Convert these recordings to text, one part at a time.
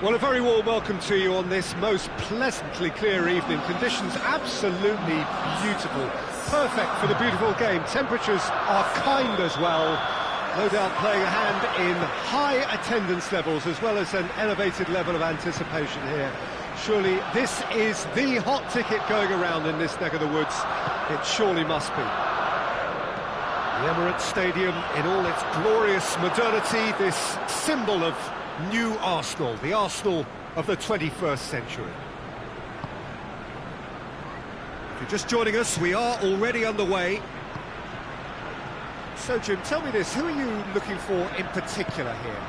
Well, a very warm welcome to you on this most pleasantly clear evening. Conditions absolutely beautiful. Perfect for the beautiful game. Temperatures are kind as well. No doubt playing a hand in high attendance levels as well as an elevated level of anticipation here. Surely this is the hot ticket going around in this neck of the woods. It surely must be. The Emirates Stadium in all its glorious modernity, this symbol of new Arsenal, the Arsenal of the 21st century. If you're just joining us, we are already underway. So, Jim, tell me this, who are you looking for in particular here?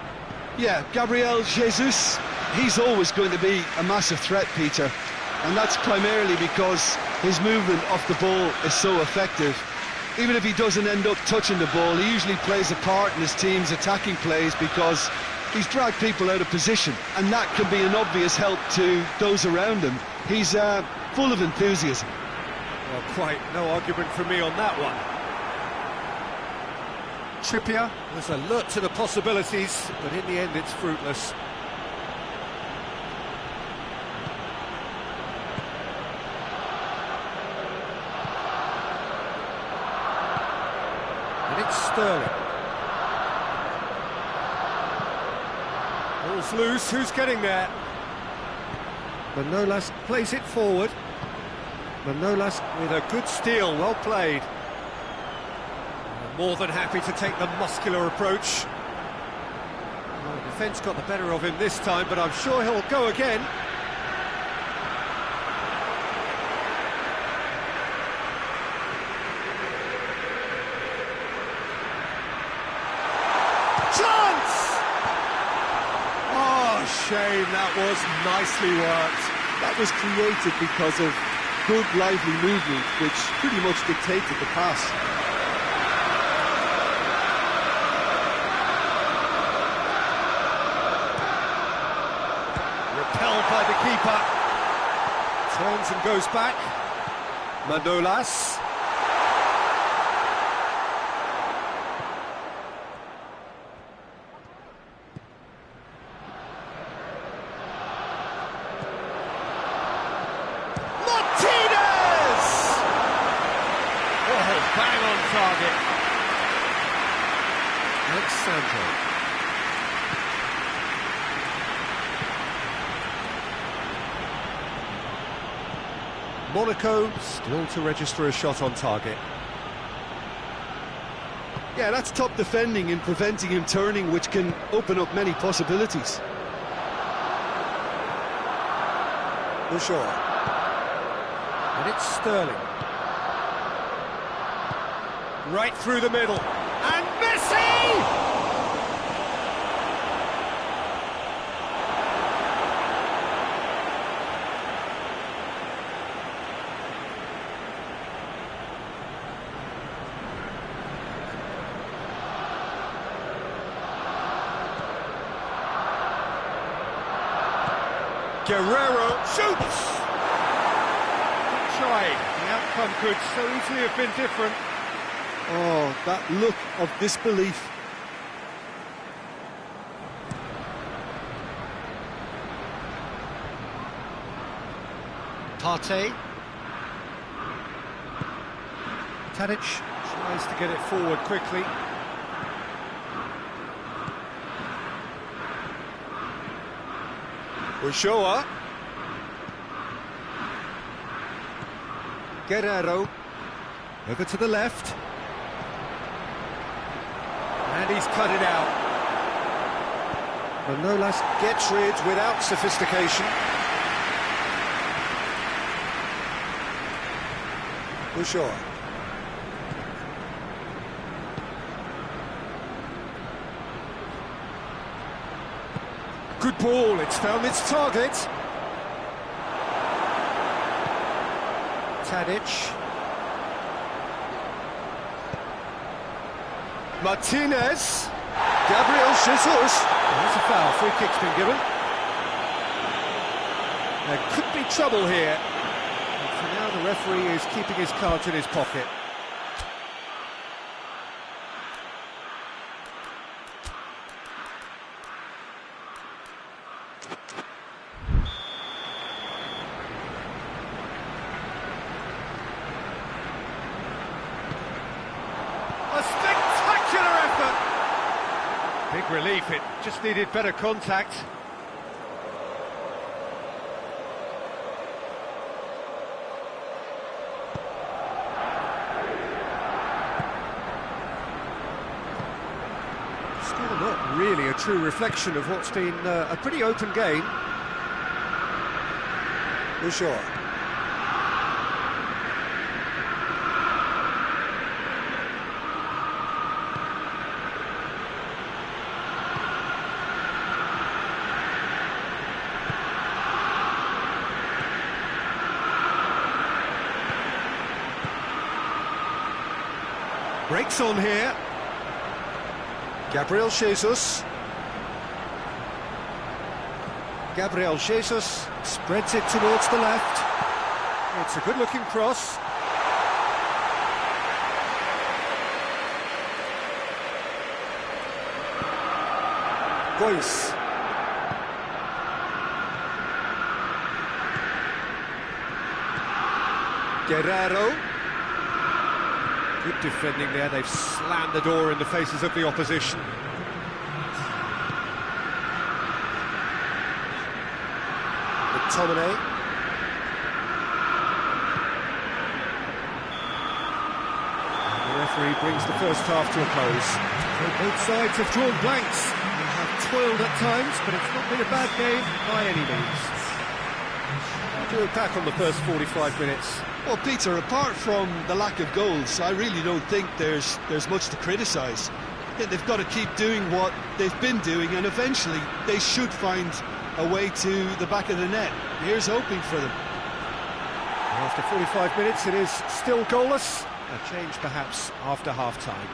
Yeah, Gabriel Jesus, he's always going to be a massive threat, Peter, and that's primarily because his movement off the ball is so effective. Even if he doesn't end up touching the ball, he usually plays a part in his team's attacking plays because he's dragged people out of position, and that can be an obvious help to those around him. He's full of enthusiasm. Well, quite no argument from me on that one. Trippier was alert to the possibilities, but in the end it's fruitless. And it's Sterling. Ball's loose, who's getting there? Manolas plays it forward. Manolas with a good steal, well played. More than happy to take the muscular approach. Well, the defence got the better of him this time, but I'm sure he'll go again. Chance! Oh, shame, that was nicely worked. That was created because of good, lively movement, which pretty much dictated the pass. Repelled by the keeper. Turns and goes back. Manolas. Bang on target. Alexander. Monaco still to register a shot on target. Yeah, that's top defending and preventing him turning, which can open up many possibilities. Shaw. And it's Sterling. Right through the middle. And Messi! Guerrero shoots! Good try. The outcome could so easily have been different. Oh, that look of disbelief. Partey. Tadic tries to get it forward quickly. Ulloa. Guerrero. Over to the left. And he's cut it out. Manolas gets rid without sophistication. Ulloa. Good ball, it's found its target. Tadic. Martinez. Gabriel Jesus. There's a foul, free kick's been given. There could be trouble here. And for now the referee is keeping his cards in his pocket. Big relief, it just needed better contact. Still not really a true reflection of what's been a pretty open game. For sure. Breaks on here. Gabriel Jesus. Gabriel Jesus spreads it towards the left. It's a good-looking cross. Gois. Guerrero. Good defending there, they've slammed the door in the faces of the opposition. McTominay. The referee brings the first half to a close. So both sides have drawn blanks. They have toiled at times, but it's not been a bad game by any means. How do you look back on the first 45 minutes? Well, Peter, apart from the lack of goals, I really don't think there's much to criticise. They've got to keep doing what they've been doing, and eventually they should find a way to the back of the net. Here's hoping for them. After 45 minutes, it is still goalless. A change perhaps after half-time.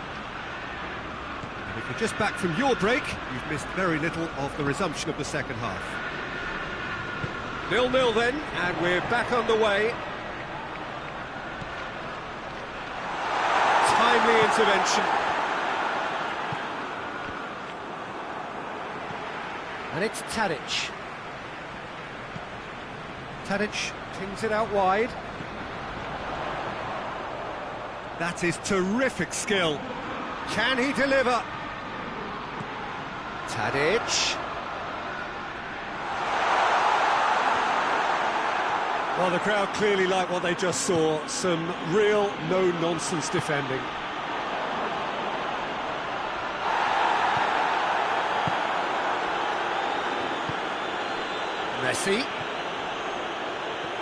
And if you're just back from your break, you've missed very little of the resumption of the second half. 0-0 then, and we're back underway. Timely intervention. And it's Tadic. Tadic pings it out wide. That is terrific skill. Can he deliver? Tadic. Well, the crowd clearly like what they just saw. Some real no-nonsense defending. Messi.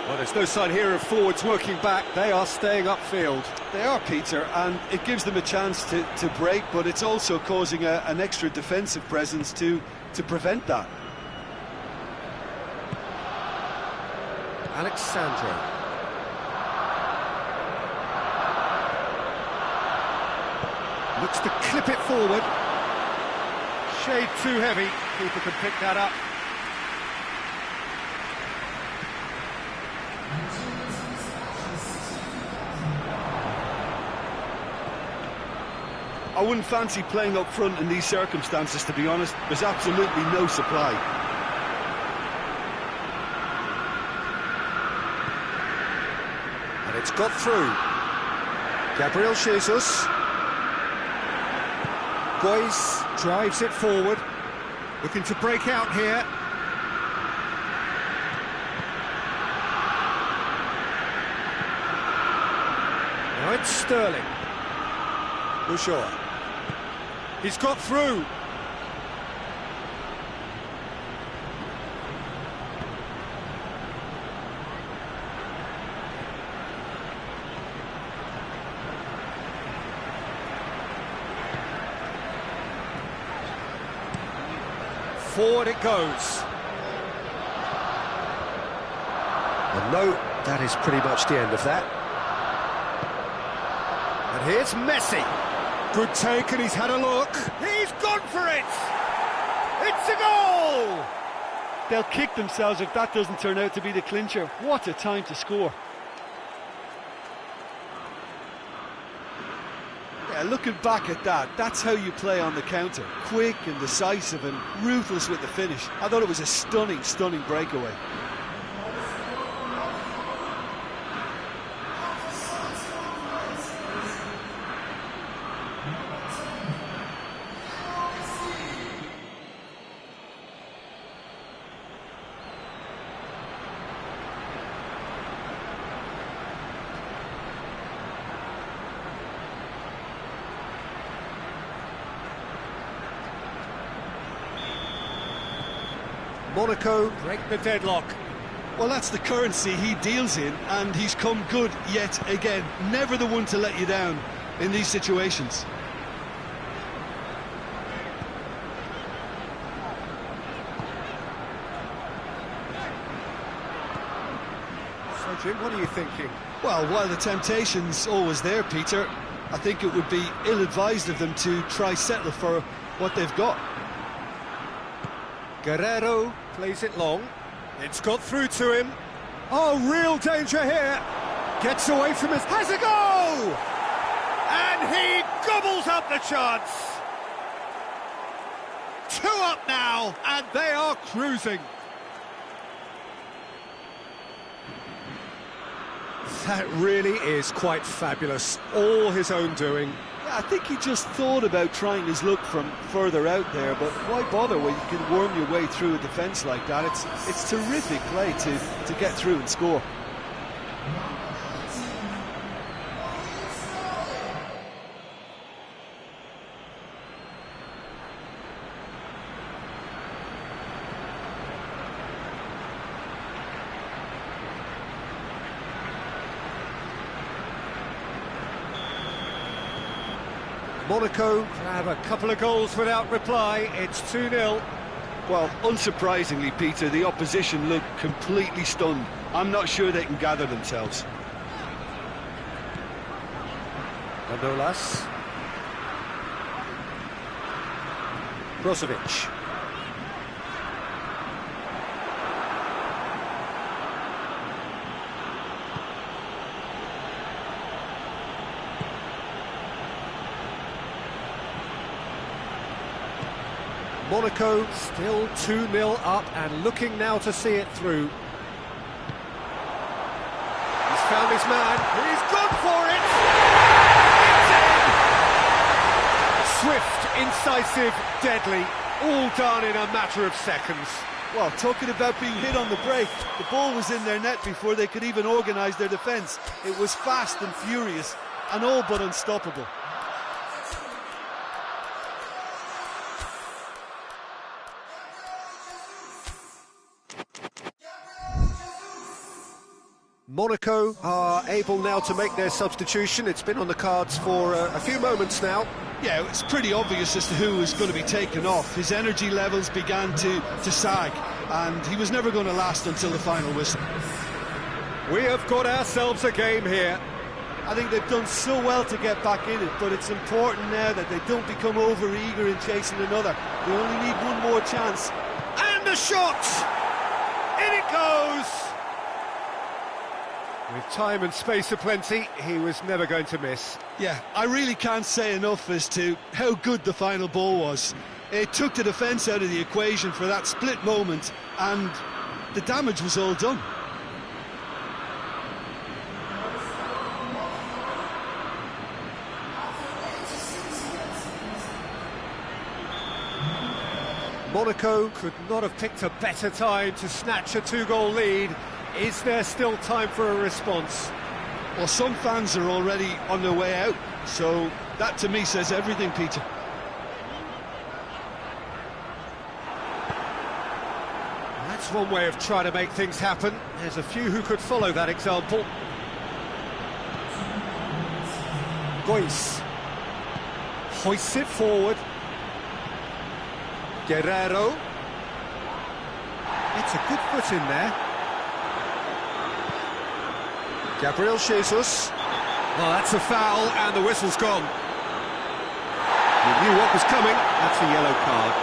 Well, there's no sign here of forwards working back. They are staying upfield. They are, Peter, and it gives them a chance to break, but it's also causing an extra defensive presence to prevent that. Alexandro. Looks to clip it forward. Shade too heavy. Keeper can pick that up. I wouldn't fancy playing up front in these circumstances, to be honest. There's absolutely no supply. And it's got through. Gabriel Jesus. Gois drives it forward. Looking to break out here. Now it's Sterling. Bouchard. He's got through. Forward it goes. And no, that is pretty much the end of that. And here's Messi. Good take, and he's had a look. He's gone for it! It's a goal! They'll kick themselves if that doesn't turn out to be the clincher. What a time to score. Yeah, looking back at that, that's how you play on the counter. Quick and decisive and ruthless with the finish. I thought it was a stunning, stunning breakaway. Monaco break the deadlock. Well, that's the currency he deals in, and he's come good yet again. Never the one to let you down in these situations. So, Jim, what are you thinking? Well, while the temptation's always there, Peter, I think it would be ill-advised of them to try settle for what they've got. Guerrero plays it long. It's got through to him. Oh, real danger here. Gets away from his... Has a go! And he gobbles up the chance. 2 up now, and they are cruising. That really is quite fabulous. All his own doing. Yeah, I think he just thought about trying his luck from further out there, but why bother when you can worm your way through a defence like that? It's terrific play to get through and score. Monaco grab a couple of goals without reply. It's 2-0. Well, unsurprisingly, Peter, the opposition look completely stunned. I'm not sure they can gather themselves. Manolas. Brozovic. Monaco still 2-0 up and looking now to see it through. He's found his man. He's gone for it! It's in! Swift, incisive, deadly. All done in a matter of seconds. Well, talking about being hit on the break, the ball was in their net before they could even organise their defence. It was fast and furious and all but unstoppable. Monaco are able now to make their substitution. It's been on the cards for a few moments now. Yeah, it's pretty obvious as to who was going to be taken off. His energy levels began to sag, and he was never going to last until the final whistle. We have got ourselves a game here. I think they've done so well to get back in it, but it's important now that they don't become over-eager in chasing another. They only need one more chance. And a shot! In it goes! With time and space aplenty, he was never going to miss. Yeah, I really can't say enough as to how good the final ball was. It took the defence out of the equation for that split moment, and the damage was all done. Monaco could not have picked a better time to snatch a 2-goal lead. Is there still time for a response? Well, some fans are already on their way out, so that to me says everything, Peter. That's one way of trying to make things happen. There's a few who could follow that example. Gois hoists it forward. Guerrero. It's a good foot in there. Gabriel Jesus. Well, that's a foul, and the whistle's gone. You knew what was coming. That's a yellow card.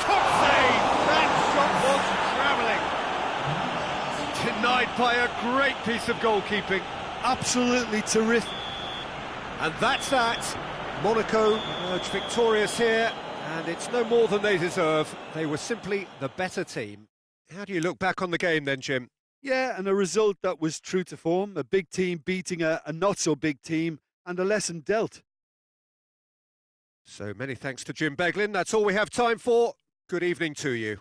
Top save! That shot was travelling. Denied by a great piece of goalkeeping. Absolutely terrific. And that's that. Monaco emerge victorious here, and it's no more than they deserve. They were simply the better team. How do you look back on the game then, Jim? Yeah, and a result that was true to form, a big team beating a not-so-big team, and a lesson dealt. So many thanks to Jim Beglin. That's all we have time for. Good evening to you.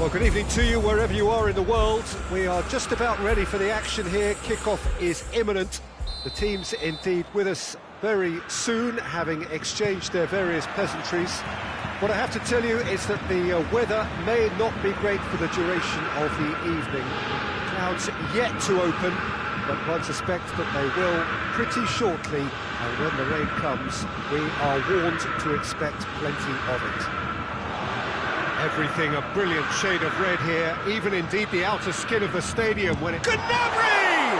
Well, good evening to you wherever you are in the world. We are just about ready for the action here. Kickoff is imminent. The team's indeed with us very soon, having exchanged their various pleasantries. What I have to tell you is that the weather may not be great for the duration of the evening. Clouds yet to open, but one suspects that they will pretty shortly, and when the rain comes, we are warned to expect plenty of it. Everything a brilliant shade of red here, even indeed the outer skin of the stadium when it... Gnabry!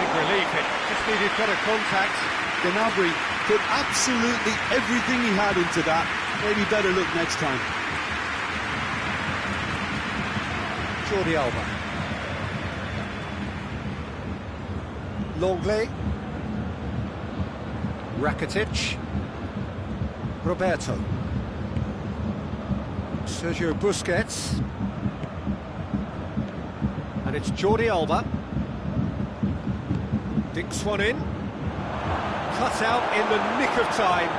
Big relief, it just needed better contact. Gnabry put absolutely everything he had into that. Maybe better look next time. Jordi Alba. Longley. Rakitic. Roberto. Sergio Busquets. And it's Jordi Alba. Dinks one in. Cut out in the nick of time.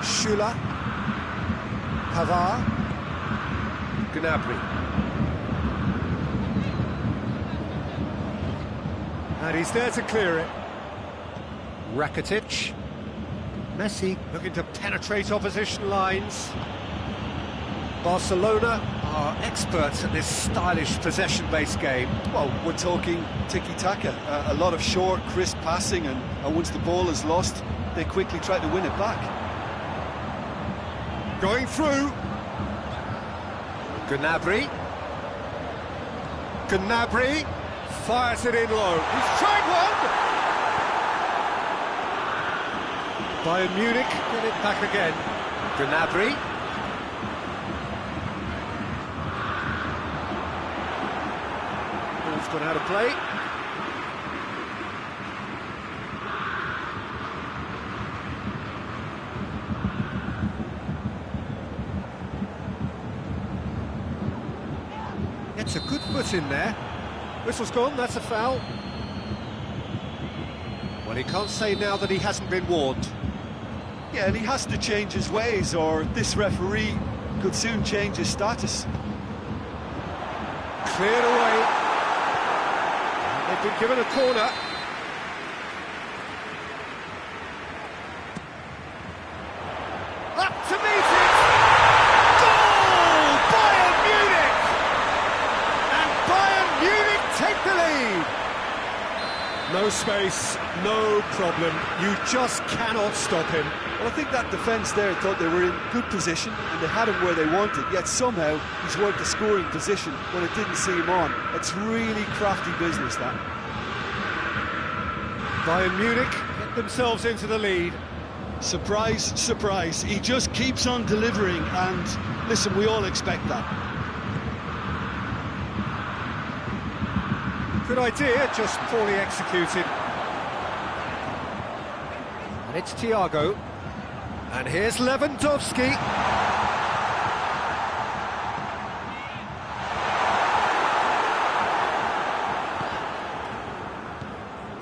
Schüller. Pavard. Gnabry. And he's there to clear it. Rakitic. Messi looking to penetrate opposition lines. Barcelona are experts at this stylish possession-based game. Well, we're talking tiki-taka, a lot of short, crisp passing, and once the ball is lost, they quickly try to win it back. Going through. Gnabry. Gnabry fires it in low. He's tried one! Bayern Munich get it back again. Gnabry. Ball's gone out of play. Gets a good foot in there. Whistle's gone, that's a foul. Well, he can't say now that he hasn't been warned. Yeah, and he has to change his ways, or this referee could soon change his status. Cleared away. They've been given a corner. Up to meet it! Goal! Bayern Munich! And Bayern Munich take the lead! No space, no problem. You just cannot stop him. Well, I think that defence there thought they were in good position and they had him where they wanted, yet somehow he's worked a scoring position when it didn't see him on. It's really crafty business, that. Bayern Munich get themselves into the lead. Surprise, surprise. He just keeps on delivering, and listen, we all expect that. Good idea, just poorly executed. And it's Thiago. And here's Lewandowski.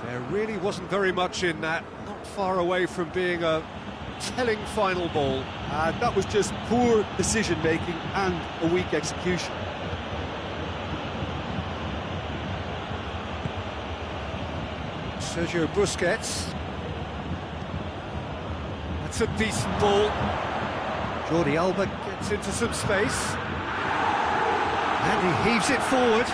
There really wasn't very much in that, not far away from being a telling final ball. And that was just poor decision-making and a weak execution. Sergio Busquets. That's a decent ball. Jordi Alba gets into some space. And he heaves it forward.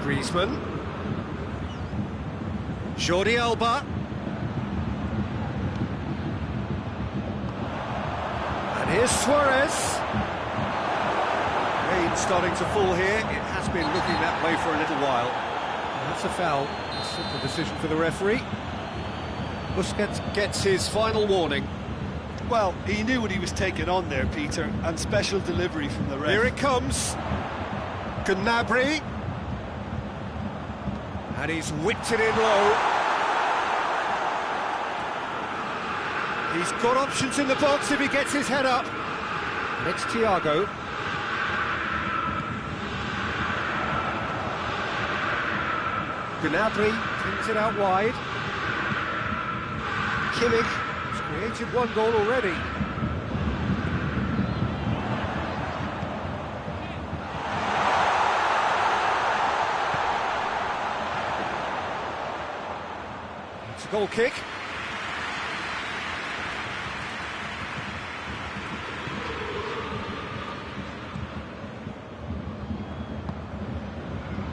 Griezmann. Jordi Alba. And here's Suarez. Rain starting to fall here. It has been looking that way for a little while. And that's a foul. A simple decision for the referee. Busquets gets his final warning. Well, he knew what he was taking on there, Peter, and special delivery from the ref. Here it comes. Gnabry. And he's whipped it in low. He's got options in the box if he gets his head up. And it's Thiago. Gnabry brings it out wide. Kimmich has created one goal already. It's a goal kick.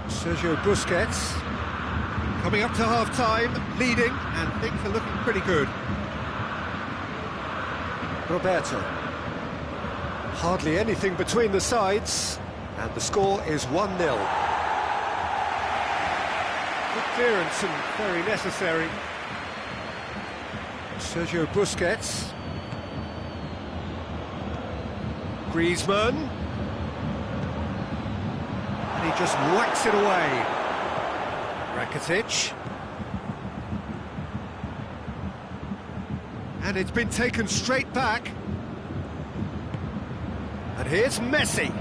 Sergio Busquets coming up to half-time, leading, and things are looking pretty good. Roberto. Hardly anything between the sides, and the score is 1-0. Good clearance and very necessary. Sergio Busquets. Griezmann. And he just whacks it away. Rakitic. And it's been taken straight back. And here's Messi.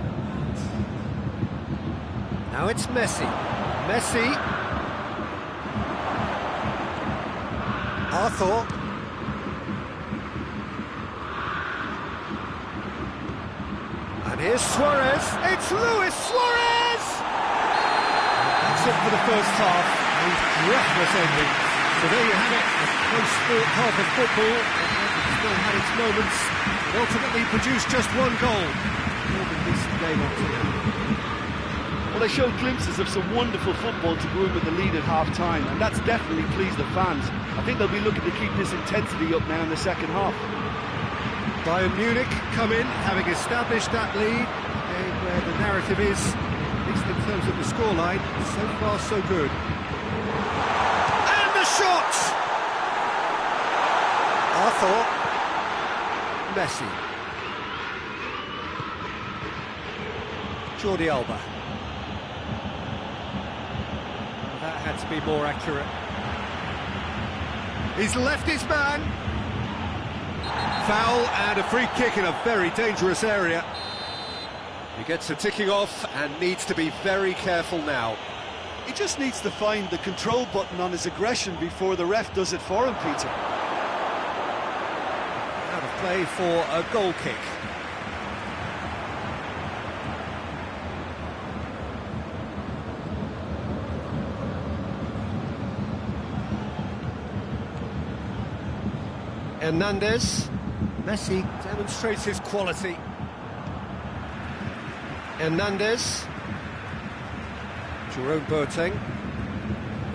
Now it's Messi. Messi. Arthur. And here's Suarez. It's Luis Suarez! And that's it for the first half. A breathless ending. So there you have it, a close-fought half of football. It still had its moments. It ultimately produced just one goal. More than decent game up to now. Well, they showed glimpses of some wonderful football to go in with the lead at half-time, and that's definitely pleased the fans. I think they'll be looking to keep this intensity up now in the second half. Bayern Munich come in, having established that lead, a game where the narrative is, at least in terms of the scoreline, so far so good. And the shot! Arthur. Messi. Jordi Alba. That had to be more accurate. He's left his man. Foul and a free kick in a very dangerous area. He gets a ticking off and needs to be very careful now. He just needs to find the control button on his aggression before the ref does it for him, Peter. Out of play for a goal kick. Hernandez. Messi demonstrates his quality. Hernandez. Jerome Boateng.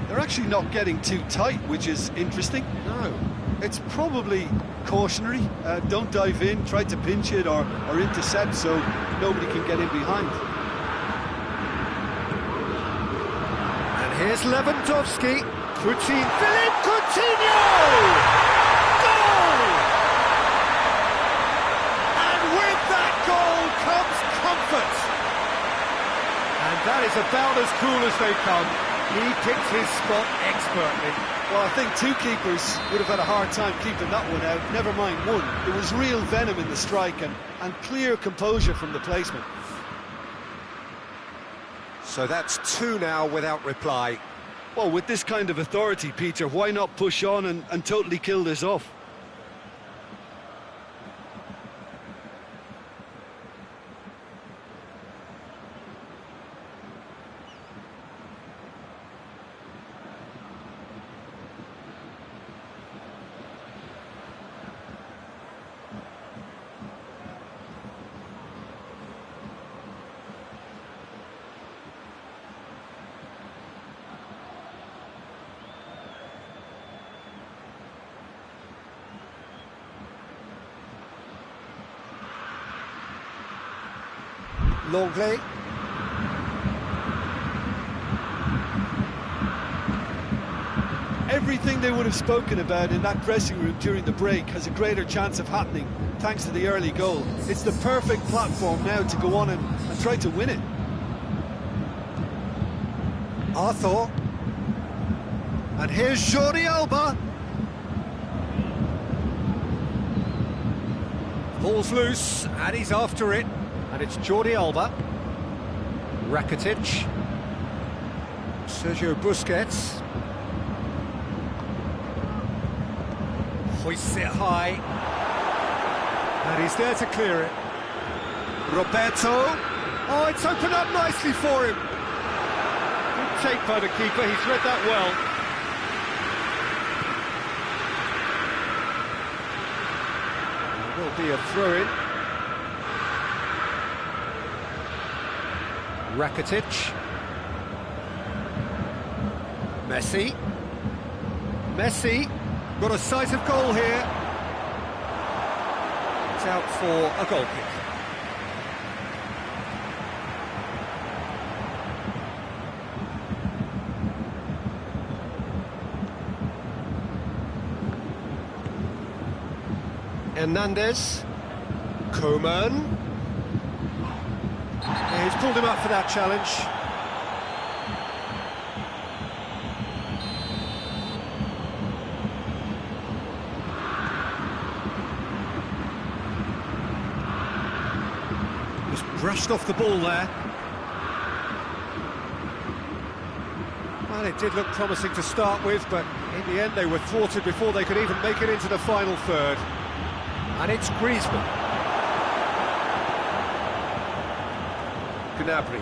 They're actually not getting too tight, which is interesting. No. It's probably cautionary. Don't dive in, try to pinch it or intercept so nobody can get in behind. And here's Lewandowski. Philippe Coutinho! Comes comfort, and that is about as cool as they come. He picked his spot expertly. Well, I think two keepers would have had a hard time keeping that one out, never mind one. There was real venom in the strike and clear composure from the placement. So that's two now without reply. Well, with this kind of authority, Peter, why not push on and totally kill this off? Longley. Everything they would have spoken about in that dressing room during the break has a greater chance of happening thanks to the early goal. It's the perfect platform now to go on and try to win it. Arthur. And here's Jordi Alba. Ball's loose, and he's after it. And it's Jordi Alba. Rakitic. Sergio Busquets. Hoists it high. And he's there to clear it. Roberto. Oh, it's opened up nicely for him. Good take by the keeper, he's read that well. There will be a throw-in. Rakitic. Messi. Messi. Got a sight of goal here. It's out for a goal kick. Hernandez. Coman. Yeah, he's pulled him up for that challenge. Just brushed off the ball there. Well, it did look promising to start with, but in the end they were thwarted before they could even make it into the final third. And it's Griezmann. Gnabry.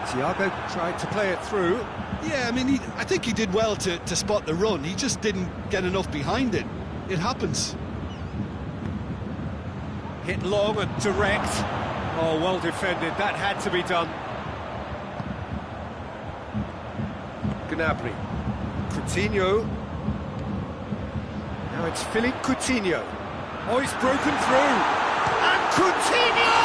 Thiago tried to play it through. Yeah, I mean, I think he did well to spot the run. He just didn't get enough behind it. It happens. Hit long and direct. Oh, well defended. That had to be done. Gnabry. Coutinho. Now it's Philippe Coutinho. Oh, he's broken through. And Coutinho!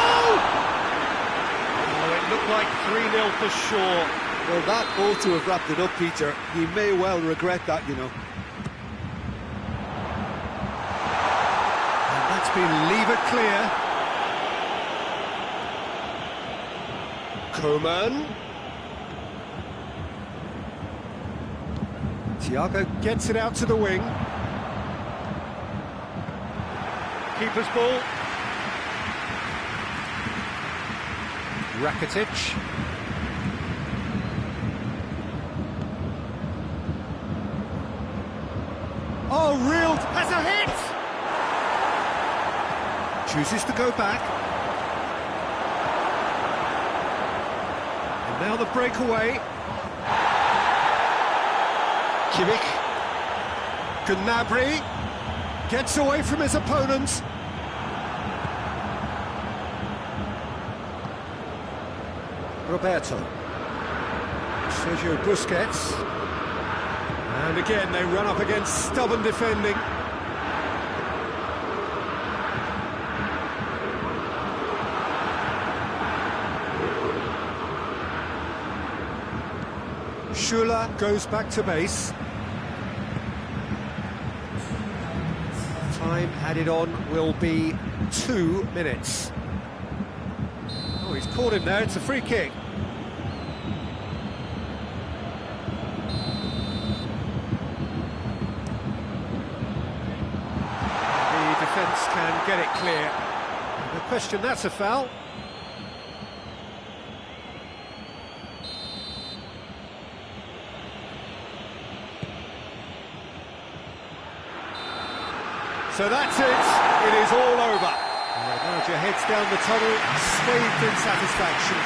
Oh, it looked like 3-0 for sure. Well, that ought to have wrapped it up, Peter. He may well regret that, you know. And that's been lever clear. Coman. Thiago gets it out to the wing. Keeper's ball. Rakitic. Oh, reeled, has a hit! Chooses to go back. And now the breakaway. Kimmich. Gnabry gets away from his opponent. Roberto. Sergio Busquets. And again they run up against stubborn defending. Schuller goes back to base. Time added on will be 2 minutes. Oh, he's caught him there, it's a free kick. The defence can get it clear. No question, that's a foul. So that's it, it is all over. The manager heads down the tunnel, swathed in satisfaction.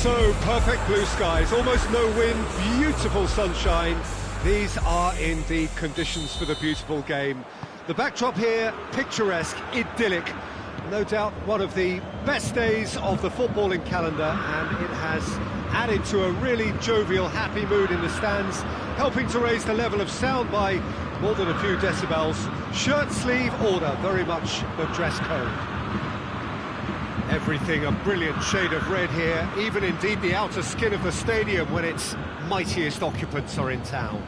So, perfect blue skies, almost no wind, beautiful sunshine. These are indeed conditions for the beautiful game. The backdrop here, picturesque, idyllic. No doubt one of the best days of the footballing calendar, and it has added to a really jovial, happy mood in the stands, helping to raise the level of sound by more than a few decibels. Shirt sleeve order, very much the dress code. Everything a brilliant shade of red here, even indeed the outer skin of the stadium when its mightiest occupants are in town.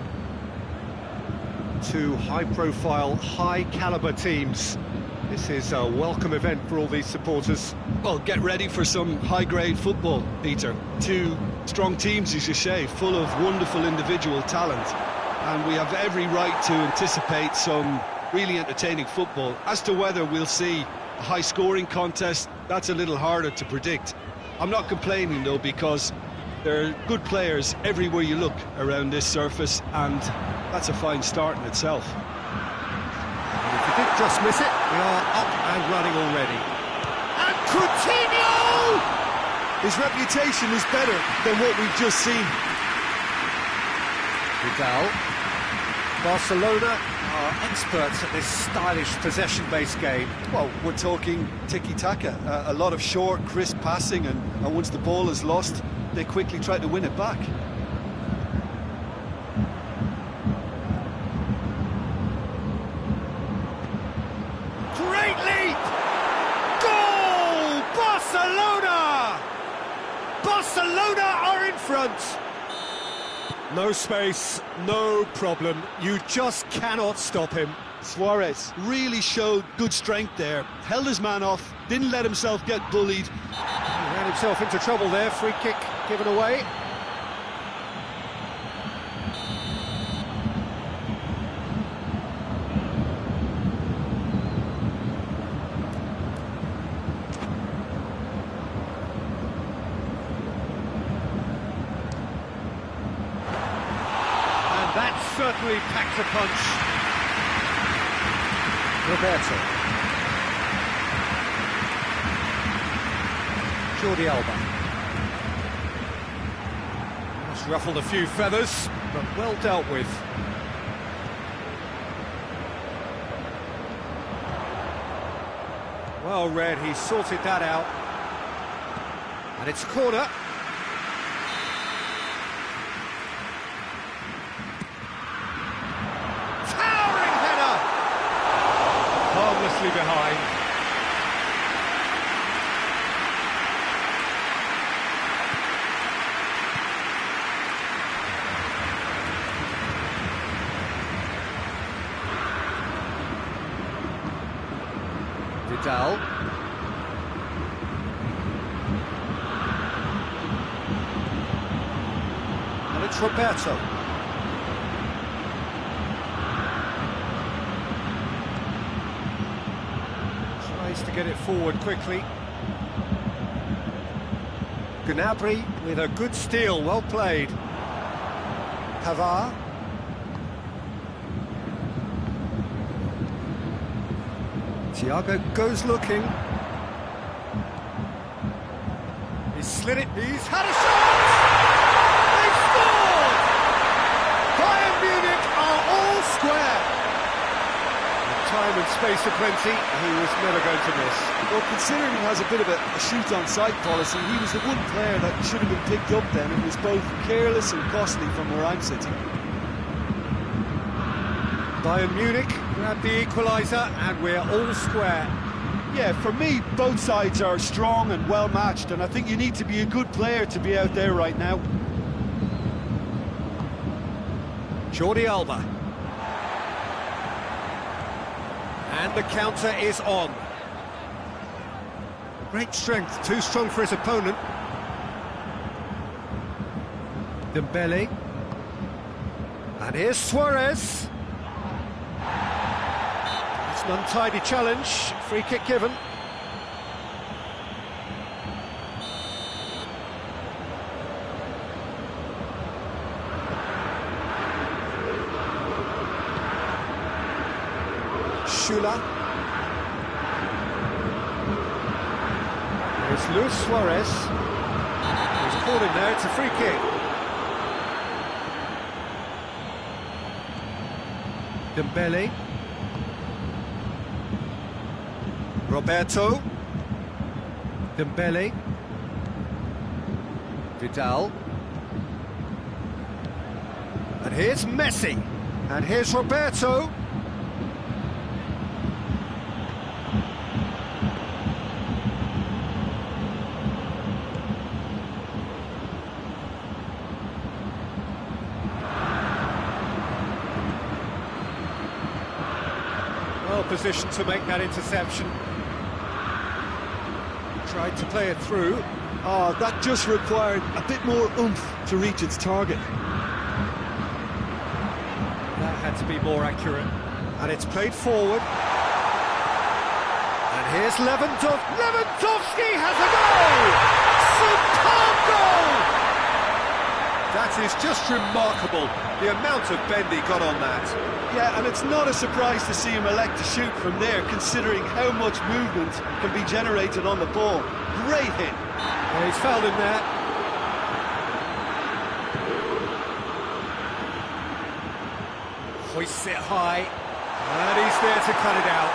Two high-profile, high-caliber teams. This is a welcome event for all these supporters. Well, get ready for some high-grade football, Peter. Two strong teams, as you say, full of wonderful individual talent. And we have every right to anticipate some really entertaining football. As to whether we'll see a high-scoring contest, that's a little harder to predict. I'm not complaining, though, because there are good players everywhere you look around this surface, and that's a fine start in itself. And if you did just miss it, we are up and running already. And Coutinho! His reputation is better than what we've just seen. Vidal. Barcelona are experts at this stylish possession-based game. Well, we're talking tiki-taka, a lot of short, crisp passing, and once the ball is lost, they quickly try to win it back. Great leap! Goal! Barcelona! Barcelona are in front! No space, no problem. You just cannot stop him. Suarez really showed good strength there, held his man off, didn't let himself get bullied. He ran himself into trouble there, free kick given away. And that certainly packed a punch. Roberto. Jordi Alba. Must ruffled a few feathers, but well dealt with. Well read, he sorted that out. And it's a corner. Towering header! Harmlessly behind. Vidal. And it's Roberto. Tries to get it forward quickly. Gnabry with a good steal, well played. Pavard. Thiago goes looking. He's slid it, he's had a shot! They've scored! Bayern Munich are all square. With time and space aplenty, he was never going to miss. Well, considering he has a bit of a shoot-on-sight policy, he was the one player that should have been picked up then. It was both careless and costly from where I'm sitting. Bayern Munich grab the equaliser and we're all square. Yeah, for me, both sides are strong and well-matched, and I think you need to be a good player to be out there right now. Jordi Alba. And the counter is on. Great strength, too strong for his opponent. Dembele. And here's Suarez. It's an untidy challenge, free kick given. Schüller. There's Luis Suarez. He's corner now, it's a free kick. Dembele. Roberto. Dembele. Vidal. And here's Messi. And here's Roberto. Well positioned to make that interception. Tried to play it through. Oh, that just required a bit more oomph to reach its target. That had to be more accurate. And it's played forward. And here's Lewandowski has a goal! Superb goal! That is just remarkable, the amount of bend he got on that. Yeah, and it's not a surprise to see him elect to shoot from there, considering how much movement can be generated on the ball. Great hit. Yeah, he's fouled him there. Hoists it high, and he's there to cut it out.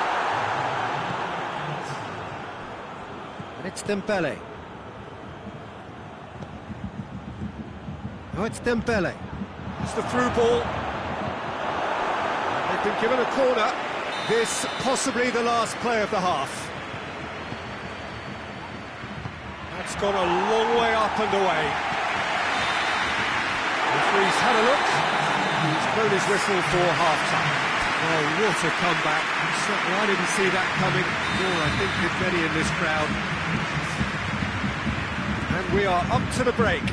And it's Dembele. Oh, it's Dembele. It's the through ball. They've been given a corner. This possibly the last play of the half. That's gone a long way up and away. The referee's had a look. He's blown his whistle for half-time. Oh, what a comeback. Certainly I didn't see that coming, nor I think did many in this crowd. And we are up to the break.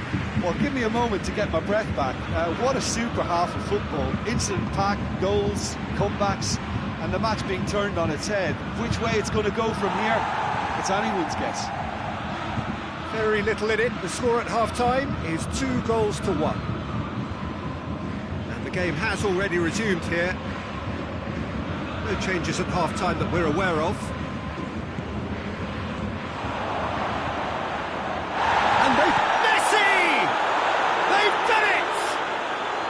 Well, give me a moment to get my breath back. What a super half of football. Instant pack, goals, comebacks, and the match being turned on its head. Which way it's going to go from here, it's anyone's guess. Very little in it. The score at half-time is 2-1. And the game has already resumed here. No changes at half-time that we're aware of. And Messi! They've done it!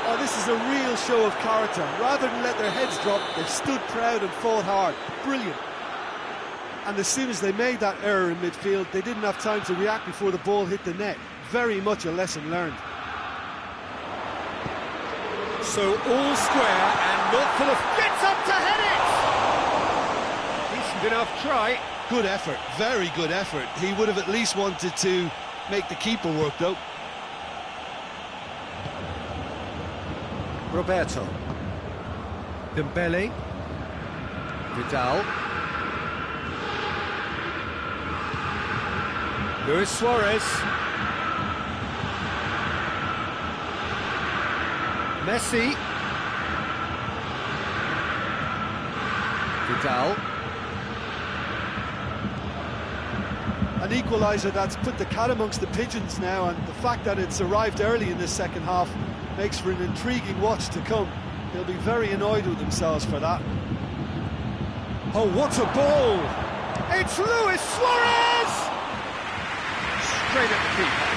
Oh, this is a real show of character. Rather than let their heads drop, they've stood proud and fought hard. Brilliant. And as soon as they made that error in midfield, they didn't have time to react before the ball hit the net. Very much a lesson learned. So all square and not full of... Gets up to head it! Decent enough try. Good effort, very good effort. He would have at least wanted to make the keeper work, though. Roberto. Dembele. Vidal. Luis Suarez. Messi. Vidal. An equaliser that's put the cat amongst the pigeons now, and the fact that it's arrived early in this second half makes for an intriguing watch to come. They'll be very annoyed with themselves for that. Oh, what a ball! It's Luis Suarez! Straight at the keeper.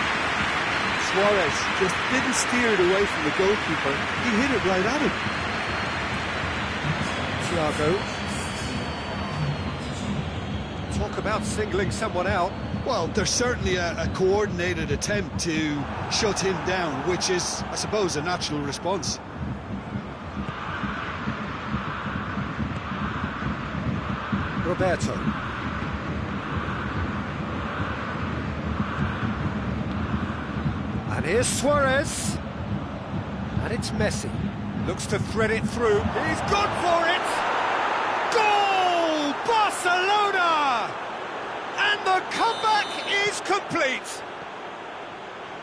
Suarez just didn't steer it away from the goalkeeper. He hit it right at him. Thiago. Talk about singling someone out. Well, there's certainly a coordinated attempt to shut him down, which is, I suppose, a natural response. Roberto. And here's Suarez. And it's Messi. Looks to thread it through. He's gone for it! Goal! Barcelona! And the comeback is complete.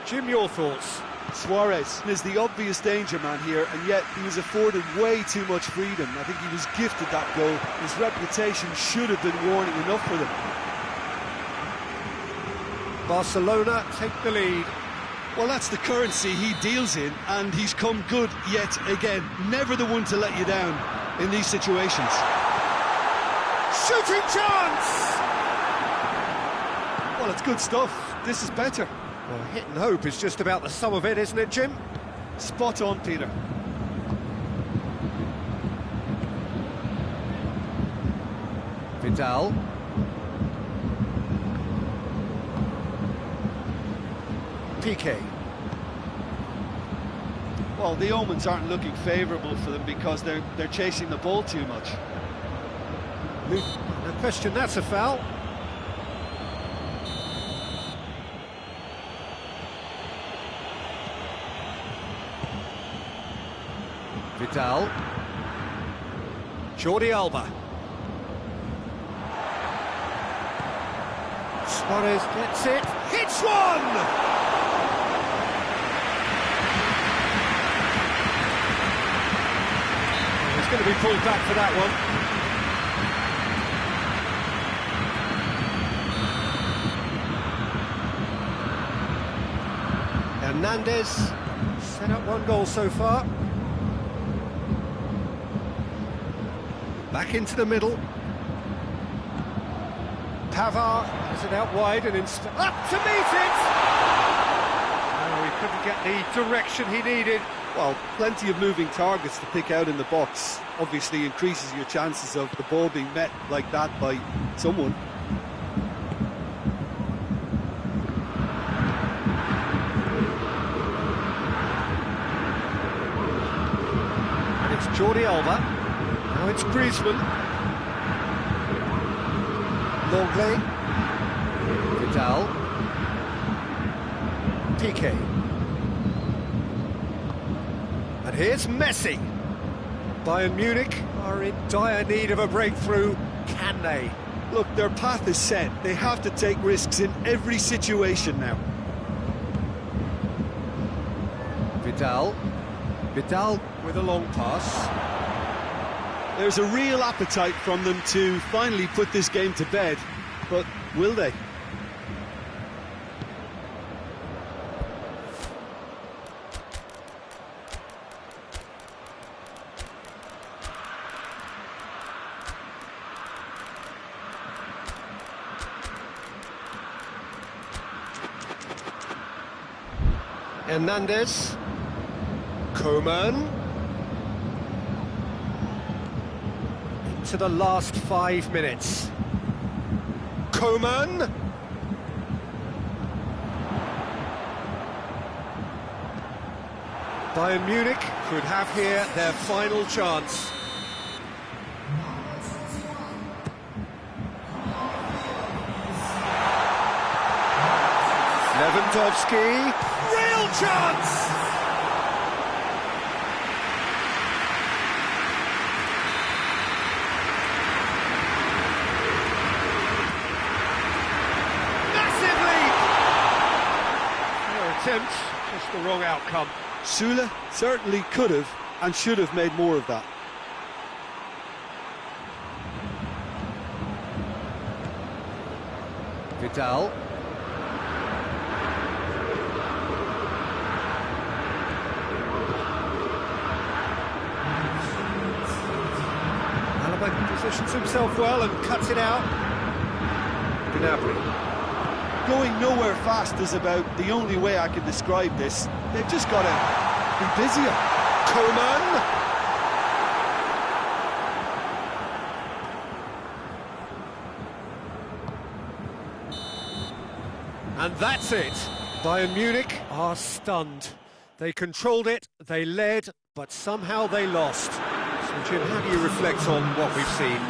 Jim, your thoughts? Suarez is the obvious danger man here, and yet he was afforded way too much freedom. I think he was gifted that goal. His reputation should have been warning enough for them. Barcelona take the lead. Well, that's the currency he deals in, and he's come good yet again. Never the one to let you down in these situations. Shooting chance! Well, it's good stuff. This is better. Well, hit and hope is just about the sum of it, isn't it, Jim? Spot on, Peter. Vidal. Piqué. Well, the omens aren't looking favourable for them because they're chasing the ball too much. No question, that's a foul. Vidal. Jordi Alba. Suarez gets it, hits one! He's going to be pulled back for that one. Hernandez set up one goal so far. Back into the middle. Pavard has it out wide and up to meet it! Oh, he couldn't get the direction he needed. Well, plenty of moving targets to pick out in the box. Obviously increases your chances of the ball being met like that by someone. And it's Jordi Alba. Now it's Griezmann. Longley. Vidal. Piqué. And here's Messi. Bayern Munich are in dire need of a breakthrough. Can they? Look, their path is set. They have to take risks in every situation now. Vidal. Vidal with a long pass. There's a real appetite from them to finally put this game to bed, but will they? Hernandez. Coman. To the last 5 minutes. Coman. Bayern Munich could have here their final chance. Lewandowski, real chance! Attempt, just the wrong outcome. Sula certainly could have and should have made more of that. Vidal. Alaba positions himself well and cuts it out. Gnabry. Going nowhere fast is about the only way I can describe this. They've just got to be busier. Coman. And that's it. Bayern Munich are stunned. They controlled it, they led, but somehow they lost. So Jim, how do you reflect on what we've seen?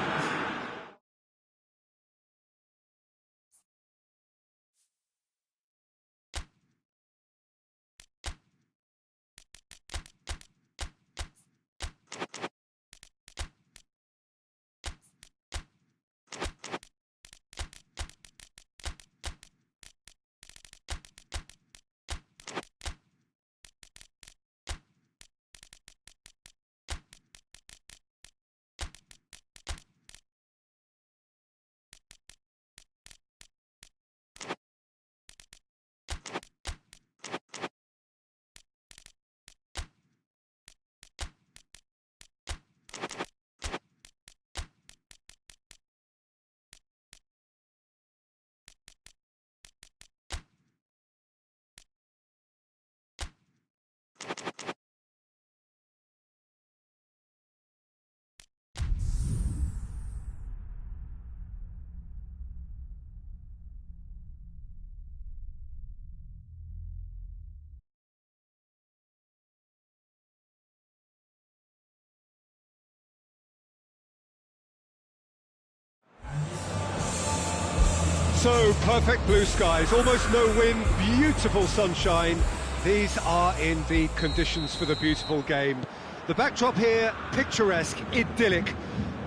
So, perfect blue skies, almost no wind, beautiful sunshine. These are indeed conditions for the beautiful game. The backdrop here, picturesque, idyllic.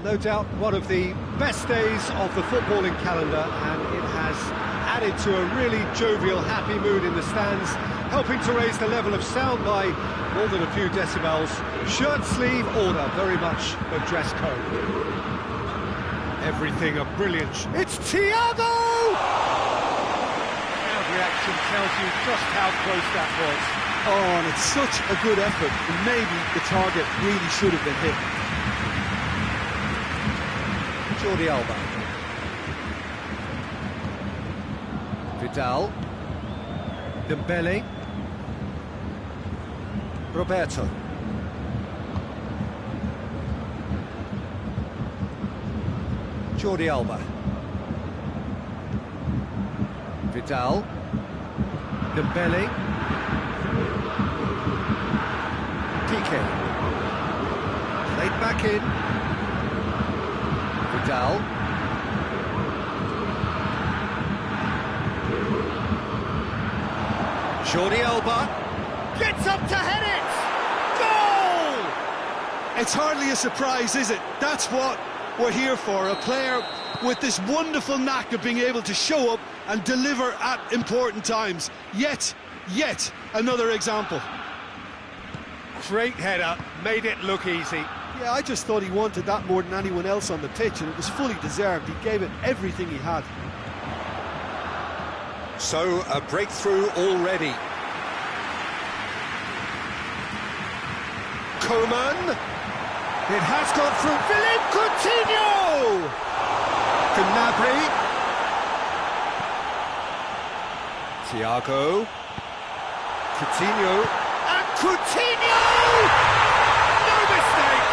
No doubt one of the best days of the footballing calendar, and it has added to a really jovial, happy mood in the stands, helping to raise the level of sound by more than a few decibels. Shirt sleeve order, very much the dress code. Everything a brilliant... It's Thiago! Crowd reaction tells you just how close that was. Oh, and it's such a good effort, and maybe the target really should have been hit. Jordi Alba. Vidal. Dembele. Roberto. Jordi Alba. Vidal. Dembele. Piqué. Played back in. Vidal. Jordi Alba. Gets up to head it! Goal! It's hardly a surprise, is it? That's what we're here for, a player with this wonderful knack of being able to show up and deliver at important times. Yet another example. Great header, made it look easy. Yeah, I just thought he wanted that more than anyone else on the pitch, and it was fully deserved. He gave it everything he had. So, a breakthrough already. Coman. It has gone through. Philippe Coutinho! Gnabry. Thiago. Coutinho. And Coutinho! No mistake!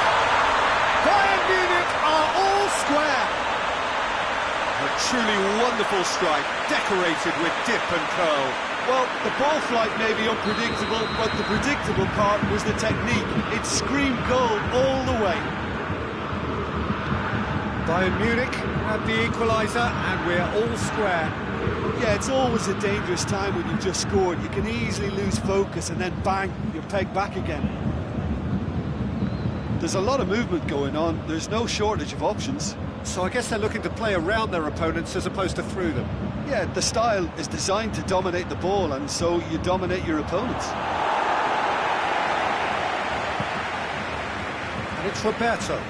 Bayern Munich are all square. A truly wonderful strike, decorated with dip and curl. Well, the ball flight may be unpredictable, but the predictable part was the technique. It screamed goal all the way. Bayern Munich had the equaliser, and we're all square. Yeah, it's always a dangerous time when you've just scored. You can easily lose focus and then bang, you're pegged back again. There's a lot of movement going on. There's no shortage of options. So I guess they're looking to play around their opponents as opposed to through them. Yeah, the style is designed to dominate the ball, and so you dominate your opponents. And it's Roberto.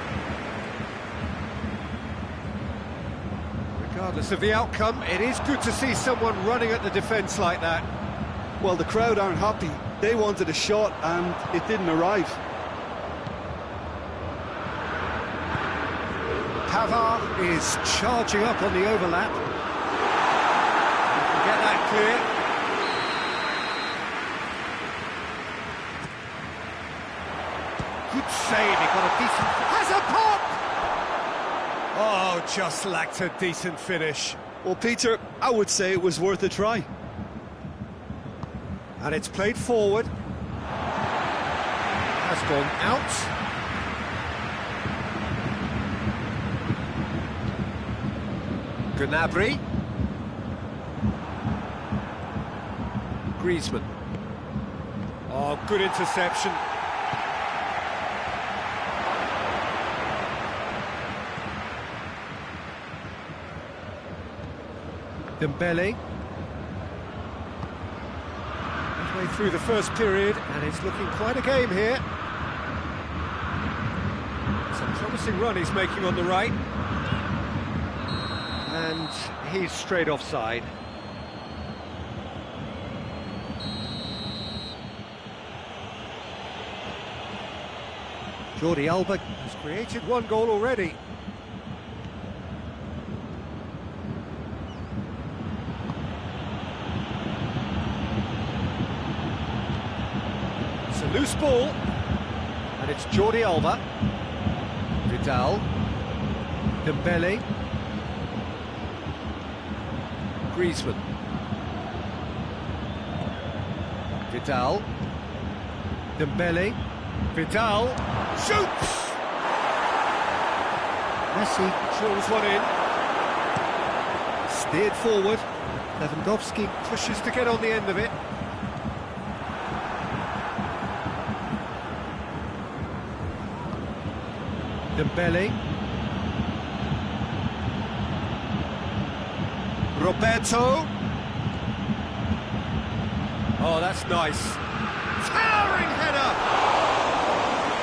Regardless of the outcome, it is good to see someone running at the defence like that. Well, the crowd aren't happy. They wanted a shot, and it didn't arrive. Pavard is charging up on the overlap. Get that clear. Good save, he got a decent... Has a pop! Oh, just lacked a decent finish. Well, Peter, I would say it was worth a try. And it's played forward. Has gone out. Gnabry. Griezmann. Oh, good interception. Dembele. Midway through the first period, and it's looking quite a game here. It's a promising run he's making on the right. And he's straight offside. Jordi Alba has created one goal already. loose ball. And it's Jordi Alba. Vidal. Dembele. Griezmann. Vidal. Dembele. Vidal. Shoots! Messi drills one in. Steered forward. Lewandowski pushes to get on the end of it. Dembele. Roberto. Oh, that's nice. Towering header!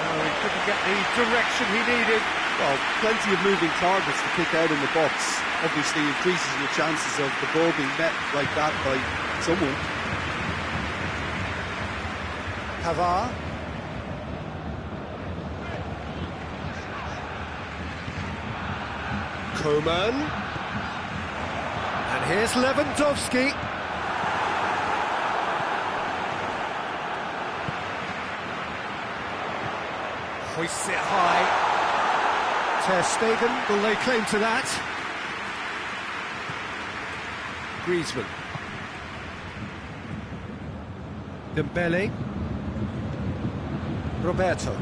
Oh, he couldn't get the direction he needed. Well, plenty of moving targets to pick out in the box. Obviously increases your chances of the ball being met like that by someone. Pavard. Coman. And here's Lewandowski. Hoists it high. Ter Stegen will lay claim to that. Griezmann. Dembele. Roberto.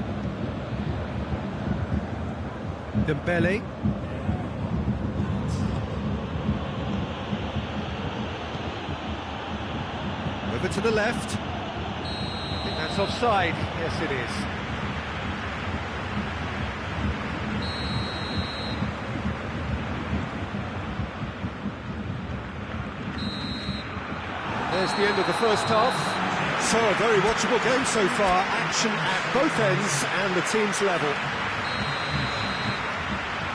Dembele. Over to the left. I think that's offside. Yes, it is. There's the end of the first half. So, a very watchable game so far. Action at both ends and the team's level.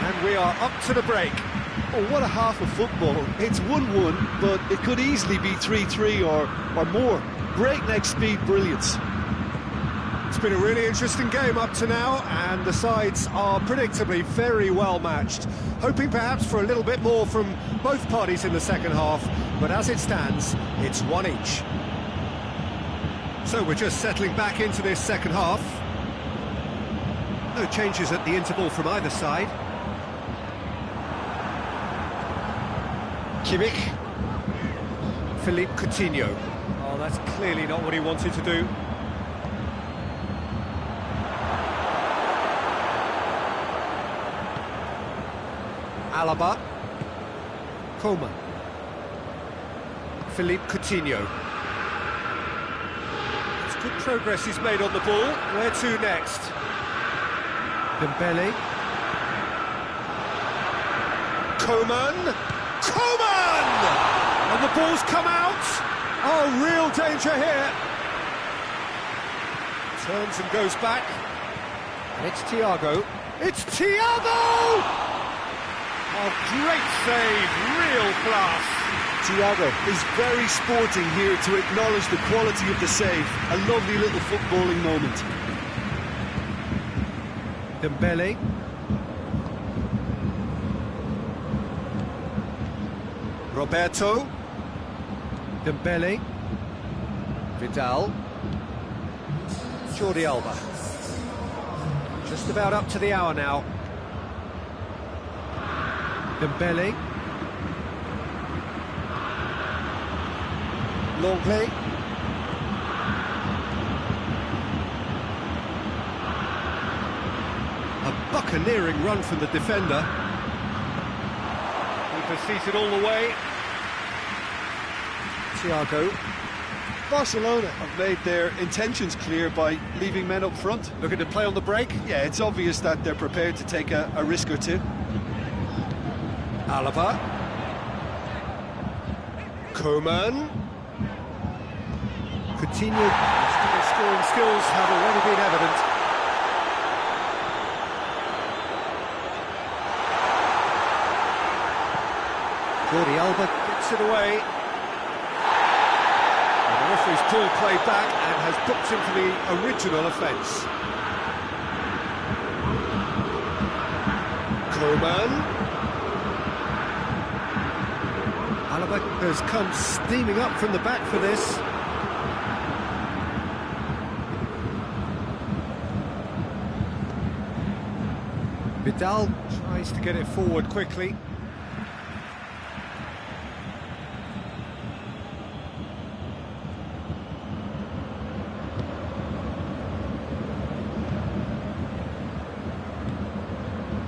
And we are up to the break. Oh, what a half of football. It's 1-1, but it could easily be 3-3 or more. Breakneck speed brilliance. It's been a really interesting game up to now, and the sides are predictably very well matched. Hoping perhaps for a little bit more from both parties in the second half, but as it stands, it's one each. So we're just settling back into this second half. No changes at the interval from either side. Kimmich. Philippe Coutinho. Oh, that's clearly not what he wanted to do. Alaba. Coman. Philippe Coutinho. It's good progress he's made on the ball. Where to next? Dembele. Coman. Coman! And the ball's come out. Oh, real danger here. Turns and goes back. And it's Thiago. It's Thiago! Oh, great save, real class. Thiago is very sporting here to acknowledge the quality of the save. A lovely little footballing moment. Dembele. Roberto. Dembele. Vidal. Jordi Alba. Just about up to the hour now. Dembele. Longley. A buccaneering run from the defender. Keeper sees it all the way. Thiago. Barcelona have made their intentions clear by leaving men up front. Looking to play on the break. Yeah, it's obvious that they're prepared to take a risk or two. Alaba. Coman. Coutinho. His scoring skills have already been evident. Jordi Alba gets it away. And the referee's pulled play back and has booked him for the original offence. Coman. Alaba has come steaming up from the back for this. Vidal tries to get it forward quickly.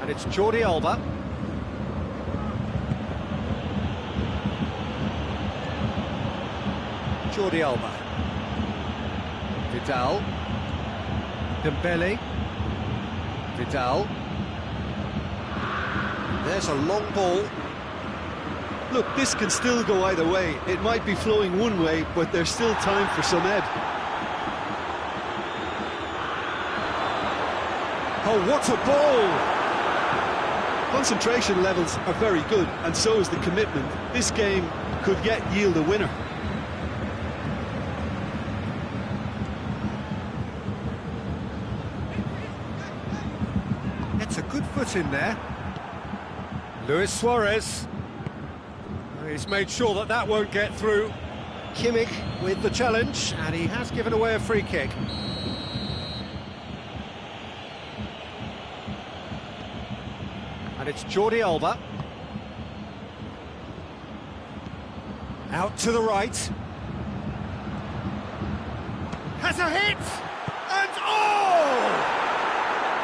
And it's Jordi Alba. Jordi Alba. Vidal. Dembele. Vidal. There's a long ball. Look, this can still go either way. It might be flowing one way, but there's still time for some ebb. Oh, what a ball! Concentration levels are very good, and so is the commitment. This game could yet yield a winner. It's a good foot in there. Luis Suarez. He's made sure that that won't get through. Kimmich with the challenge, and he has given away a free kick. And it's Jordi Alba. Out to the right. Has a hit! And oh!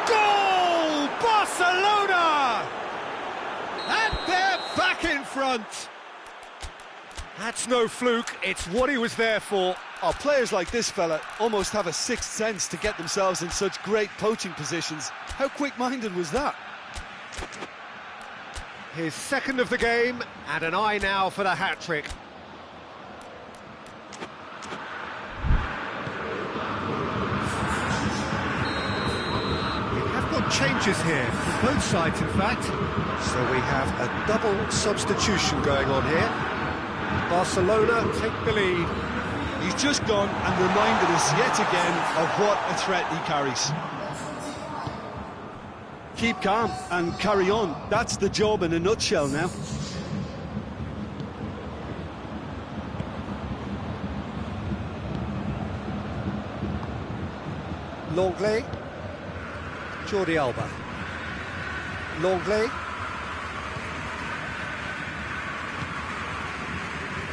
Goal! Barcelona! And they're back in front. That's no fluke, it's what he was there for. Oh, players like this fella almost have a sixth sense to get themselves in such great poaching positions. How quick-minded was that? His second of the game, and an eye now for the hat-trick. We have got changes here, for both sides in fact. So we have a double substitution going on here. Barcelona take the lead. He's just gone and reminded us yet again of what a threat he carries. Keep calm and carry on. That's the job in a nutshell now. Longley. Jordi Alba. Longley.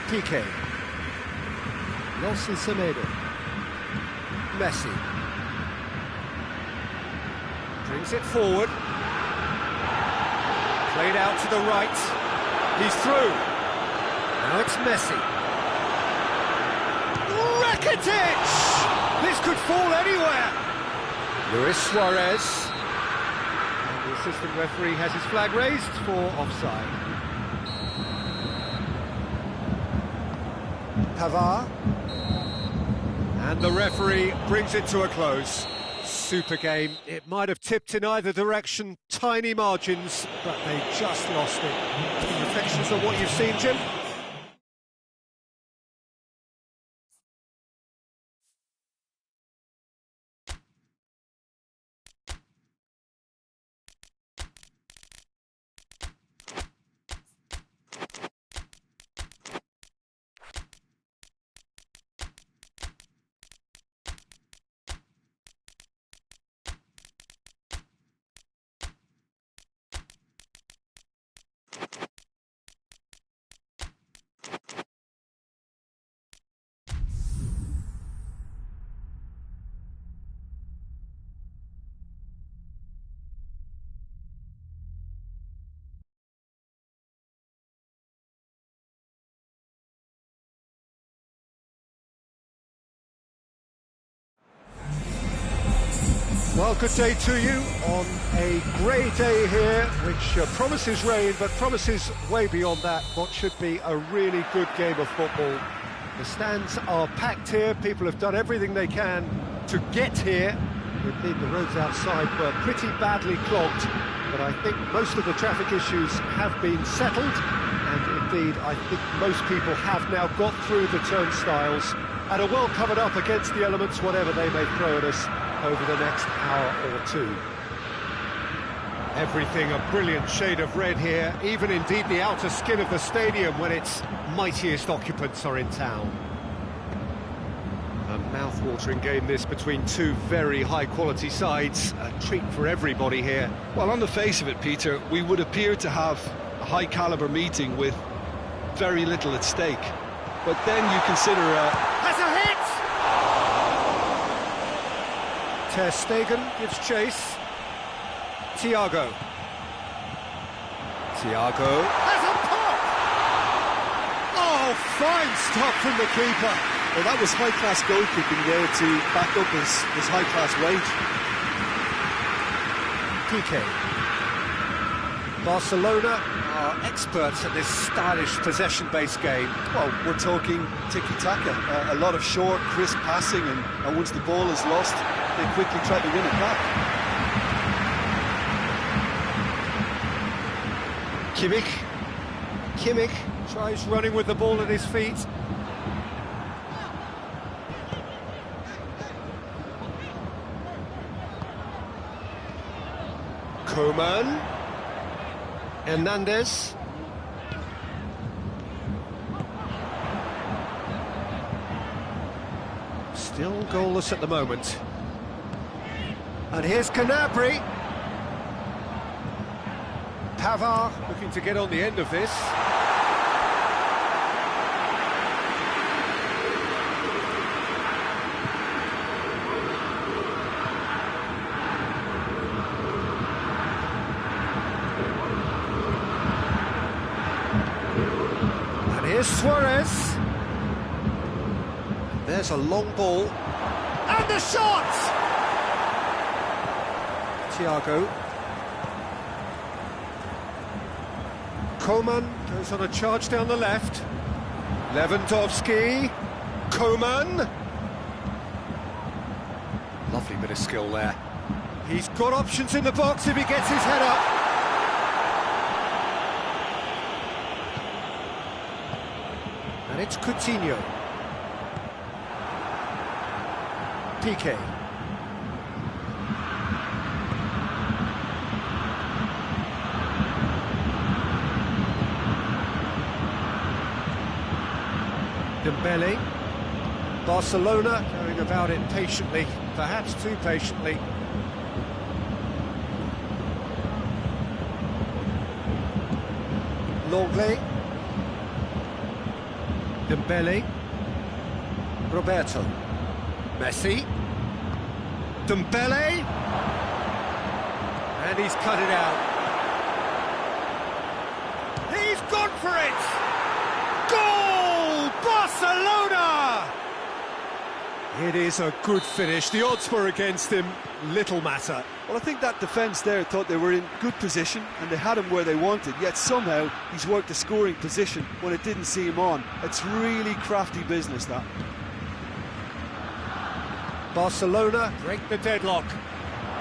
Piqué. Nelson Semedo. Messi. Brings it forward. Played out to the right. He's through. Now it's Messi. Rakitic! This could fall anywhere. Luis Suarez. And the assistant referee has his flag raised for offside. Pavard. And the referee brings it to a close. Super game. It might have tipped in either direction, tiny margins, but they just lost it. Any reflections on what you've seen, Jim? Well, good day to you on a grey day here, which promises rain, but promises way beyond that what should be a really good game of football. The stands are packed here, people have done everything they can to get here. Indeed, the roads outside were pretty badly clogged, but I think most of the traffic issues have been settled, and indeed, I think most people have now got through the turnstiles and are well covered up against the elements, whatever they may throw at us over the next hour or two. Everything a brilliant shade of red here, even indeed the outer skin of the stadium when its mightiest occupants are in town. A mouthwatering eye-watering game this between two very high-quality sides. A treat for everybody here. Well, on the face of it, Peter, we would appear to have a high-caliber meeting with very little at stake. But then you consider... Has a hit! Ter Stegen gives chase. Thiago has a pop! Oh, fine stop from the keeper. Well, that was high-class goalkeeping there to back up his high-class wage. PK. Barcelona are experts at this stylish possession-based game. Well, we're talking tiki-taka, a lot of short, crisp passing, and once the ball is lost, they quickly try to win it back. Kimmich tries running with the ball at his feet. Koeman. Hernandez. Still goalless at the moment. And here's Canabry. Pavard looking to get on the end of this. And here's Suarez. There's a long ball. And the shot! Thiago. Koeman goes on a charge down the left. Lewandowski. Koeman. Lovely bit of skill there. He's got options in the box if he gets his head up. And it's Coutinho. PK. Dembele. Barcelona going about it patiently, perhaps too patiently. Longley. Dembele. Roberto. Messi. Dembele. And he's cut it out. He's gone for it! Goal! Barcelona! It is a good finish. The odds were against him. Little matter. Well, I think that defence there thought they were in good position and they had him where they wanted, yet somehow he's worked a scoring position when it didn't see him on. It's really crafty business, that. Barcelona break the deadlock.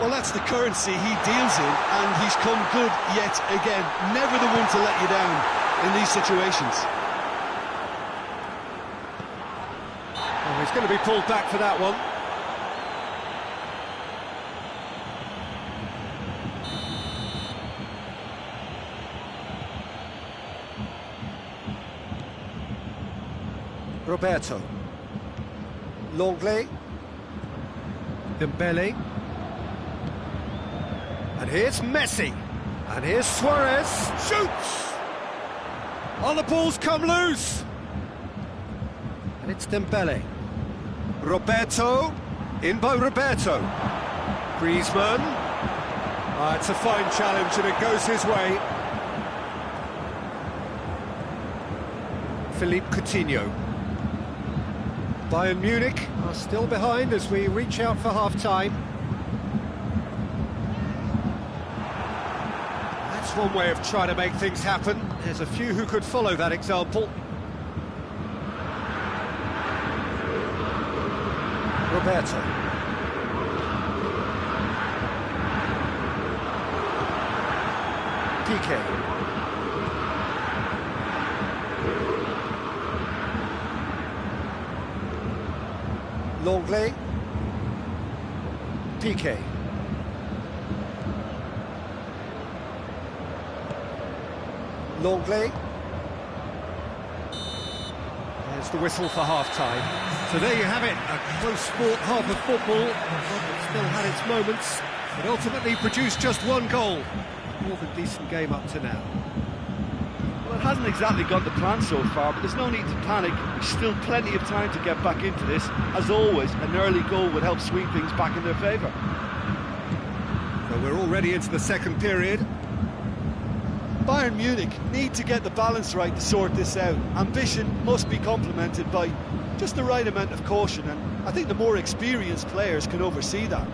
Well, that's the currency he deals in, and he's come good yet again. Never the one to let you down in these situations. Oh, he's going to be pulled back for that one. Roberto. Longley. Dembele. And here's Messi. And here's Suarez. Shoots! Oh, the ball's come loose. And it's Dembele. Roberto. In by Roberto. Griezmann. It's a fine challenge and it goes his way. Philippe Coutinho. Bayern Munich are still behind as we reach out for half-time. That's one way of trying to make things happen. There's a few who could follow that example. Roberto. PK. Longley. PK. Longley. There's the whistle for half-time. So there you have it, a close sport half of football, but still had its moments, but ultimately produced just one goal. More than decent game up to now. Well, it hasn't exactly gone to plan so far, but there's no need to panic. There's still plenty of time to get back into this. As always, an early goal would help swing things back in their favour. So we're already into the second period. Bayern Munich need to get the balance right to sort this out. Ambition must be complemented by just the right amount of caution, and I think the more experienced players can oversee that.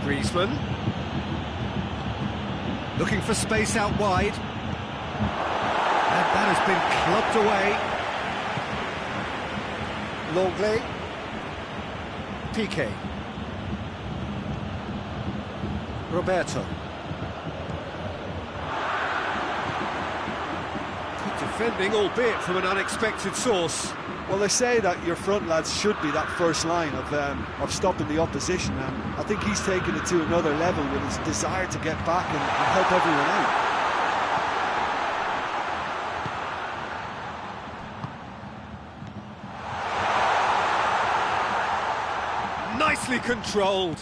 Griezmann, looking for space out wide, and that has been clubbed away. Longley, Piqué, Roberto. Good defending, albeit from an unexpected source. Well, they say that your front lads should be that first line of stopping the opposition, and I think he's taken it to another level with his desire to get back and help everyone out. Nicely controlled.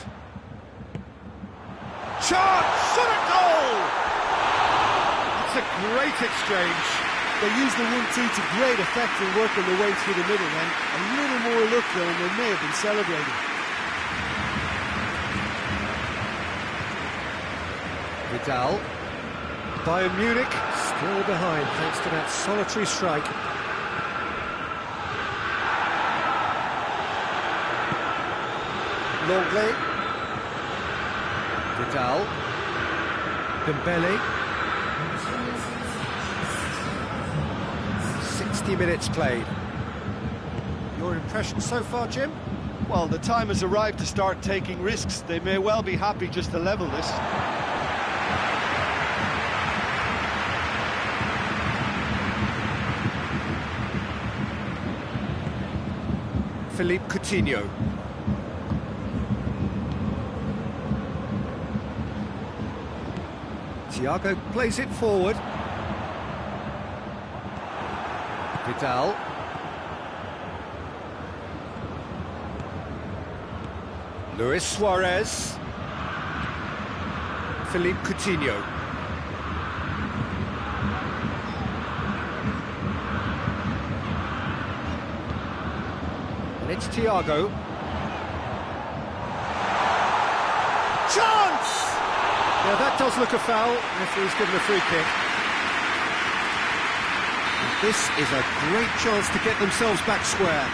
Chance! Shot a goal! It's a great exchange. They use the 1-2 to great effect in working their way through the middle, and a little more luck though, and they may have been celebrating. Vidal. Bayern Munich still behind thanks to that solitary strike. Longley. Vidal. Dembele. 60 minutes played. Your impression so far, Jim? Well, the time has arrived to start taking risks. They may well be happy just to level this. Philippe Coutinho. Thiago plays it forward. Vidal. Luis Suarez. Philippe Coutinho. And it's Thiago. Chance! Yeah, that does look a foul. Referee's given a free kick. This is a great chance to get themselves back square.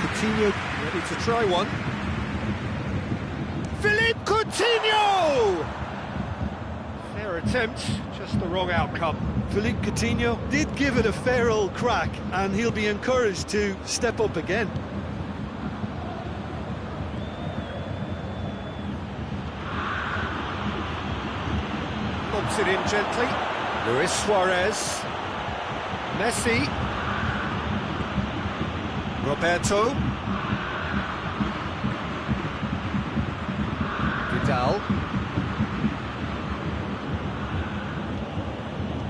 Coutinho ready to try one. Philippe Coutinho! Fair attempt, just the wrong outcome. Philippe Coutinho did give it a fair old crack, and he'll be encouraged to step up again. Lobs it in gently. Luis Suarez. Messi. Roberto. Vidal.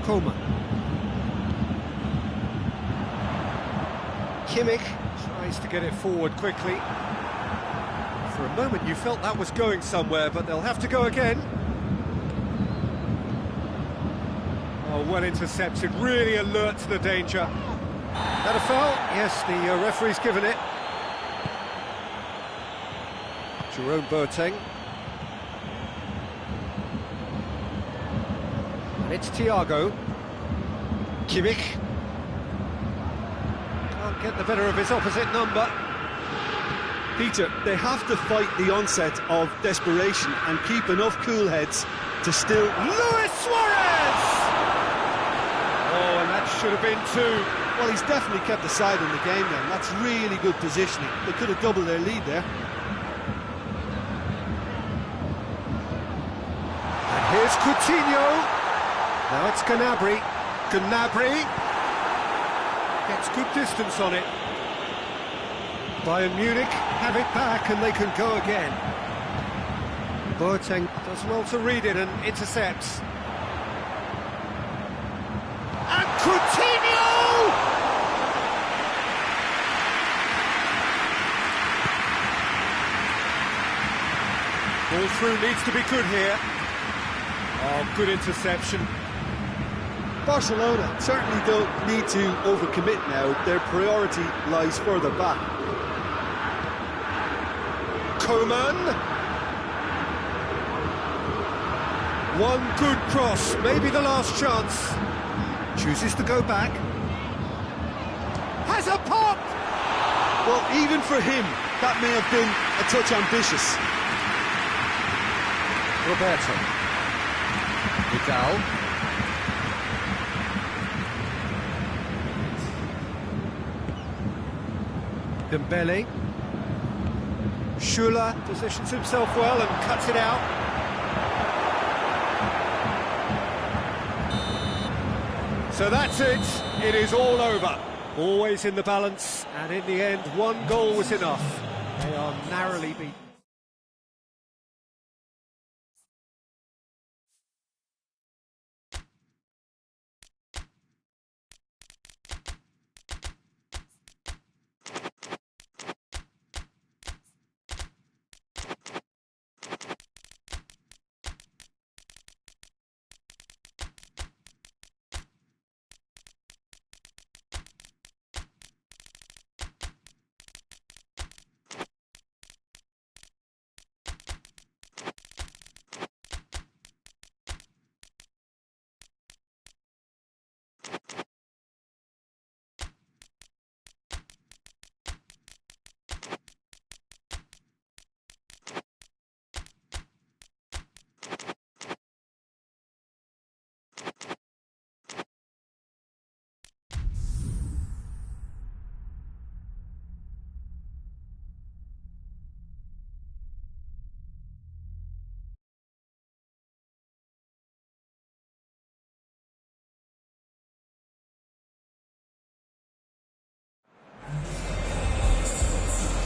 Coman. Kimmich tries to get it forward quickly. For a moment you felt that was going somewhere, but they'll have to go again. Oh, well intercepted, really alert to the danger. That a foul? Yes, the referee's given it. Jerome Boateng. And it's Thiago. Kimmich. Can't get the better of his opposite number. Peter, they have to fight the onset of desperation and keep enough cool heads to still... Luis Suarez! Oh, and that should have been two. Well, he's definitely kept the side in the game then. That's really good positioning. They could have doubled their lead there. And here's Coutinho. Now it's Gnabry. Gnabry gets good distance on it. Bayern Munich have it back and they can go again. Boateng does well to read it and intercepts. And Coutinho! Ball through needs to be good here. Oh, good interception. Barcelona certainly don't need to overcommit now. Their priority lies further back. Coman. One good cross, maybe the last chance. Chooses to go back. Has a pop! Well, even for him, that may have been a touch ambitious. Roberto. Vidal. Dembele. Schuller positions himself well and cuts it out. So that's it. It is all over. Always in the balance, and in the end, one goal was enough. They are narrowly beaten.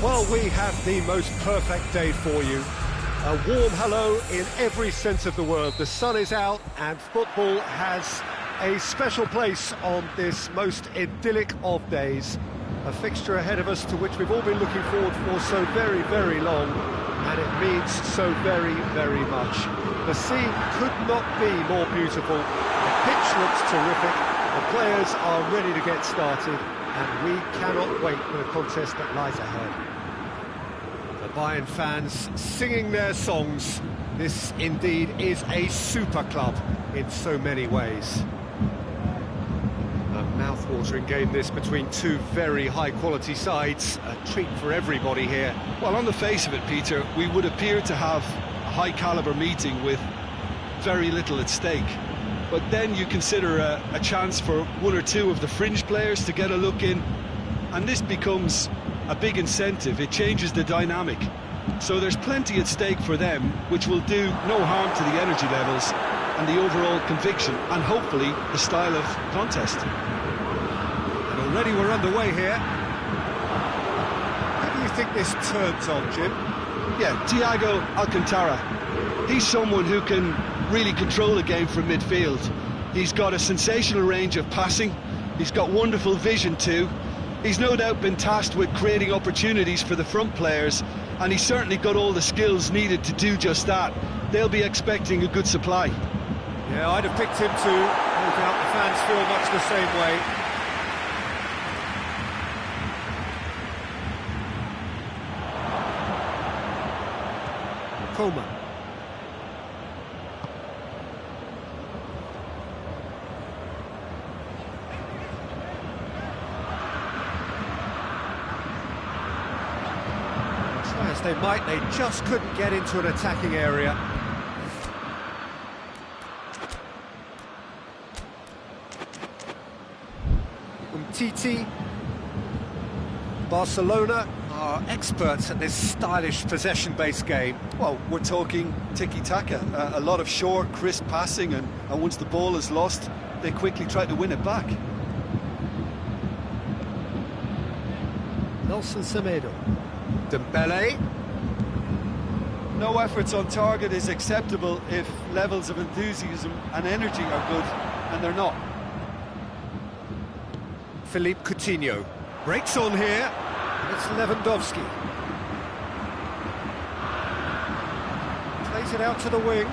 Well, we have the most perfect day for you. A warm hello in every sense of the word. The sun is out and football has a special place on this most idyllic of days. A fixture ahead of us to which we've all been looking forward for so very, very long, and it means so very, very much. The scene could not be more beautiful. The pitch looks terrific. The players are ready to get started, and we cannot wait for the contest that lies ahead. The Bayern fans singing their songs. This indeed is a super club in so many ways. A mouth-watering game this between two very high-quality sides. A treat for everybody here. Well, on the face of it, Peter, we would appear to have a high-caliber meeting with very little at stake. But then you consider a chance for one or two of the fringe players to get a look in, and this becomes a big incentive. It changes the dynamic. So there's plenty at stake for them, which will do no harm to the energy levels and the overall conviction, and hopefully the style of contest. And already we're underway here. How do you think this turns on, Jim? Yeah, Thiago Alcantara. He's someone who can really control the game from midfield. He's got a sensational range of passing. He's got wonderful vision too. He's no doubt been tasked with creating opportunities for the front players, and he's certainly got all the skills needed to do just that. They'll be expecting a good supply. Yeah, I'd have picked him too. No doubt the fans feel much the same way. Coman. Try as they might, they just couldn't get into an attacking area. Titi. Barcelona are experts at this stylish possession-based game. Well, we're talking tiki-taka, a lot of short, crisp passing, and once the ball is lost, they quickly try to win it back. Nelson Semedo. Dembele. No efforts on target is acceptable if levels of enthusiasm and energy are good, and they're not. Philippe Coutinho breaks on here, and it's Lewandowski. Plays it out to the wing.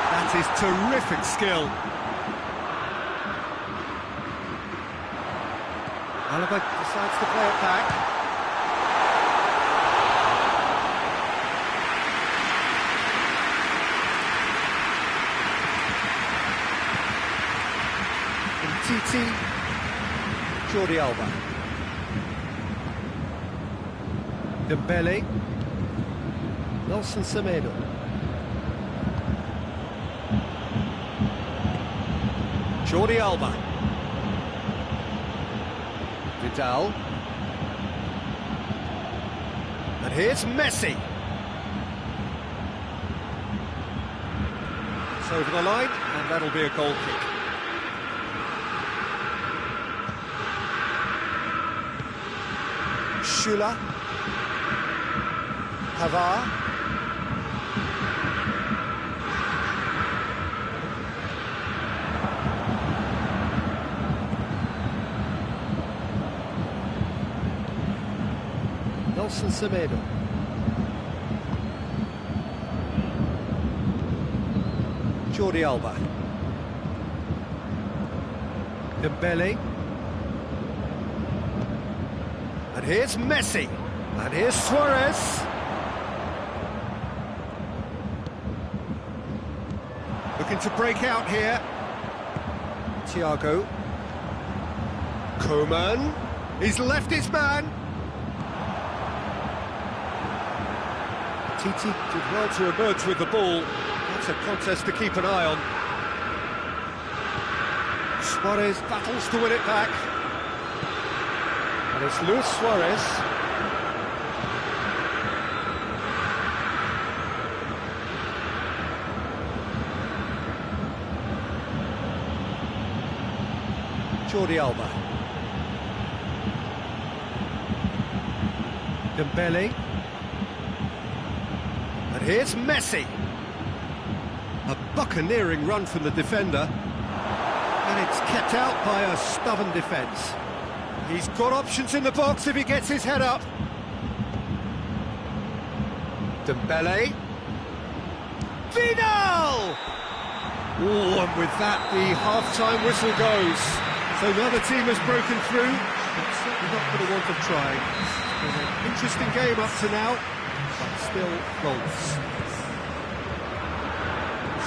That is terrific skill. Alaba decides to play it back. Titi, Jordi Alba. Dembele. Nelson Semedo. Jordi Alba. Vidal. And here's Messi. It's over the line, and that'll be a goal kick. Schüller. Pavard. Nelson Semedo. Jordi Alba. Dembele. And here's Messi. And here's Suarez. Looking to break out here. Thiago. Coman. He's left his man. Titi did well to emerge with the ball. That's a contest to keep an eye on. Suarez battles to win it back. And it's Luis Suarez. Jordi Alba. Dembele. And here's Messi. A buccaneering run from the defender. And it's kept out by a stubborn defence. He's got options in the box if he gets his head up. Dembele. Vidal! Oh, and with that, the half-time whistle goes. So the other team has broken through, but certainly not for the want of trying. It's been an interesting game up to now, but still goals.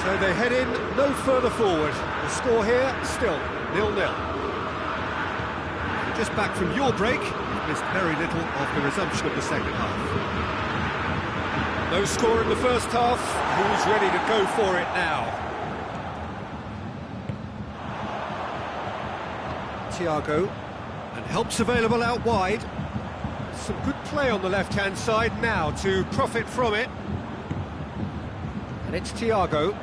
So they head in no further forward. The score here, still 0-0. Just back from your break, you've missed very little of the resumption of the second half. No score in the first half, who's ready to go for it now? Thiago, and help's available out wide. Some good play on the left-hand side now to profit from it. And it's Thiago.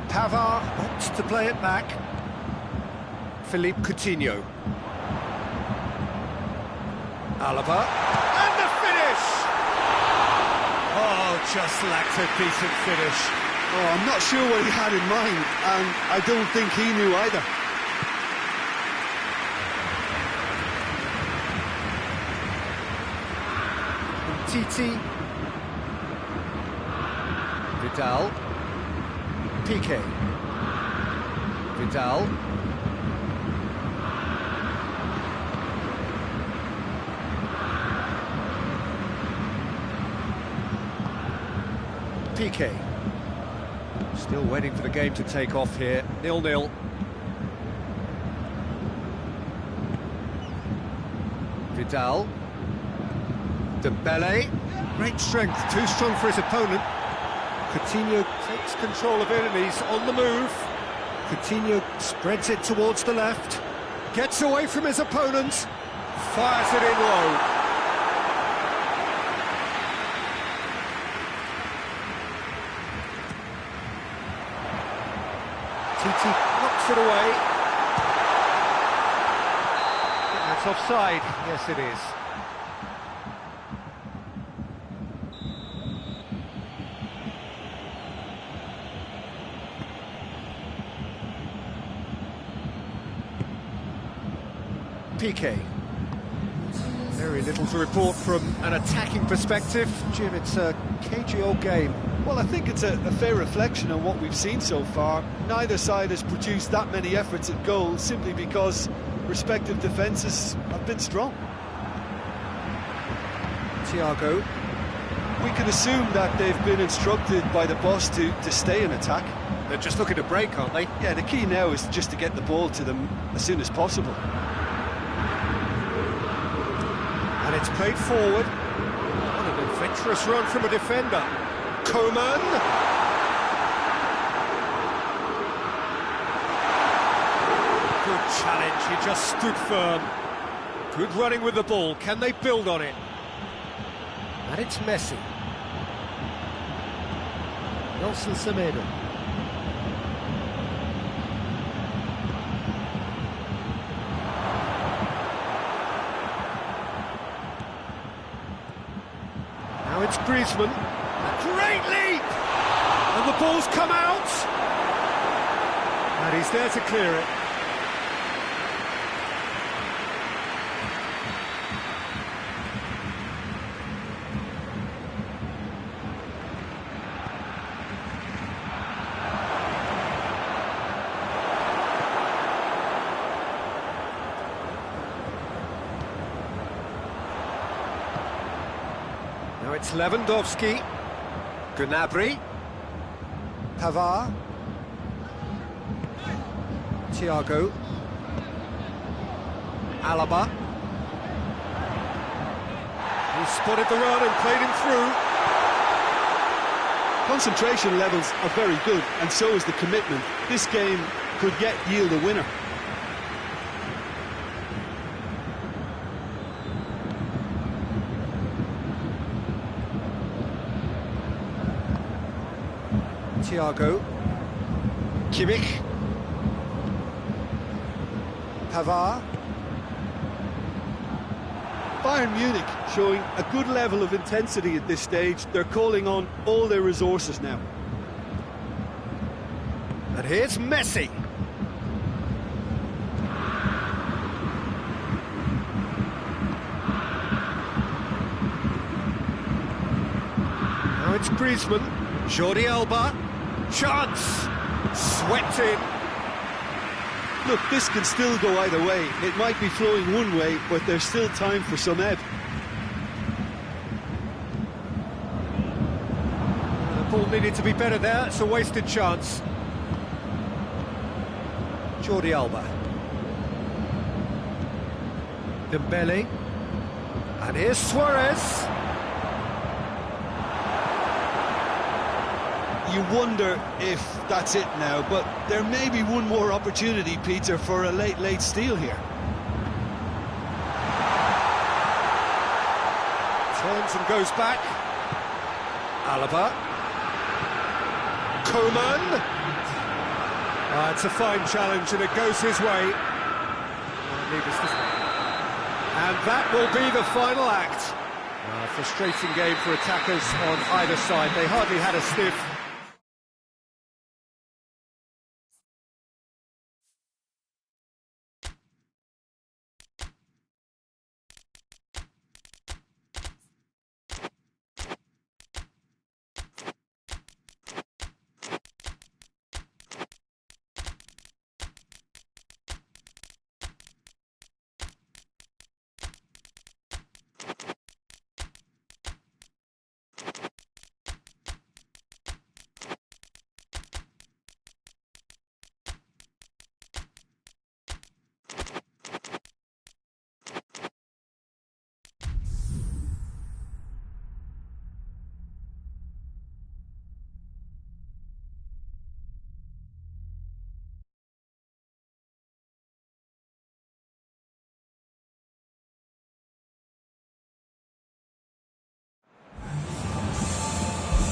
Pavard opts to play it back. Philippe Coutinho. Alaba. And the finish! Oh, just lacked a decent finish. Oh, I'm not sure what he had in mind, and I don't think he knew either. Titi. Vidal. Piqué. Vidal. PK. Still waiting for the game to take off here. 0-0. Vidal. Dembele. Great strength, too strong for his opponent. Coutinho takes control of it and he's on the move. Coutinho spreads it towards the left. Gets away from his opponent. Fires it in low. Titi knocks it away. That's offside. Yes, it is. PK. Very little to report from an attacking perspective. Jim, it's a cagey old game. Well, I think it's a fair reflection on what we've seen so far. Neither side has produced that many efforts at goal simply because respective defences have been strong. Thiago. We can assume that they've been instructed by the boss to stay in attack. They're just looking to break, aren't they? Yeah, the key now is just to get the ball to them as soon as possible. And it's played forward. What an adventurous run from a defender. Coman. Good challenge, he just stood firm. Good running with the ball, can they build on it? And it's Messi. Nelson Semedo. Now it's Griezmann. Great leap! And the ball's come out! And he's there to clear it. Now it's Lewandowski. Gnabry. Pavard. Thiago. Alaba. He spotted the run and played him through. Concentration levels are very good, and so is the commitment. This game could yet yield a winner. Thiago. Kimmich. Pavard. Bayern Munich showing a good level of intensity at this stage. They're calling on all their resources now. And here's Messi. Now it's Griezmann. Jordi Alba. Chance. Swept in. Look, this can still go either way. It might be flowing one way, but there's still time for some ebb. The ball needed to be better there. It's a wasted chance. Jordi Alba. Dembele. And here's Suarez. You wonder if that's it now, but there may be one more opportunity, Peter, for a late steal here. Turns and goes back. Alaba. Coman. It's a fine challenge and it goes his way. And that will be the final act. Frustrating game for attackers on either side. They hardly had a sniff.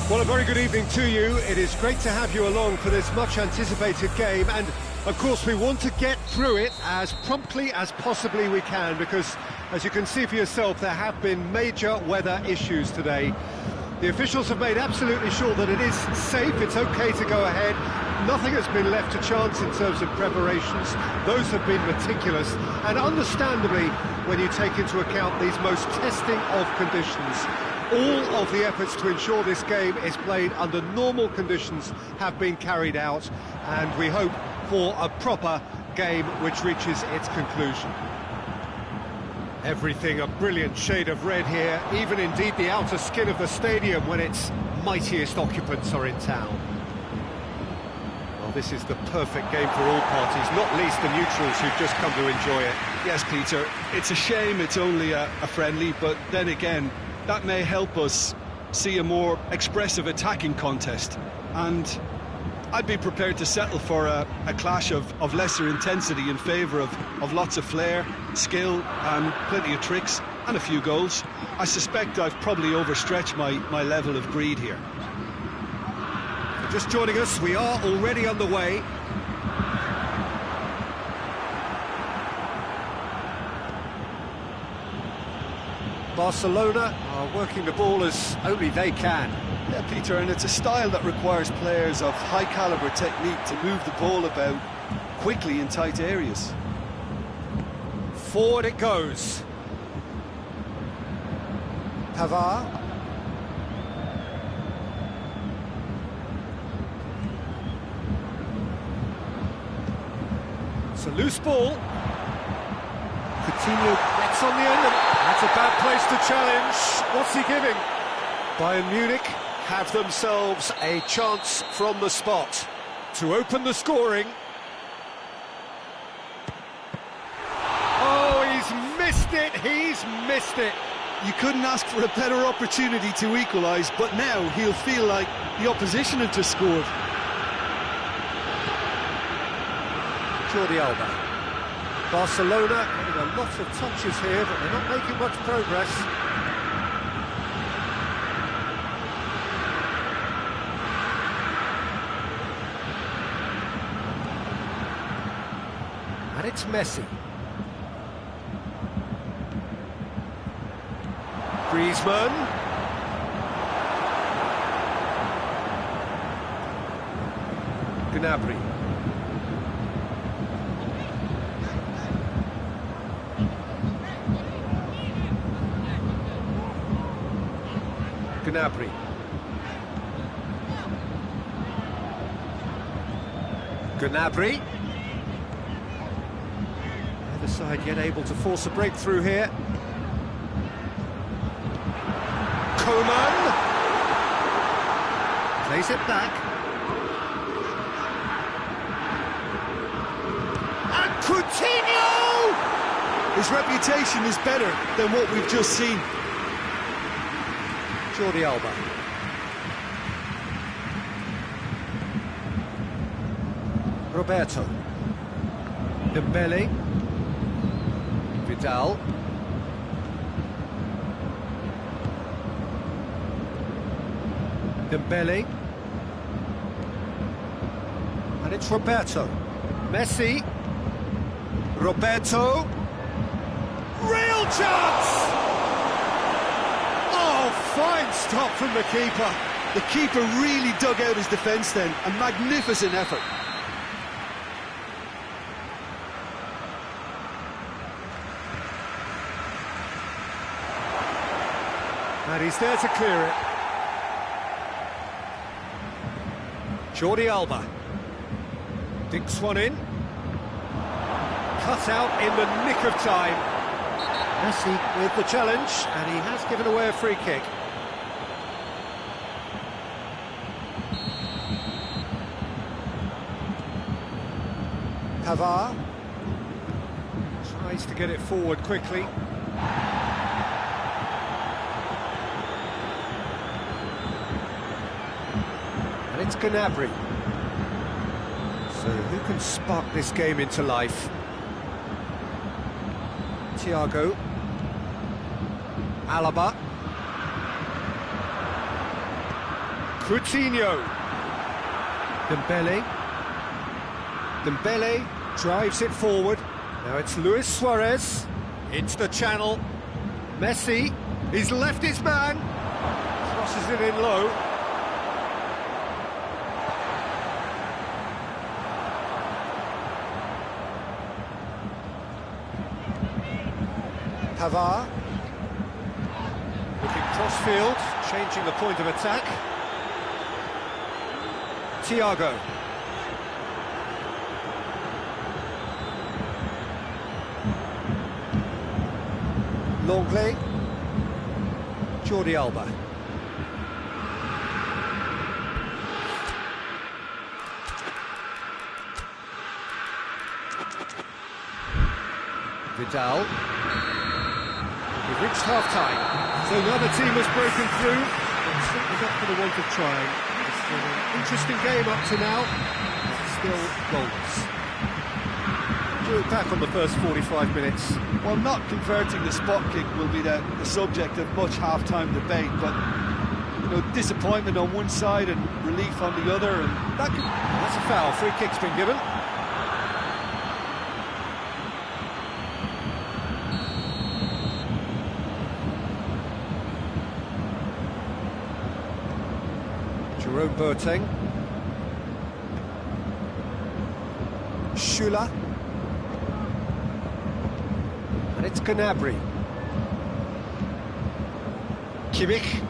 Well, a very good evening to you. It is great to have you along for this much-anticipated game, and of course we want to get through it as promptly as possibly we can, because, as you can see for yourself, there have been major weather issues today. The officials have made absolutely sure that it is safe, it's okay to go ahead. Nothing has been left to chance in terms of preparations. Those have been meticulous, and understandably, when you take into account these most testing of conditions, all of the efforts to ensure this game is played under normal conditions have been carried out, and we hope for a proper game which reaches its conclusion. Everything a brilliant shade of red here, even indeed the outer skin of the stadium when its mightiest occupants are in town. Well, this is the perfect game for all parties, not least the neutrals who've just come to enjoy it. Yes, Peter, it's a shame it's only a friendly, but then again, that may help us see a more expressive attacking contest. And I'd be prepared to settle for a clash of lesser intensity in favour of lots of flair, skill and plenty of tricks and a few goals. I suspect I've probably overstretched my level of greed here. Just joining us, we are already underway. Barcelona are working the ball as only they can. Yeah, Peter, and it's a style that requires players of high-caliber technique to move the ball about quickly in tight areas. Forward it goes. Pavard. It's a loose ball. Coutinho gets on the end, and that's a bad place to challenge. What's he giving? Bayern Munich have themselves a chance from the spot to open the scoring. Oh, he's missed it. You couldn't ask for a better opportunity to equalise, but now he'll feel like the opposition have just scored. Jordi Alba. Barcelona getting a lot of touches here, but they're not making much progress. And it's Messi. Griezmann. Gnabry. Gnabry. Gnabry. Either side yet able to force a breakthrough here. Coman. Plays it back. And Coutinho! His reputation is better than what we've just seen. Jordi Alba. Roberto. Dembele. Vidal. Dembele. And it's Roberto. Messi. Roberto. Real chance! Oh, fine stop from the keeper. The keeper really dug out his defence then. A magnificent effort. And he's there to clear it. Jordi Alba. Dinks one in. Cut out in the nick of time. Messi with the challenge, and he has given away a free kick. Pavard tries to get it forward quickly. And it's Gnabry. So who can spark this game into life? Thiago. Alaba. Coutinho. Dembele. Dembele drives it forward. Now it's Luis Suarez. Into the channel. Messi. He's left his man. Crosses it in low. Pavard. Looking cross-field, changing the point of attack. Thiago. Longley. Jordi Alba. Vidal. We've reached half-time. So another team has broken through, but certainly not for the want of trying. It's been an interesting game up to now, but still goals. Do it back on the first 45 minutes. Well, not converting the spot kick will be the subject of much half-time debate, but you know, disappointment on one side and relief on the other, and that's a foul. Free kick's been given. Jerome Boateng. Schüller. And it's Gnabry. Kimmich.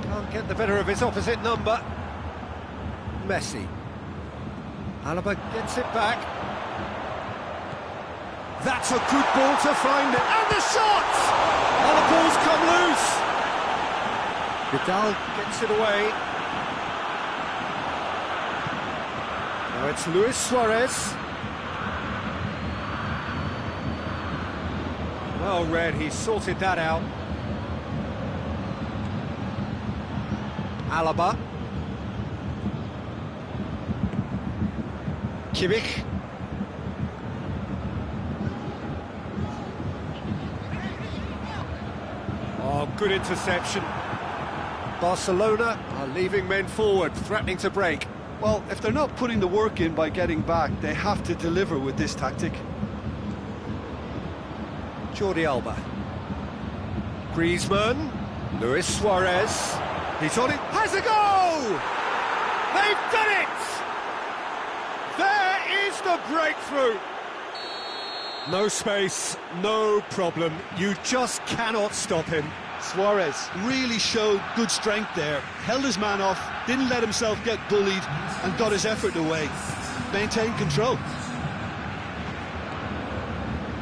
Can't get the better of his opposite number. Messi. Alaba gets it back. That's a good ball to find it. And the shot! And the ball's come loose. Vidal gets it away. Now it's Luis Suarez. Well read, he sorted that out. Alaba. Kimmich. Oh, good interception. Barcelona are leaving men forward, threatening to break. well, if they're not putting the work in by getting back, they have to deliver with this tactic. Jordi Alba. Griezmann. Luis Suarez. He's on it. Has a goal! They've done it! There is the breakthrough! No space, no problem. You just cannot stop him. Suarez really showed good strength there, held his man off, didn't let himself get bullied, and got his effort away. Maintained control.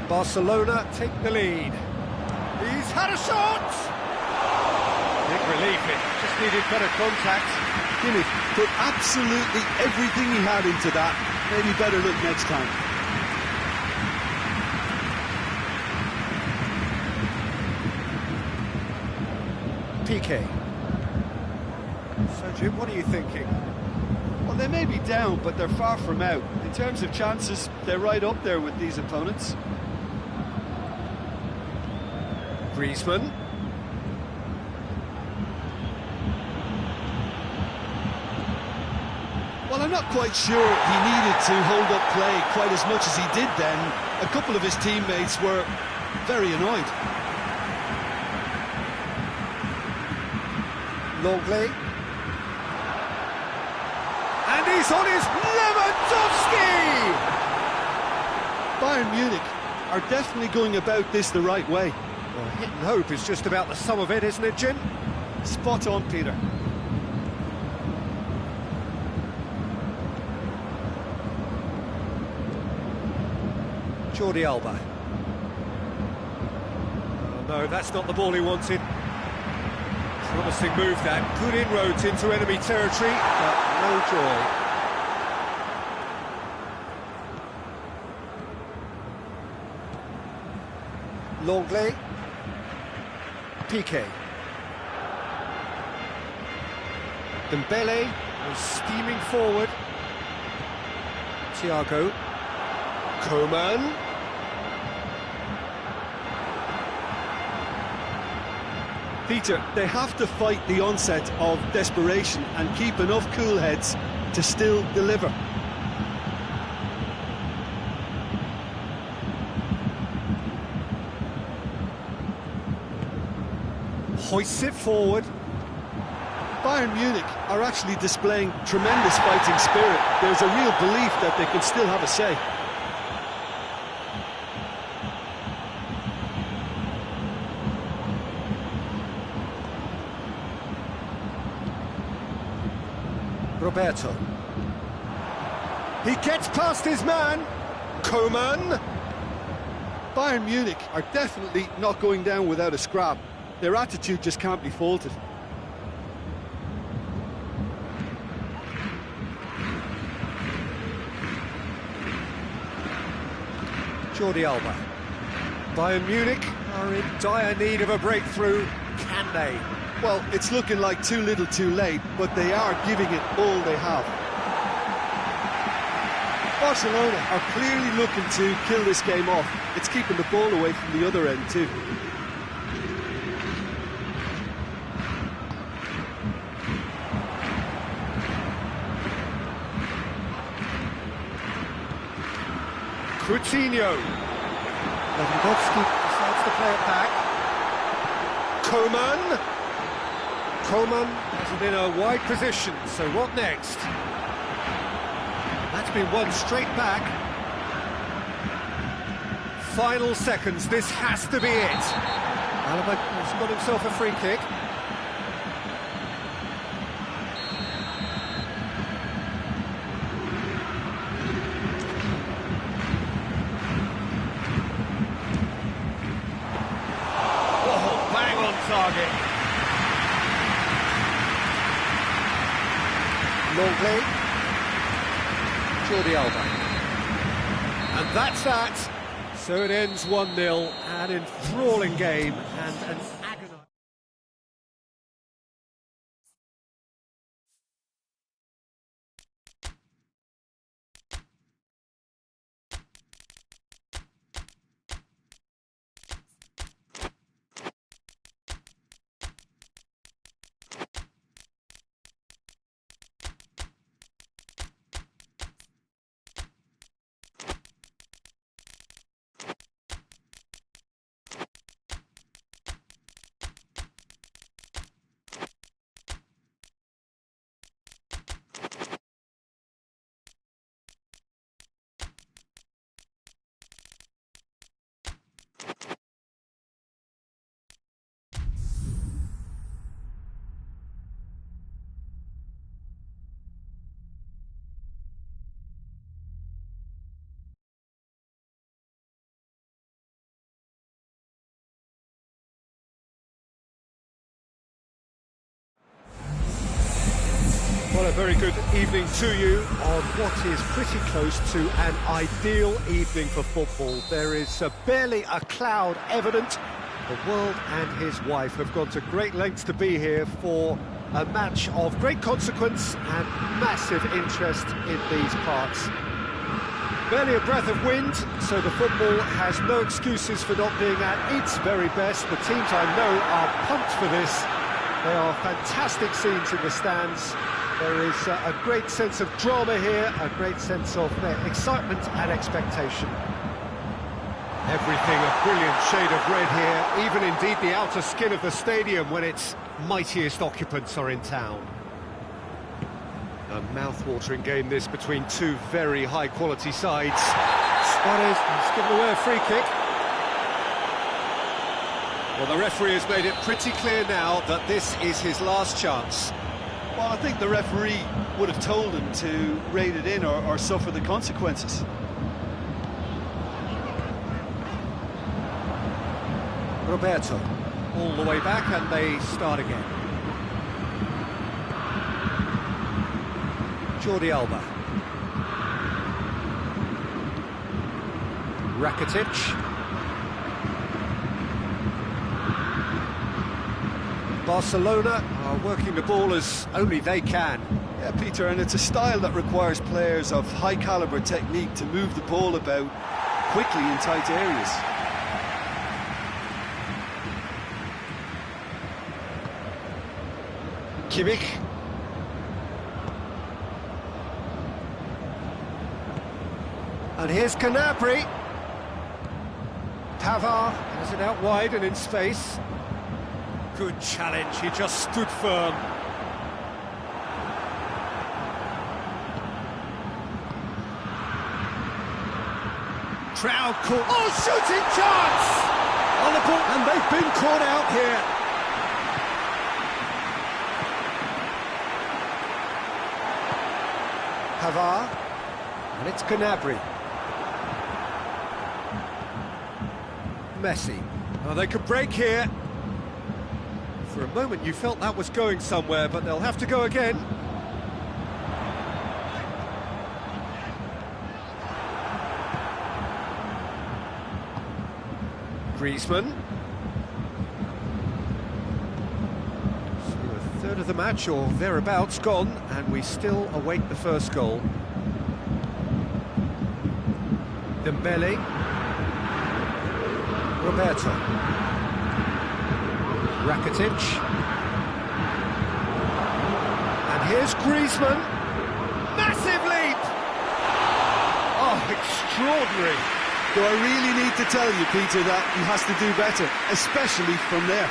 Barcelona take the lead. He's had a shot! Big relief, it just needed better contact. Kimmich put absolutely everything he had into that. Maybe better look next time. PK. So, Jim, what are you thinking? Well, they may be down, but they're far from out. In terms of chances, they're right up there with these opponents. Griezmann. Well, I'm not quite sure he needed to hold up play quite as much as he did then. A couple of his teammates were very annoyed. Longley. And he's on his Lewandowski! Bayern Munich are definitely going about this the right way. Well, hit and hope is just about the sum of it, isn't it, Jim? Spot on, Peter. Jordi Alba. Oh, no, that's not the ball he wanted. Promising move that. Good inroads into enemy territory, but no joy. Longley. PK. Dembele was steaming forward. Thiago. Peter, they have to fight the onset of desperation and keep enough cool heads to still deliver. Hoists it forward. Bayern Munich are actually displaying tremendous fighting spirit. There's a real belief that they can still have a say. Roberto. He gets past his man. Coman. Bayern Munich are definitely not going down without a scrap. Their attitude just can't be faulted. Jordi Alba. Bayern Munich are in dire need of a breakthrough. Can they? Well, it's looking like too little too late, but they are giving it all they have. Barcelona are clearly looking to kill this game off. It's keeping the ball away from the other end too. Coutinho. Lewandowski decides to play it back. Coman. Coman has it in a wide position, so what next? That's been won straight back. Final seconds, this has to be it. Alaba has got himself a free kick. Target. Long play. Jordi Alba. And that's that. So it ends 1-0, an enthralling game and an agonising... Well, a very good evening to you on what is pretty close to an ideal evening for football. There is barely a cloud evident. The world and his wife have gone to great lengths to be here for a match of great consequence and massive interest in these parts. Barely a breath of wind, so the football has no excuses for not being at its very best. The teams I know are pumped for this. They are fantastic scenes in the stands. There is a great sense of drama here, a great sense of excitement and expectation. Everything a brilliant shade of red here, even indeed the outer skin of the stadium when its mightiest occupants are in town. A mouth-watering game this between two very high-quality sides. Suarez has given away a free kick. Well, the referee has made it pretty clear now that this is his last chance. Well, I think the referee would have told him to rein it in or suffer the consequences. Roberto, all the way back, and they start again. Jordi Alba. Rakitic. Barcelona are working the ball as only they can. Yeah, Peter, and it's a style that requires players of high-caliber technique to move the ball about quickly in tight areas. Kimmich. And here's Gnabry. Pavard has it out wide and in space. Good challenge, he just stood firm. Crowd caught. Oh, shooting chance! On the ball, and they've been caught out here. Pavard, and it's Gnabry. Messi. Oh, they could break here. For a moment you felt that was going somewhere, but they'll have to go again. Griezmann. So a third of the match or thereabouts gone, and we still await the first goal. Dembele. Roberto. Rakitic. And here's Griezmann. Massive leap! Oh, extraordinary. Do I really need to tell you, Peter, that he has to do better, especially from there?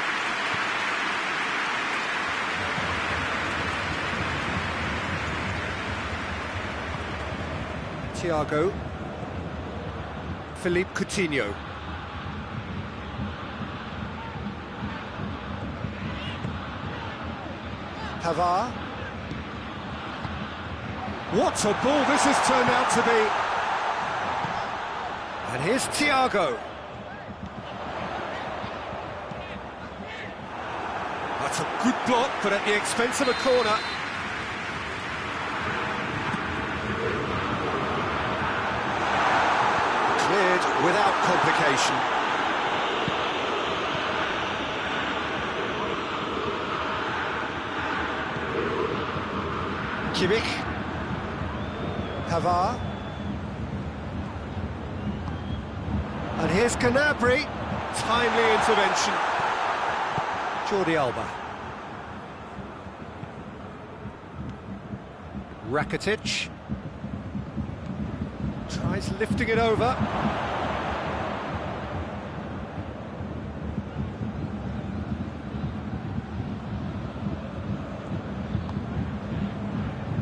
Thiago. Philippe Coutinho. Pavard. What a ball this has turned out to be. And here's Thiago. That's a good block, but at the expense of a corner. Cleared without complication. Kimmich. Pavard. And here's Gnabry. Timely intervention. Jordi Alba. Rakitic. Tries lifting it over.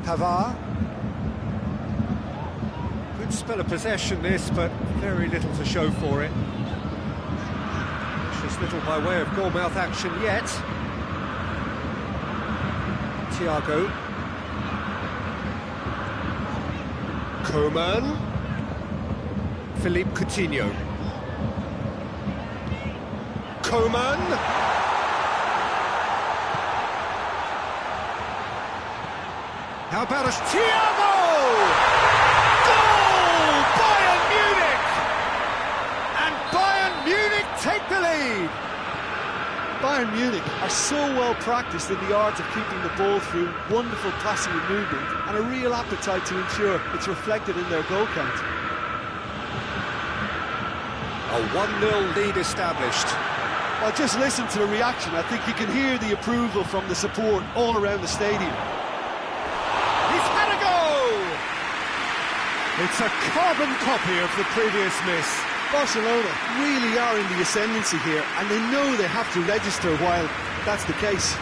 Pavard. Good spell of possession this, but very little to show for it. Just little by way of goal-mouth action yet. Thiago. Coman. Philippe Coutinho. Coman. How about us? Thiago! Goal! Bayern Munich! And Bayern Munich take the lead! Bayern Munich are so well practiced in the art of keeping the ball through wonderful passing and movement, and a real appetite to ensure it's reflected in their goal count. A 1-0 lead established. Well, just listen to the reaction. I think you can hear the approval from the support all around the stadium. He's had a goal! It's a carbon copy of the previous miss. Barcelona really are in the ascendancy here, and they know they have to register while that's the case.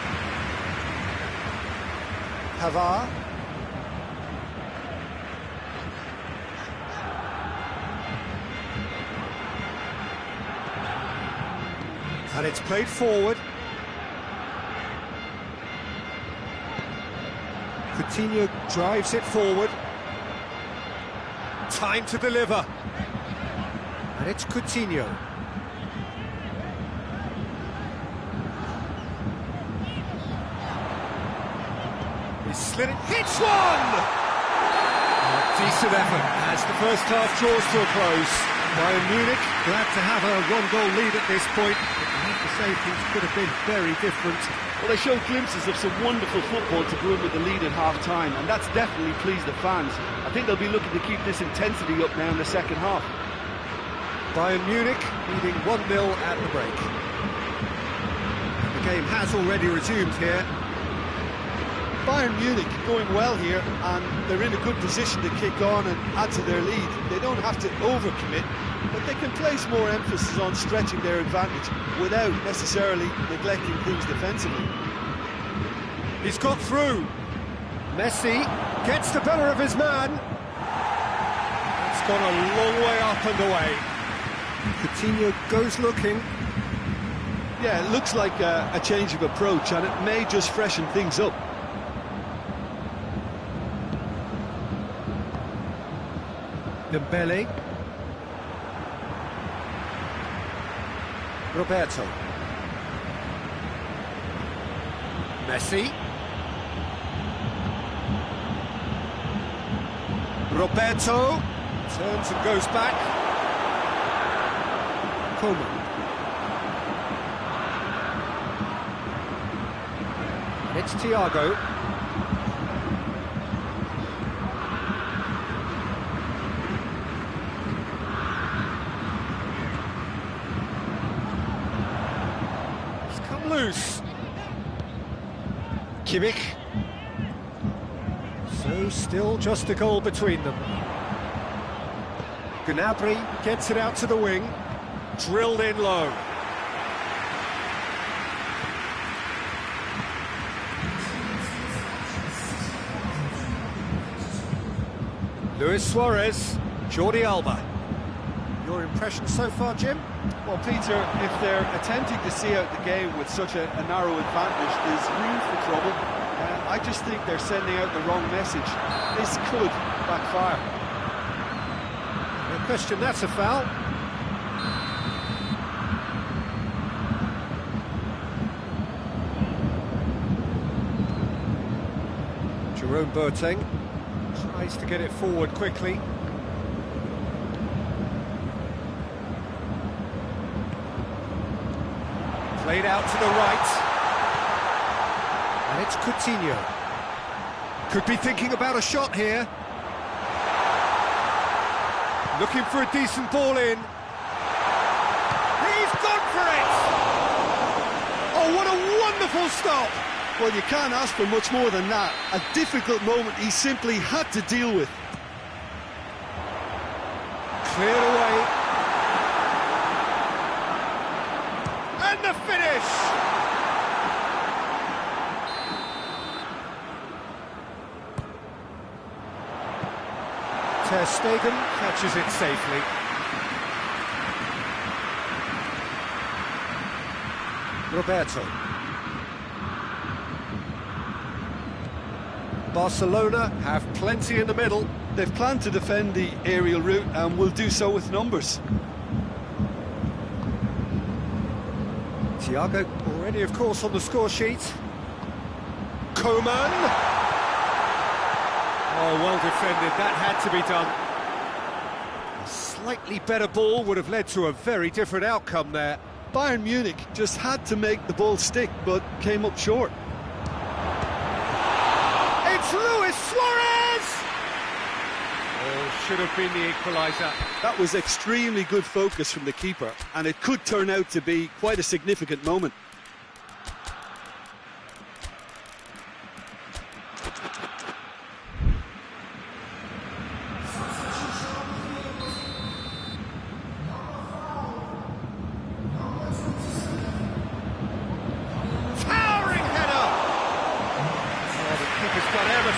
Pavard. And it's played forward. Coutinho drives it forward. Time to deliver. And it's Coutinho. He slid it, hits one! A decent effort as the first half draws to a close. Bayern Munich glad to have a one-goal lead at this point. I have to say things could have been very different. Well, they showed glimpses of some wonderful football to go in with the lead at half-time, and that's definitely pleased the fans. I think they'll be looking to keep this intensity up now in the second half. Bayern Munich leading 1-0 at the break. The game has already resumed here. Bayern Munich going well here, and they're in a good position to kick on and add to their lead. They don't have to overcommit, but they can place more emphasis on stretching their advantage without necessarily neglecting things defensively. He's got through. Messi gets the better of his man. It's gone a long way up and away. Coutinho goes looking. Yeah, it looks like a change of approach, and it may just freshen things up. Dembele. Roberto. Messi. Roberto turns and goes back. Coleman. It's Thiago. He's come loose. Kimmich. So still just a goal between them. Gnabry gets it out to the wing. Drilled in low. Luis Suarez, Jordi Alba. Your impression so far, Jim? Well, Peter, if they're attempting to see out the game with such a narrow advantage, there's room for trouble. I just think they're sending out the wrong message. This could backfire. No question, that's a foul. Jerome Boateng tries to get it forward quickly. Played out to the right. And it's Coutinho. Could be thinking about a shot here. Looking for a decent ball in. He's gone for it! Oh, what a wonderful stop! Well, you can't ask for much more than that. A difficult moment he simply had to deal with. Cleared away. And the finish! Ter Stegen catches it safely. Roberto. Barcelona have plenty in the middle. They've planned to defend the aerial route and will do so with numbers. Thiago already, of course, on the score sheet. Coman. Oh, well defended. That had to be done. A slightly better ball would have led to a very different outcome there. Bayern Munich just had to make the ball stick, but came up short. It's Luis Suarez! Oh, should have been the equaliser. That was extremely good focus from the keeper, and it could turn out to be quite a significant moment.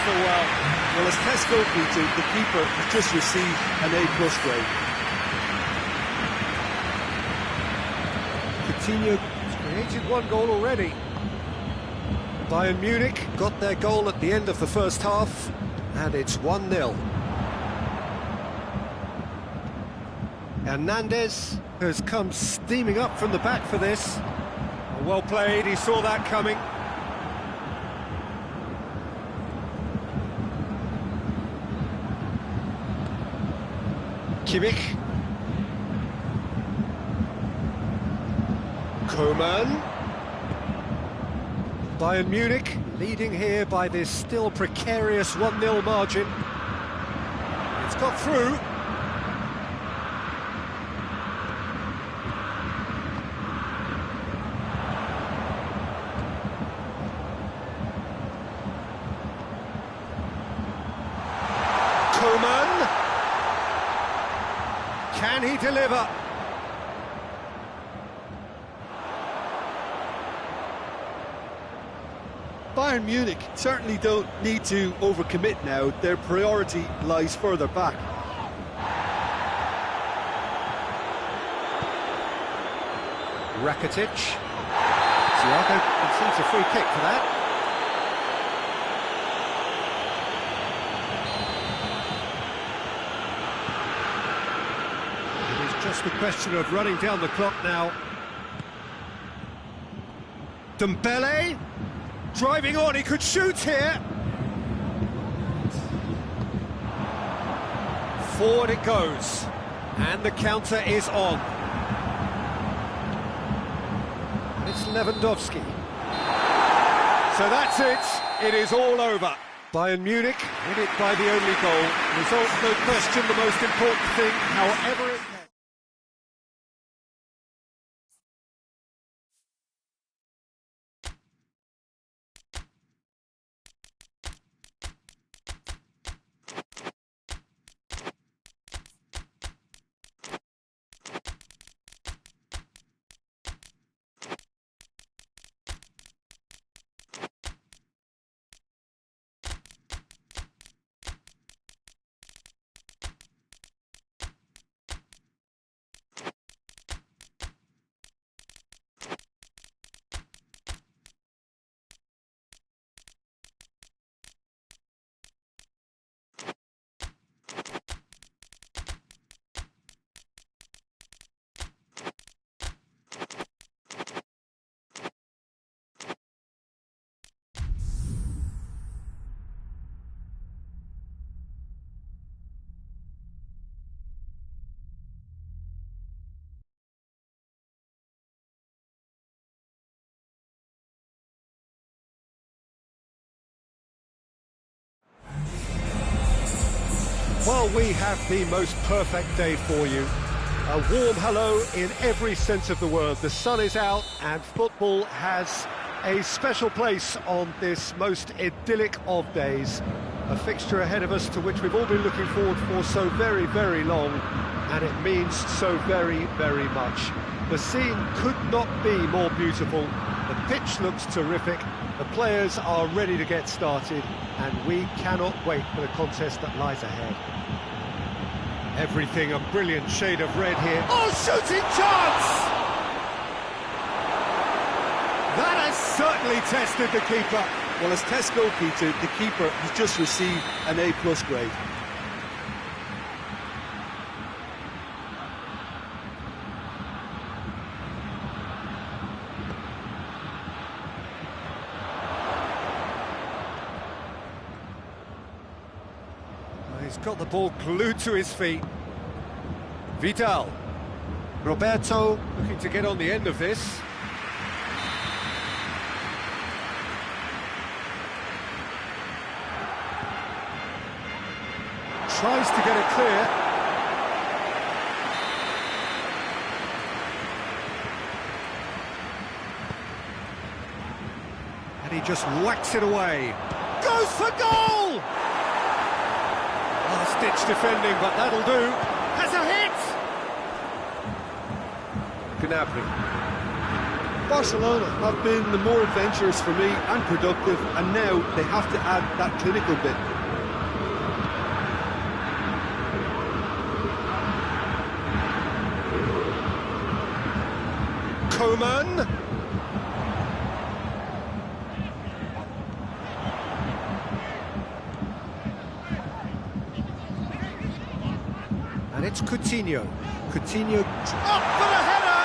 Well. Well, as tests go, Peter, the keeper has just received an A+ grade. Coutinho has created one goal already. Bayern Munich got their goal at the end of the first half, and it's 1-0. Hernandez has come steaming up from the back for this. Well played, he saw that coming. Kimmich. Coman. Bayern Munich leading here by this still precarious 1-0 margin. It's got through. Can he deliver? Bayern Munich certainly don't need to overcommit now. Their priority lies further back. Rakitic. Thiago concedes a free kick for that. It is just a question of running down the clock now. Dembele, driving on, he could shoot here. Forward it goes, and the counter is on. It's Lewandowski. So that's it. It is all over. Bayern Munich win it by the only goal. Result, no question, the most important thing, however it... Well, we have the most perfect day for you. A warm hello in every sense of the word. The sun is out and football has a special place on this most idyllic of days. A fixture ahead of us to which we've all been looking forward for so very, very long, and it means so very, very much. The scene could not be more beautiful. The pitch looks terrific. The players are ready to get started, and we cannot wait for the contest that lies ahead. Everything a brilliant shade of red here. Oh, shooting chance! That has certainly tested the keeper. Well, as test goalkeeper, the keeper has just received an A+ grade. He's got the ball glued to his feet. Vidal. Roberto looking to get on the end of this. Tries to get it clear. And he just whacks it away. Goes for goal! Last-ditch defending, but that'll do. Has a hit! Gnabry. Barcelona have been the more adventurous for me and productive, and now they have to add that clinical bit. Coman. And it's Coutinho. Coutinho up for the header!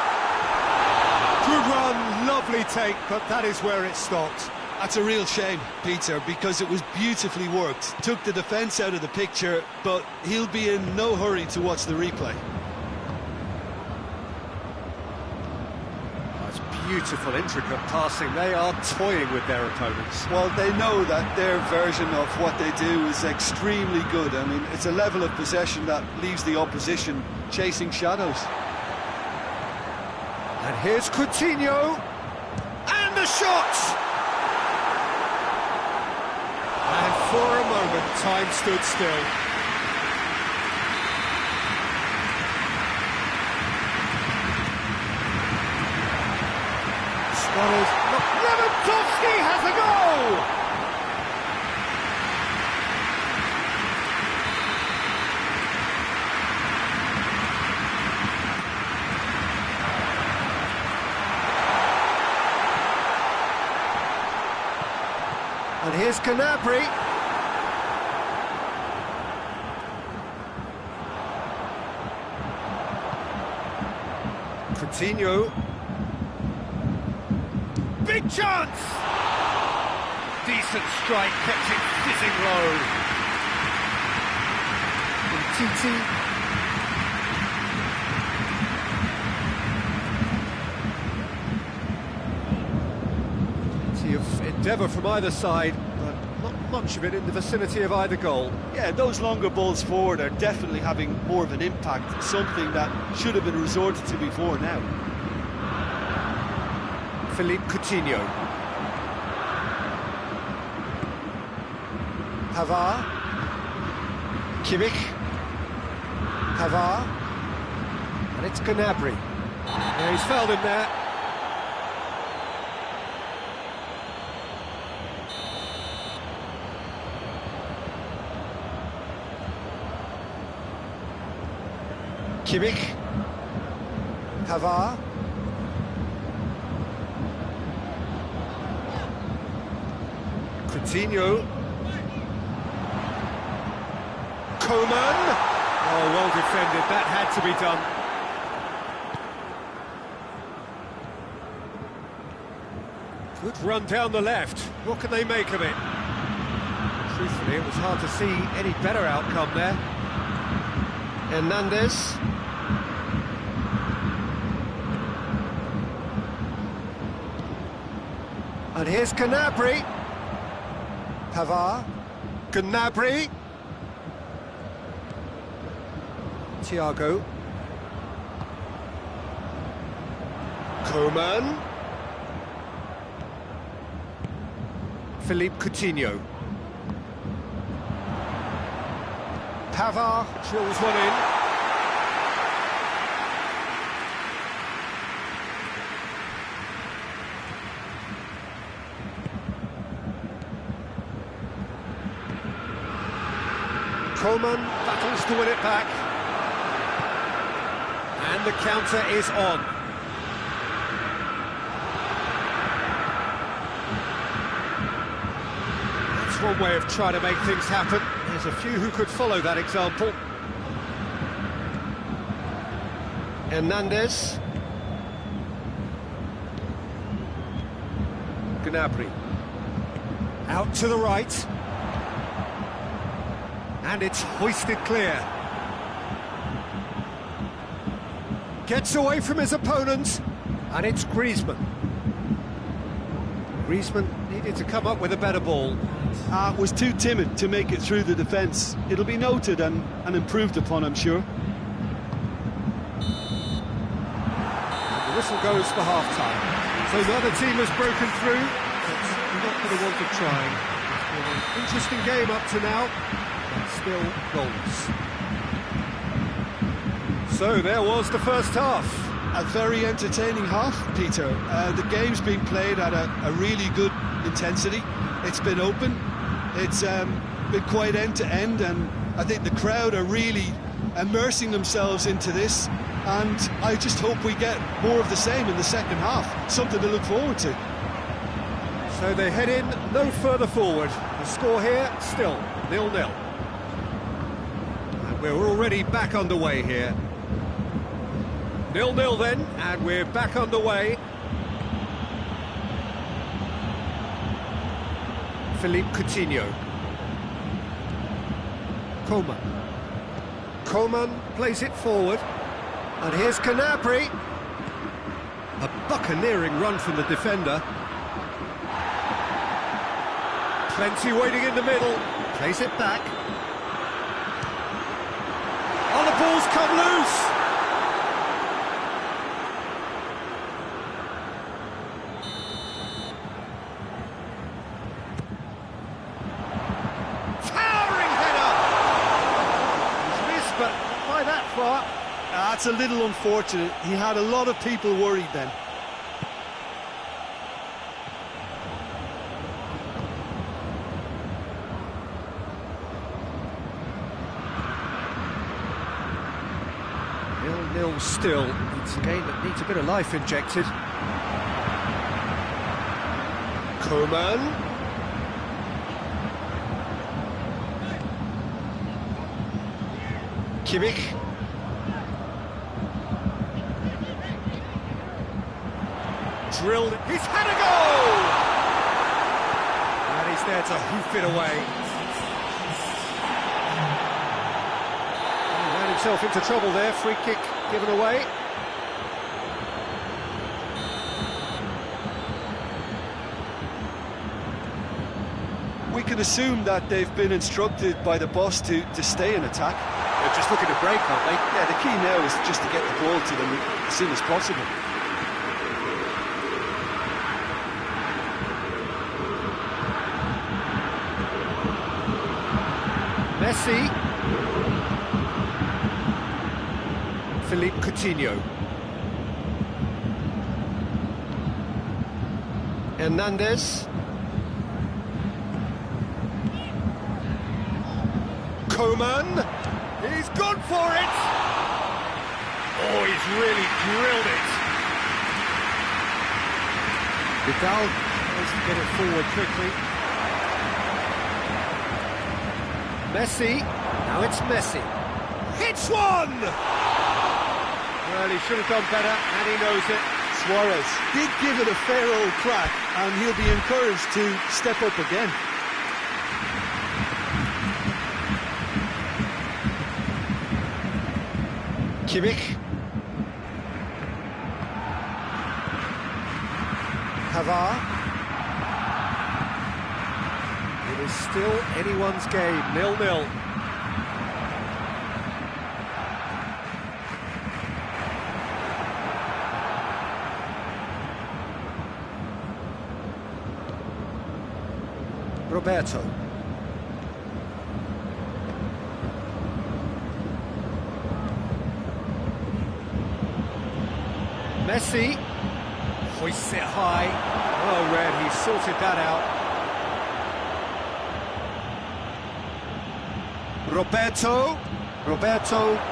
Good run, lovely take, but that is where it stopped. That's a real shame, Peter, because it was beautifully worked. Took the defence out of the picture, but he'll be in no hurry to watch the replay. Beautiful, intricate passing. They are toying with their opponents. Well, they know that their version of what they do is extremely good. I mean, it's a level of possession that leaves the opposition chasing shadows. And here's Coutinho. And the shot! And for a moment, time stood still. is... Look, Lewandowski has a goal! And here's Gnabry. Coutinho. Big chance! Decent strike, kept it fizzing low. Titi. Of endeavour from either side, but not much of it in the vicinity of either goal. Yeah, those longer balls forward are definitely having more of an impact, something that should have been resorted to before now. Philippe Coutinho. Pavard. Kimmich. Pavard. And it's Gnabry. Yeah, he's fouled him there. Kimmich, Pavard, Coutinho, Coman. Oh, well defended, that had to be done. Good run down the left, what can they make of it? Truthfully, it was hard to see any better outcome there. Hernandez. And here's Gnabry. Pavard. Gnabry. Thiago. Coman. Philippe Coutinho. Pavard drills one in. Coman battles to win it back. And the counter is on. That's one way of trying to make things happen. There's a few who could follow that example. Hernandez. Gnabry. Out to the right. And it's hoisted clear. Gets away from his opponent. And it's Griezmann. Griezmann needed to come up with a better ball. Was too timid to make it through the defence. It'll be noted and improved upon, I'm sure. And the whistle goes for half-time. So the other team has broken through, but not for the want of trying. It's been an interesting game up to now, but still goals. So there was the first half. A very entertaining half, Peter. The game's been played at a really good intensity. It's been open. It's been quite end-to-end, and I think the crowd are really immersing themselves into this, and I just hope we get more of the same in the second half. Something to look forward to. So they head in no further forward. The score here, still 0-0. And we're already back underway here. 0-0 then, and we're back underway. Philippe Coutinho. Coman. Coman plays it forward. And here's Gnabry. A buccaneering run from the defender. Plenty waiting in the middle. Plays it back. Oh, the ball's come loose. That's a little unfortunate. He had a lot of people worried then. 0-0 still. It's a game that needs a bit of life injected. Coman. Kimmich. Drilled. He's had a goal! And he's there to hoof it away. He ran himself into trouble there. Free kick given away. We can assume that they've been instructed by the boss to stay in attack. They're just looking to break, aren't they? Yeah, the key now is just to get the ball to them as soon as possible. Messi. Philippe Coutinho. Hernandez. Coman. He's gone for it. Oh, he's really drilled it. Vidal tries to get it forward quickly. Messi. Now it's Messi. Hits one! Well, he should have done better, and he knows it. Suarez did give it a fair old crack, and he'll be encouraged to step up again. Kimmich. Pavard. It is still anyone's game, 0-0. Roberto. Messi hoists it high. Oh, Red, he sorted that out. Roberto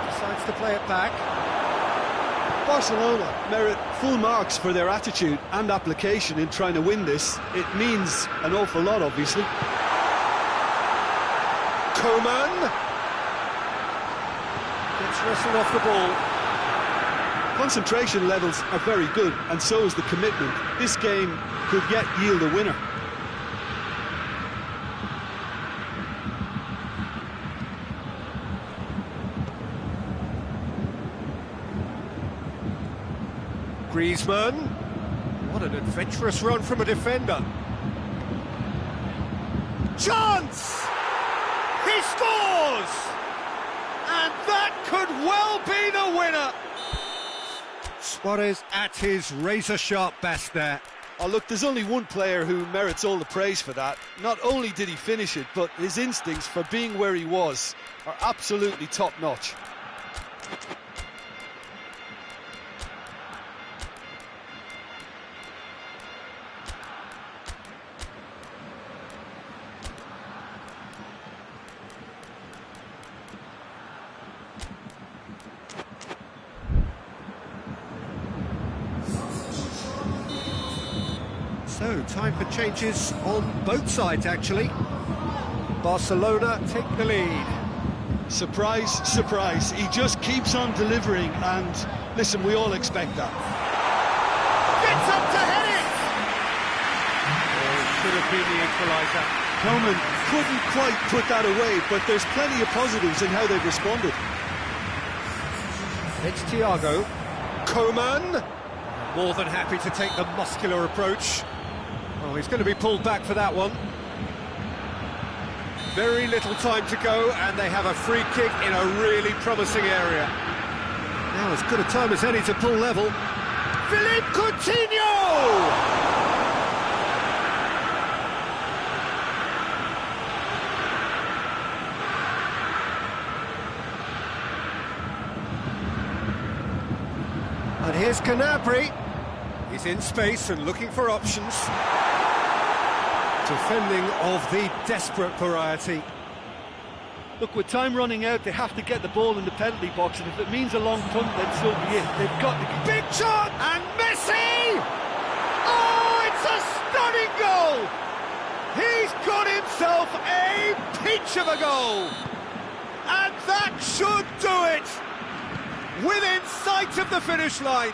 decides to play it back. Barcelona merit full marks for their attitude and application in trying to win this. It means an awful lot, obviously. Coman gets wrestled off the ball. Concentration levels are very good, and so is the commitment. This game could yet yield a winner. Griezmann. What an adventurous run from a defender. Chance! He scores! And that could well be the winner. Suarez at his razor-sharp best there. Oh, look, there's only one player who merits all the praise for that. Not only did he finish it, but his instincts for being where he was are absolutely top-notch. So, time for changes on both sides, actually. Barcelona take the lead. Surprise, surprise. He just keeps on delivering, and listen, we all expect that. Gets up to head it! Oh, should have been the equaliser. Coman couldn't quite put that away, but there's plenty of positives in how they've responded. It's Thiago. Coman. More than happy to take the muscular approach. Oh, he's going to be pulled back for that one. Very little time to go, and they have a free kick in a really promising area. Now as good a time as any to pull level. Philippe Coutinho! And here's Gnabry. He's in space and looking for options. Defending of the desperate variety. Look, with time running out, they have to get the ball in the penalty box, and if it means a long punt, then so be it. They've got the big shot, and Messi! Oh, it's a stunning goal! He's got himself a peach of a goal, and that should do it. Within sight of the finish line.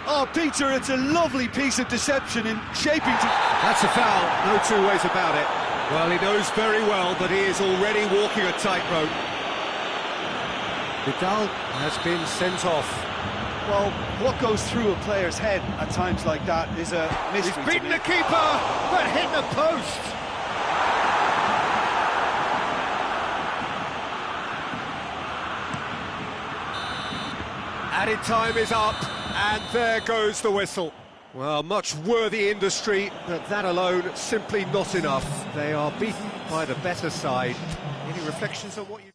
Oh, Peter, it's a lovely piece of deception in shaping to... That's a foul, no two ways about it. Well, he knows very well that he is already walking a tightrope. Vidal has been sent off. Well, what goes through a player's head at times like that is a mystery. He's beaten the keeper, but hit the post. Added time is up, and there goes the whistle. Well, much worthy industry, but that alone simply not enough. They are beaten by the better side. Any reflections on what you...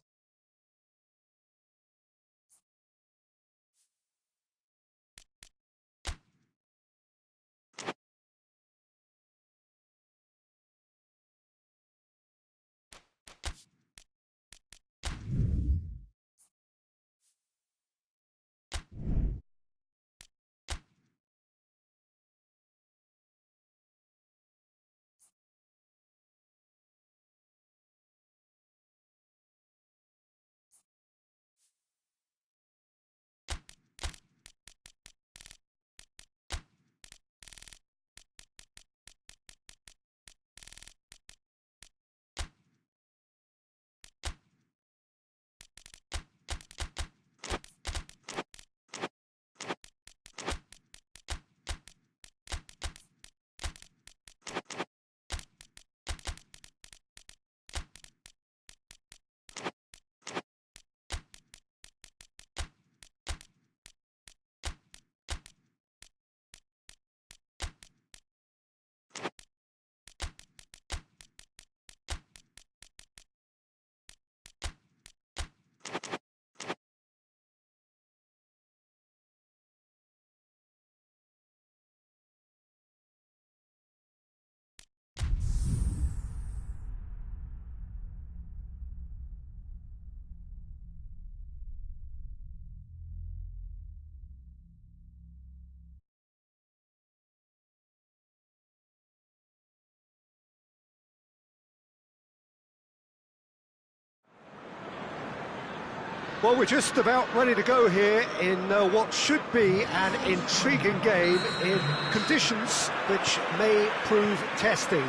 Well, we're just about ready to go here in what should be an intriguing game in conditions which may prove testing.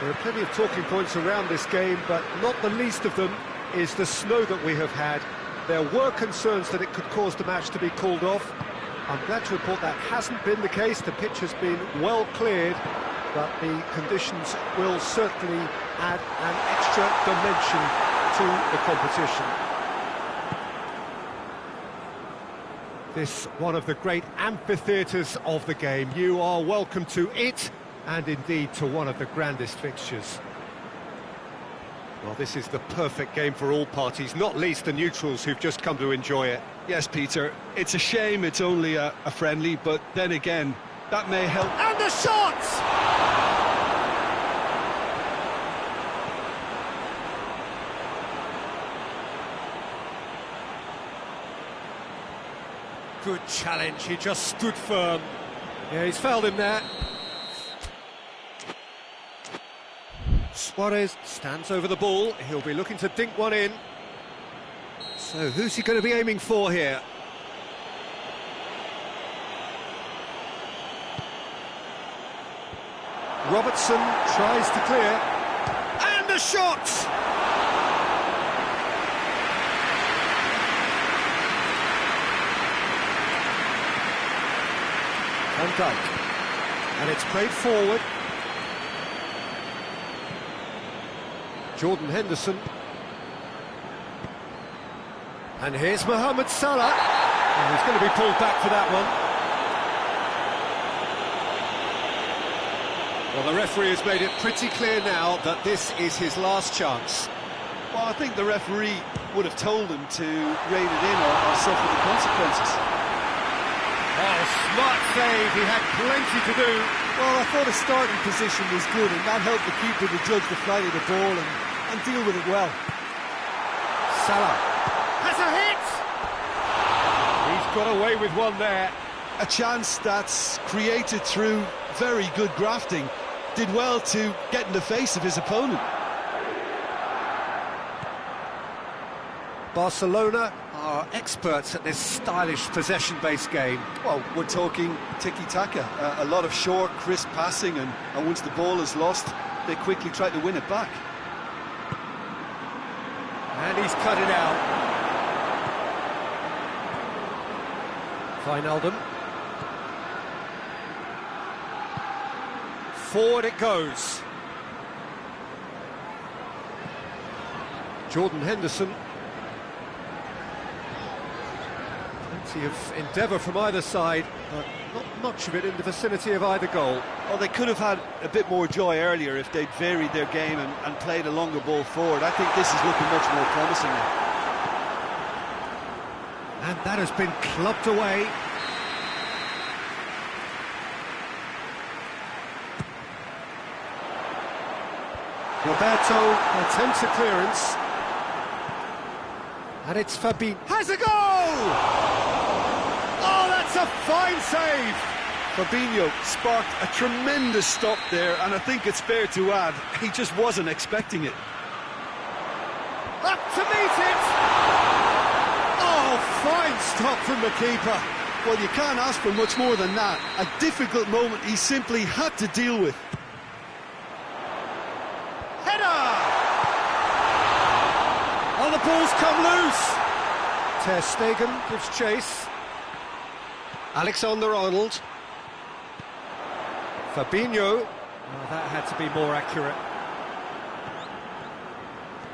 There are plenty of talking points around this game, but not the least of them is the snow that we have had. There were concerns that it could cause the match to be called off. I'm glad to report that hasn't been the case. The pitch has been well cleared, but the conditions will certainly add an extra dimension to the competition. This one of the great amphitheatres of the game. You are welcome to it, and indeed to one of the grandest fixtures. Well, this is the perfect game for all parties, not least the neutrals who've just come to enjoy it. Yes, Peter, it's a shame it's only a friendly, but then again, that may help. And the shots! Good challenge, he just stood firm. Yeah, he's fouled him there. Suarez stands over the ball, he'll be looking to dink one in. So who's he going to be aiming for here? Robertson tries to clear, and a shot! Van Dijk, and it's played forward. Jordan Henderson, and here's Mohamed Salah, and he's going to be pulled back for that one. Well, the referee has made it pretty clear now that this is his last chance. Well, I think the referee would have told him to rein it in or suffer the consequences. Oh, smart save, he had plenty to do. Well, I thought his starting position was good, and that helped the keeper to judge the flight of the ball and deal with it well. Salah has a hit! He's got away with one there. A chance that's created through very good grafting. Did well to get in the face of his opponent. Barcelona are experts at this stylish possession-based game. Well, we're talking tiki-taka, a lot of short, crisp passing, and once the ball is lost, they quickly try to win it back. And he's cut it out. Wijnaldum. Forward it goes. Jordan Henderson. Plenty of endeavour from either side, but not much of it in the vicinity of either goal. Well, they could have had a bit more joy earlier if they'd varied their game and played a longer ball forward. I think this is looking much more promising now. And that has been clubbed away. Roberto attempts a clearance. And it's Fabinho. Has a goal! Oh, that's a fine save! Fabinho sparked a tremendous stop there, and I think it's fair to add, he just wasn't expecting it. Up to meet it! Oh, fine stop from the keeper. Well, you can't ask for much more than that. A difficult moment he simply had to deal with. Header! Oh, the ball's come loose! Ter Stegen gives chase. Alexander-Arnold. Fabinho. Oh, that had to be more accurate.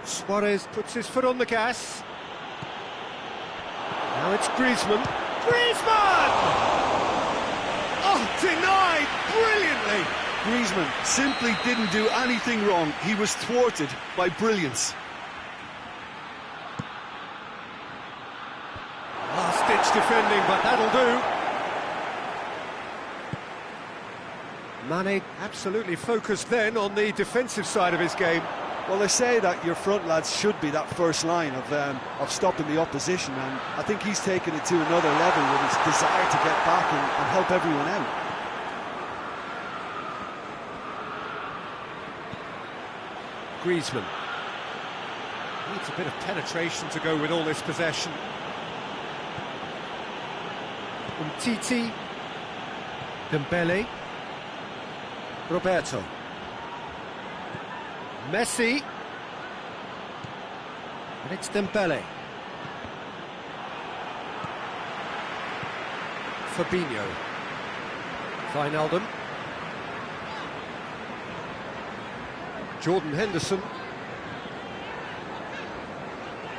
Suarez puts his foot on the gas. Now it's Griezmann. Griezmann! Oh, denied brilliantly! Griezmann simply didn't do anything wrong. He was thwarted by brilliance. Last-ditch defending, but that'll do. Mane absolutely focused then on the defensive side of his game. Well, they say that your front lads should be that first line of stopping the opposition, and I think he's taken it to another level with his desire to get back and help everyone out. Griezmann needs a bit of penetration to go with all this possession. Umtiti, Dembele, Roberto, Messi, and it's Dembele. Fabinho, Wijnaldum, Jordan Henderson.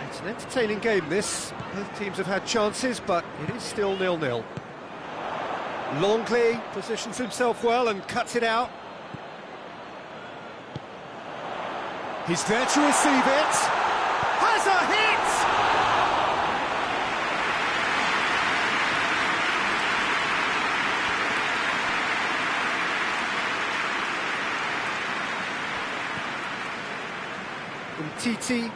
It's an entertaining game, this. Both teams have had chances, but it is still 0-0. Longley positions himself well and cuts it out. He's there to receive it. Has a hit! Umtiti.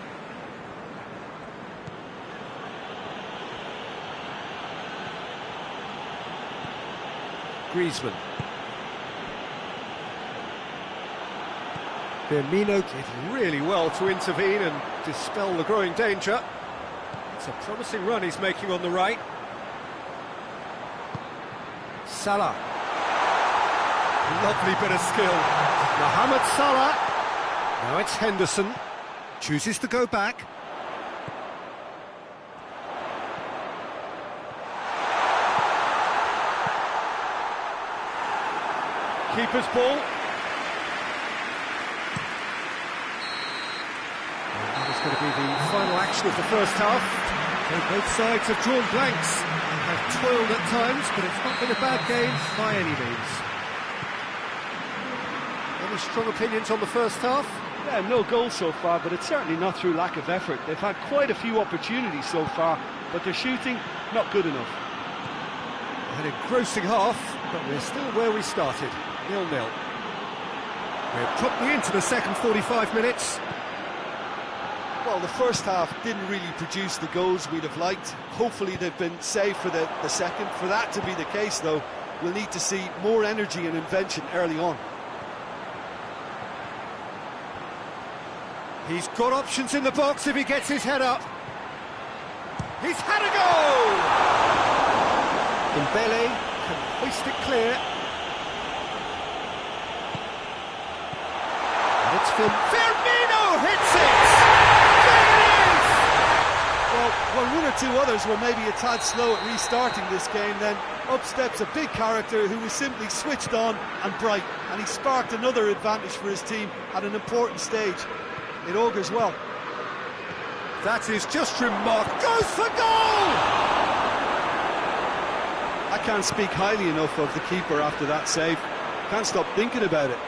Griezmann. Firmino did really well to intervene and dispel the growing danger. It's a promising run he's making on the right. Salah. Lovely bit of skill. Mohamed Salah. Now it's Henderson. Chooses to go back. Keeper's ball. That is going to be the final action of the first half. So both sides have drawn blanks and have toiled at times, but it's not been a bad game by any means. Any strong opinions on the first half? Yeah, no goals so far, but it's certainly not through lack of effort. They've had quite a few opportunities so far, but their shooting, not good enough. An engrossing half, but we're still where we started, 0-0. We're promptly into the second 45 minutes. Well, the first half didn't really produce the goals we'd have liked. Hopefully they've been saved for the second. For that to be the case, though, we'll need to see more energy and invention early on. He's got options in the box if he gets his head up. He's had a go! Dembele can hoist it clear. And it's Firmino hits it! Well, one or two others were maybe a tad slow at restarting this game, then up steps a big character who was simply switched on and bright, and he sparked another advantage for his team at an important stage. It augurs well. That is just remarkable. Goes for goal! I can't speak highly enough of the keeper after that save. Can't stop thinking about it.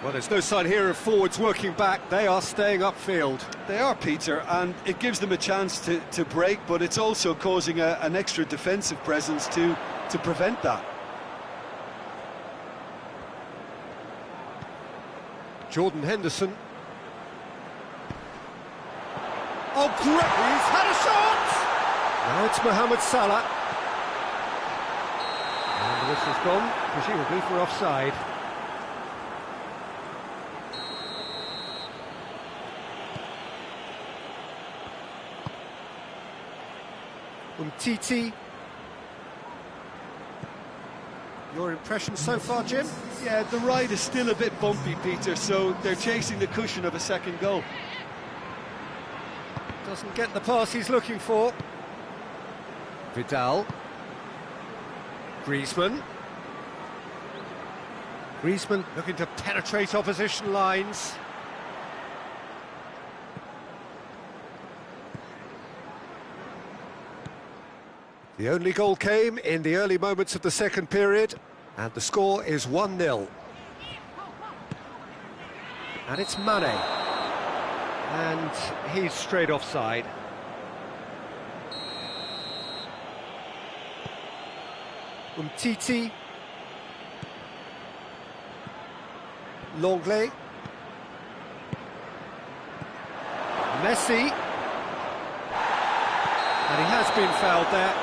Well, there's no sign here of forwards working back. They are staying upfield. They are, Peter, and it gives them a chance to break, but it's also causing an extra defensive presence to prevent that. Jordan Henderson. Oh, great! He's had a shot! Now it's Mohamed Salah. And the whistle's gone, presumably for offside. Umtiti. Your impression so far, Jim? Yeah, the ride is still a bit bumpy, Peter, so they're chasing the cushion of a second goal. Doesn't get the pass he's looking for. Vidal. Griezmann. Griezmann looking to penetrate opposition lines. The only goal came in the early moments of the second period, and the score is 1-0. And it's Mane. And he's straight offside. Umtiti. Longley. Messi. And he has been fouled there.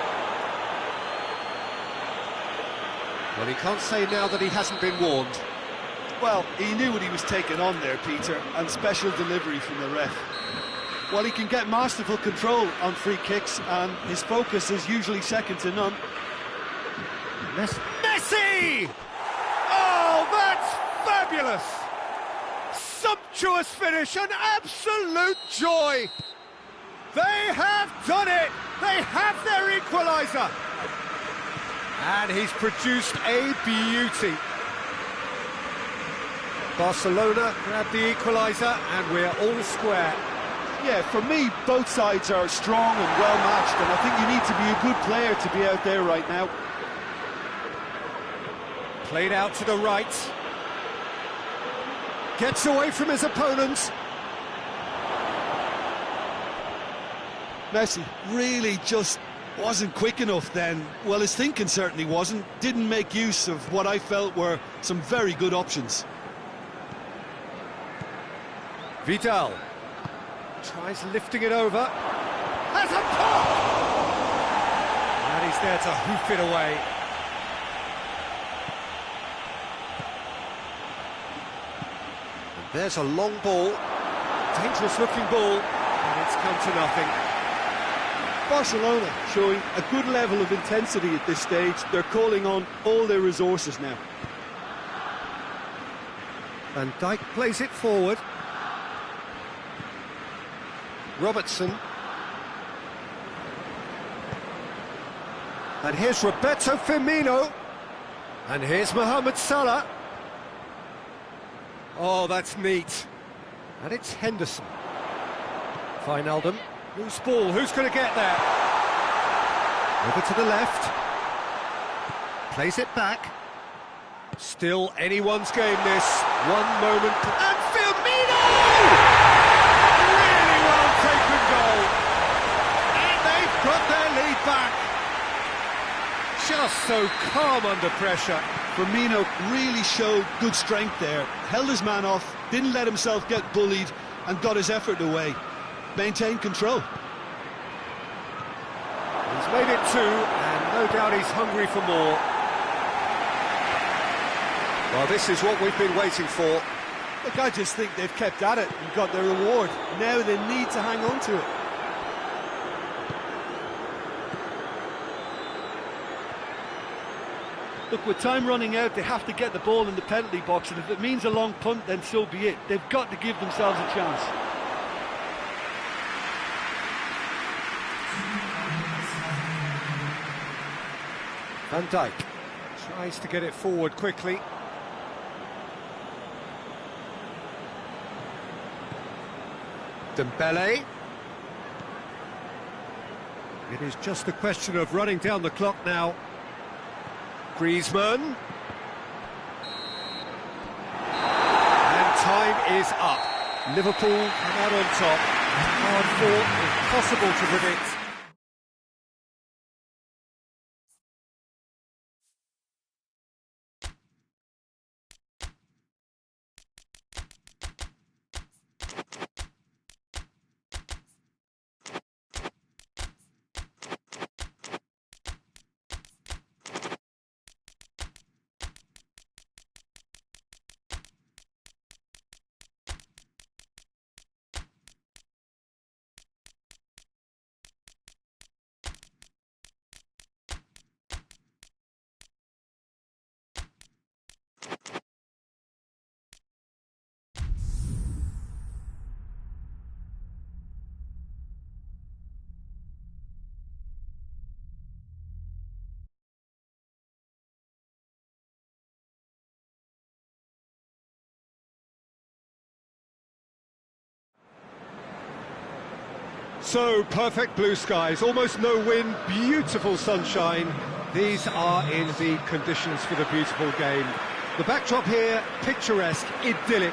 Well, he can't say now that he hasn't been warned. Well, he knew what he was taking on there, Peter, and special delivery from the ref. Well, he can get masterful control on free kicks, and his focus is usually second to none. Messi! Oh, that's fabulous! Sumptuous finish, an absolute joy! They have done it! They have their equaliser! And he's produced a beauty. Barcelona grab the equaliser, and we're all square. Yeah, for me, both sides are strong and well-matched, and I think you need to be a good player to be out there right now. Played out to the right. Gets away from his opponents. Messi really just wasn't quick enough then. Well, his thinking certainly wasn't. Didn't make use of what I felt were some very good options. Vidal tries lifting it over. Has a pop! And he's there to hoof it away. And there's a long ball. Dangerous looking ball. And it's come to nothing. Barcelona showing a good level of intensity at this stage. They're calling on all their resources now. Van Dijk plays it forward. Robertson. And here's Roberto Firmino. And here's Mohamed Salah. Oh, that's neat. And it's Henderson. Wijnaldum. Loose ball, who's going to get there? Over to the left. Plays it back. Still anyone's game this. One moment. And Firmino! Really well taken goal. And they've got their lead back. just so calm under pressure. Firmino really showed good strength there, held his man off, didn't let himself get bullied, and got his effort away. Maintained control. He's made it 2, and no doubt he's hungry for more. Well, this is what we've been waiting for. Look, I just think they've kept at it and got their reward. Now they need to hang on to it. Look, with time running out, they have to get the ball in the penalty box, and if it means a long punt, then so be it. They've got to give themselves a chance. Van Dijk tries to get it forward quickly. Dembele. It is just a question of running down the clock now. Griezmann. And time is up. Liverpool come out on top. Hard fought, impossible to predict. So, perfect blue skies, almost no wind, beautiful sunshine. These are in the conditions for the beautiful game. The backdrop here, picturesque, idyllic.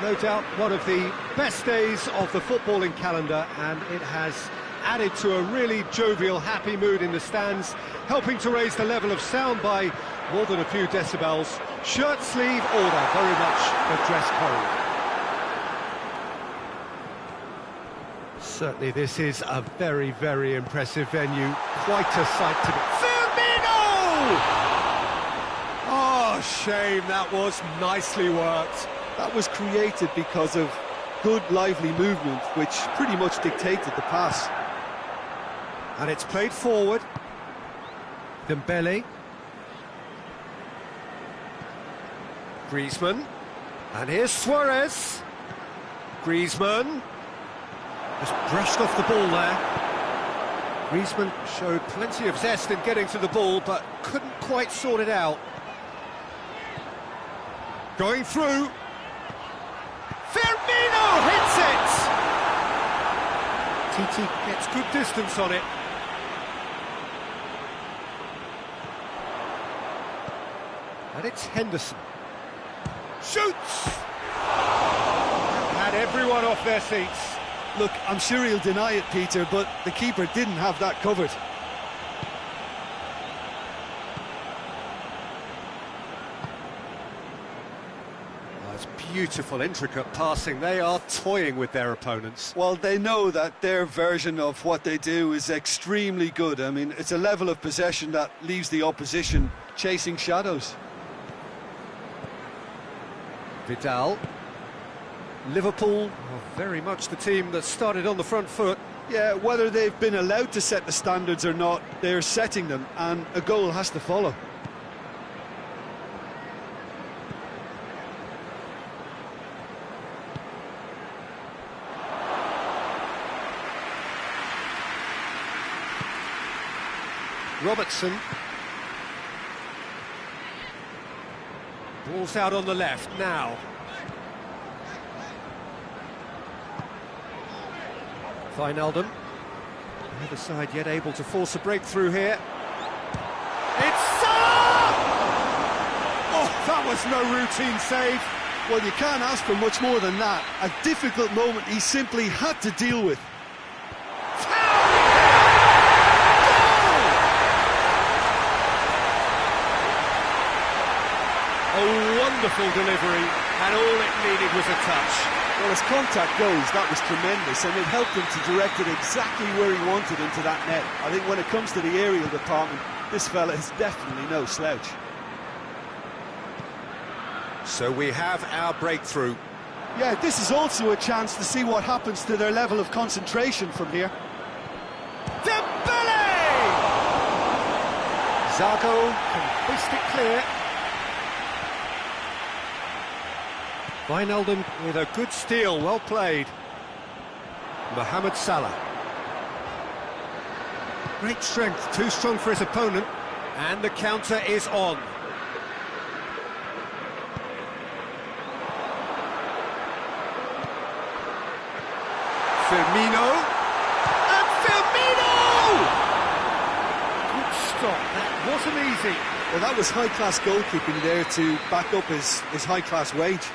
No doubt one of the best days of the footballing calendar, and it has added to a really jovial, happy mood in the stands, helping to raise the level of sound by more than a few decibels. Shirt sleeve order, very much the dress code. Certainly this is a very, very impressive venue. Quite a sight to be... Firmino! Oh, shame, that was nicely worked. That was created because of good, lively movement, which pretty much dictated the pass. And it's played forward. Dembele. Griezmann. And here's Suarez. Griezmann. Just brushed off the ball there. Griezmann showed plenty of zest in getting to the ball, but couldn't quite sort it out. Going through. Firmino hits it! Titi gets good distance on it. And it's Henderson. Shoots! Had everyone off their seats. Look, I'm sure he'll deny it, Peter, but the keeper didn't have that covered. Oh, it's beautiful, intricate passing. They are toying with their opponents. Well, they know that their version of what they do is extremely good. I mean, it's a level of possession that leaves the opposition chasing shadows. Vidal. Liverpool are very much the team that started on the front foot. Yeah, whether they've been allowed to set the standards or not, they're setting them, and a goal has to follow. Robertson. Ball's out on the left now. Wijnaldum. Neither side yet able to force a breakthrough here. It's Salah! Oh, that was no routine save. Well, you can't ask for much more than that. A difficult moment he simply had to deal with. wonderful delivery, and all it needed was a touch. Well, as contact goes, that was tremendous, and it helped him to direct it exactly where he wanted into that net. I think when it comes to the aerial department, this fella is definitely no slouch. So we have our breakthrough. Yeah, this is also a chance to see what happens to their level of concentration from here. Dembele! Zago can hoist it clear. Wijnaldum with a good steal, well played. Mohamed Salah. Great strength, too strong for his opponent. And the counter is on. Firmino. And Firmino! Good stop, that wasn't easy. Well, that was high-class goalkeeping there to back up his high-class wage.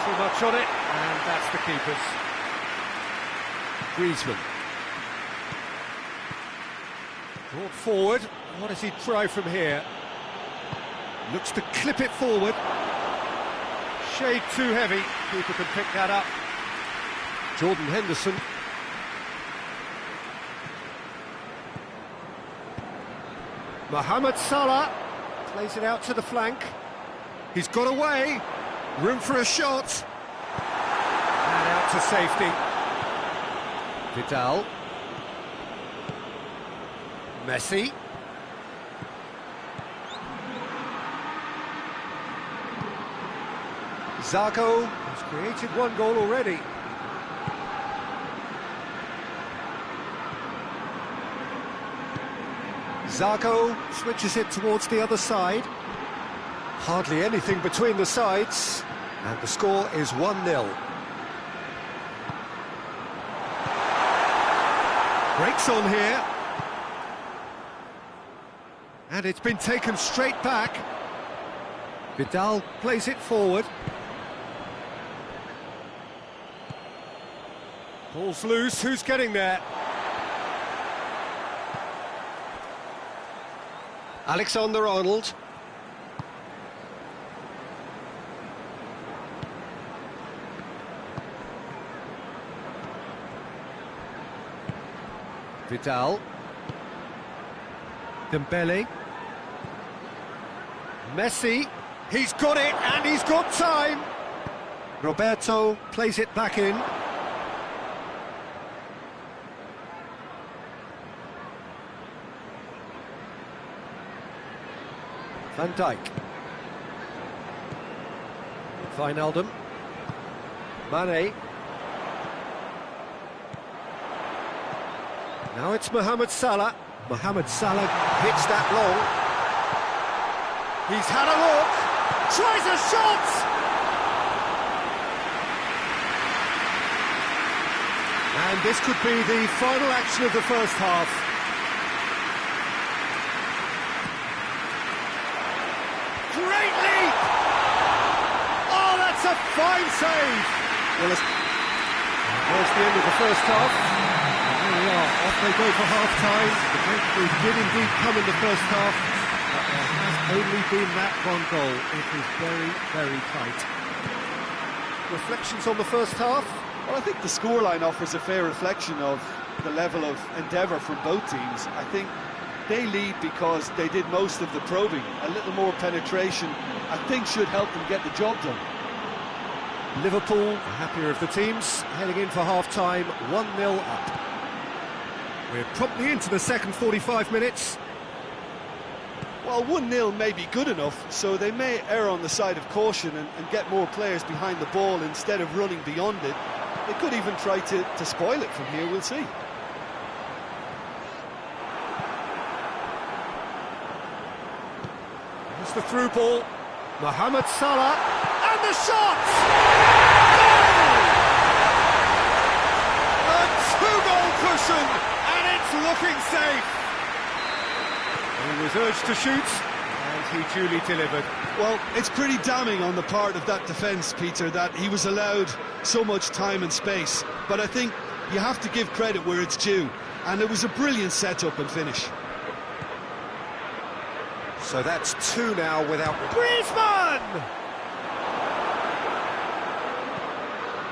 Too much on it, and that's the keeper's. Griezmann. Brought forward. What does he try from here? Looks to clip it forward. Shade too heavy. Keeper can pick that up. Jordan Henderson. Mohamed Salah plays it out to the flank. He's got away. Room for a shot. And out to safety. Vidal. Messi. Zago has created one goal already. Zago switches it towards the other side. Hardly anything between the sides, and the score is 1-0. Breaks on here. And it's been taken straight back. Vidal plays it forward. Ball's loose, who's getting there? Alexander-Arnold. Vidal. Dembele. Messi. He's got it, and he's got time. Roberto plays it back in. Van Dijk. Wijnaldum. Mane. Now it's Mohamed Salah. Mohamed Salah hits that long. He's had a look. Tries a shot! And this could be the final action of the first half. Great leap! Oh, that's a fine save! Well, there's the end of the first half. Here we are, off they go for half-time. The breakthrough did indeed come in the first half, but there has only been that one goal. It is very, very tight. Reflections on the first half? Well, I think the scoreline offers a fair reflection of the level of endeavour from both teams. I think they lead because they did most of the probing. A little more penetration, I think, should help them get the job done. Liverpool, the happier of the teams, heading in for half-time, 1-0 up. We're promptly into the second 45 minutes. Well, 1-0 may be good enough, so they may err on the side of caution and get more players behind the ball instead of running beyond it. They could even try to spoil it from here, we'll see. Here's the through ball. Mohamed Salah, and the shot! Goal! A two-goal cushion, and it's looking safe. He was urged to shoot, and he duly delivered. Well, it's pretty damning on the part of that defence, Peter, that he was allowed so much time and space. But I think you have to give credit where it's due, and it was a brilliant setup and finish. So that's two now without Griezmann!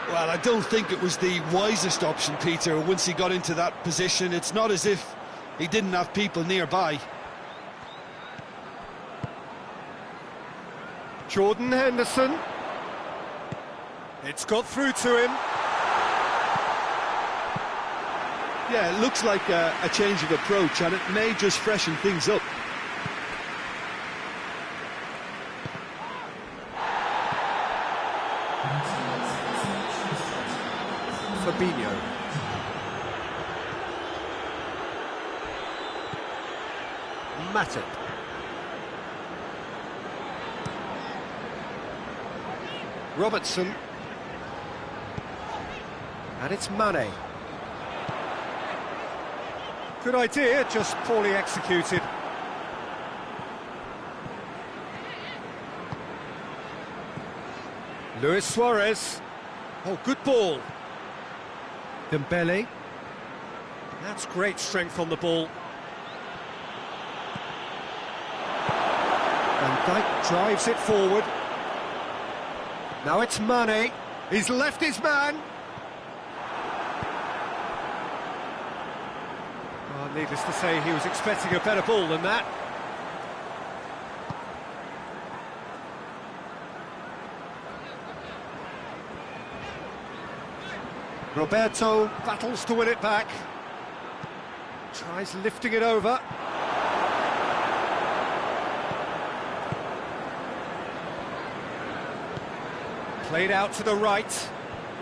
Well, I don't think it was the wisest option, Peter, once he got into that position. It's not as if he didn't have people nearby. Jordan Henderson. It's got through to him. Yeah, it looks like a change of approach, and it may just freshen things up. Fabinho. Matip. Robertson. And it's Mane. Good idea, just poorly executed. Luis Suarez. Oh, good ball. Dembele. That's great strength on the ball. Van Dijk drives it forward. Now it's Mane. He's left his man. Oh, needless to say, he was expecting a better ball than that. Roberto battles to win it back. Tries lifting it over. Played out to the right.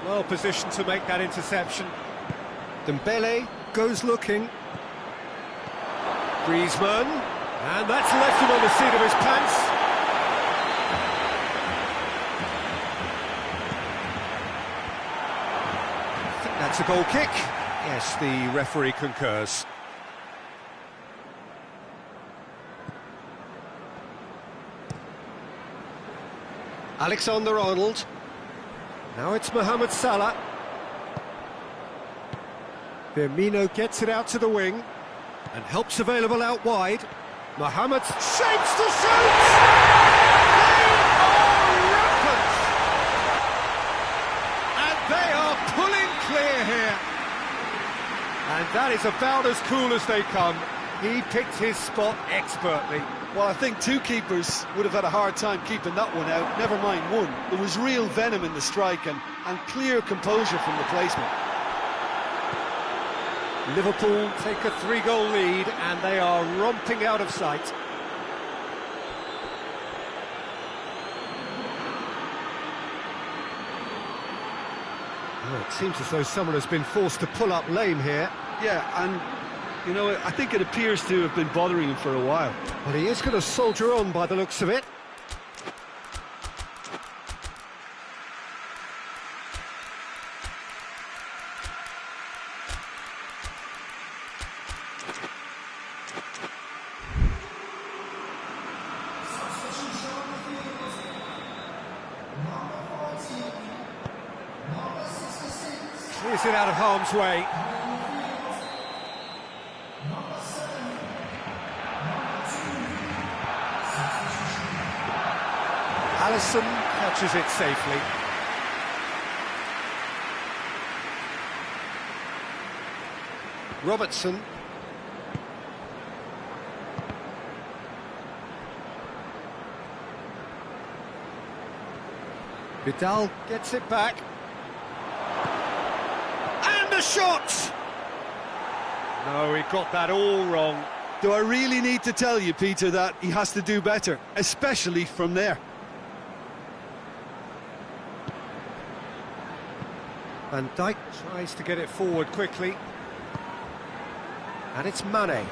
Well positioned to make that interception. Dembele goes looking. Griezmann. And that's left him on the seat of his pants. I think that's a goal kick. Yes, the referee concurs. Alexander-Arnold. Now it's Mohamed Salah. Firmino gets it out to the wing and helps available out wide. Mohamed shapes to shoot! They are rampant! And they are pulling clear here. And that is about as cool as they come. He picked his spot expertly. Well, I think two keepers would have had a hard time keeping that one out, never mind one. There was real venom in the strike and clear composure from the placement. Liverpool take a 3-goal lead and they are romping out of sight. Oh, it seems as though someone has been forced to pull up lame here. Yeah, and you know, I think it appears to have been bothering him for a while. Well, he is going to soldier on by the looks of it. Clears it out of harm's way. Alisson catches it safely. Robertson. Vidal gets it back. And a shot! No, he got that all wrong. Do I really need to tell you, Peter, that he has to do better, especially from there? Van Dijk tries to get it forward quickly. And it's Mane.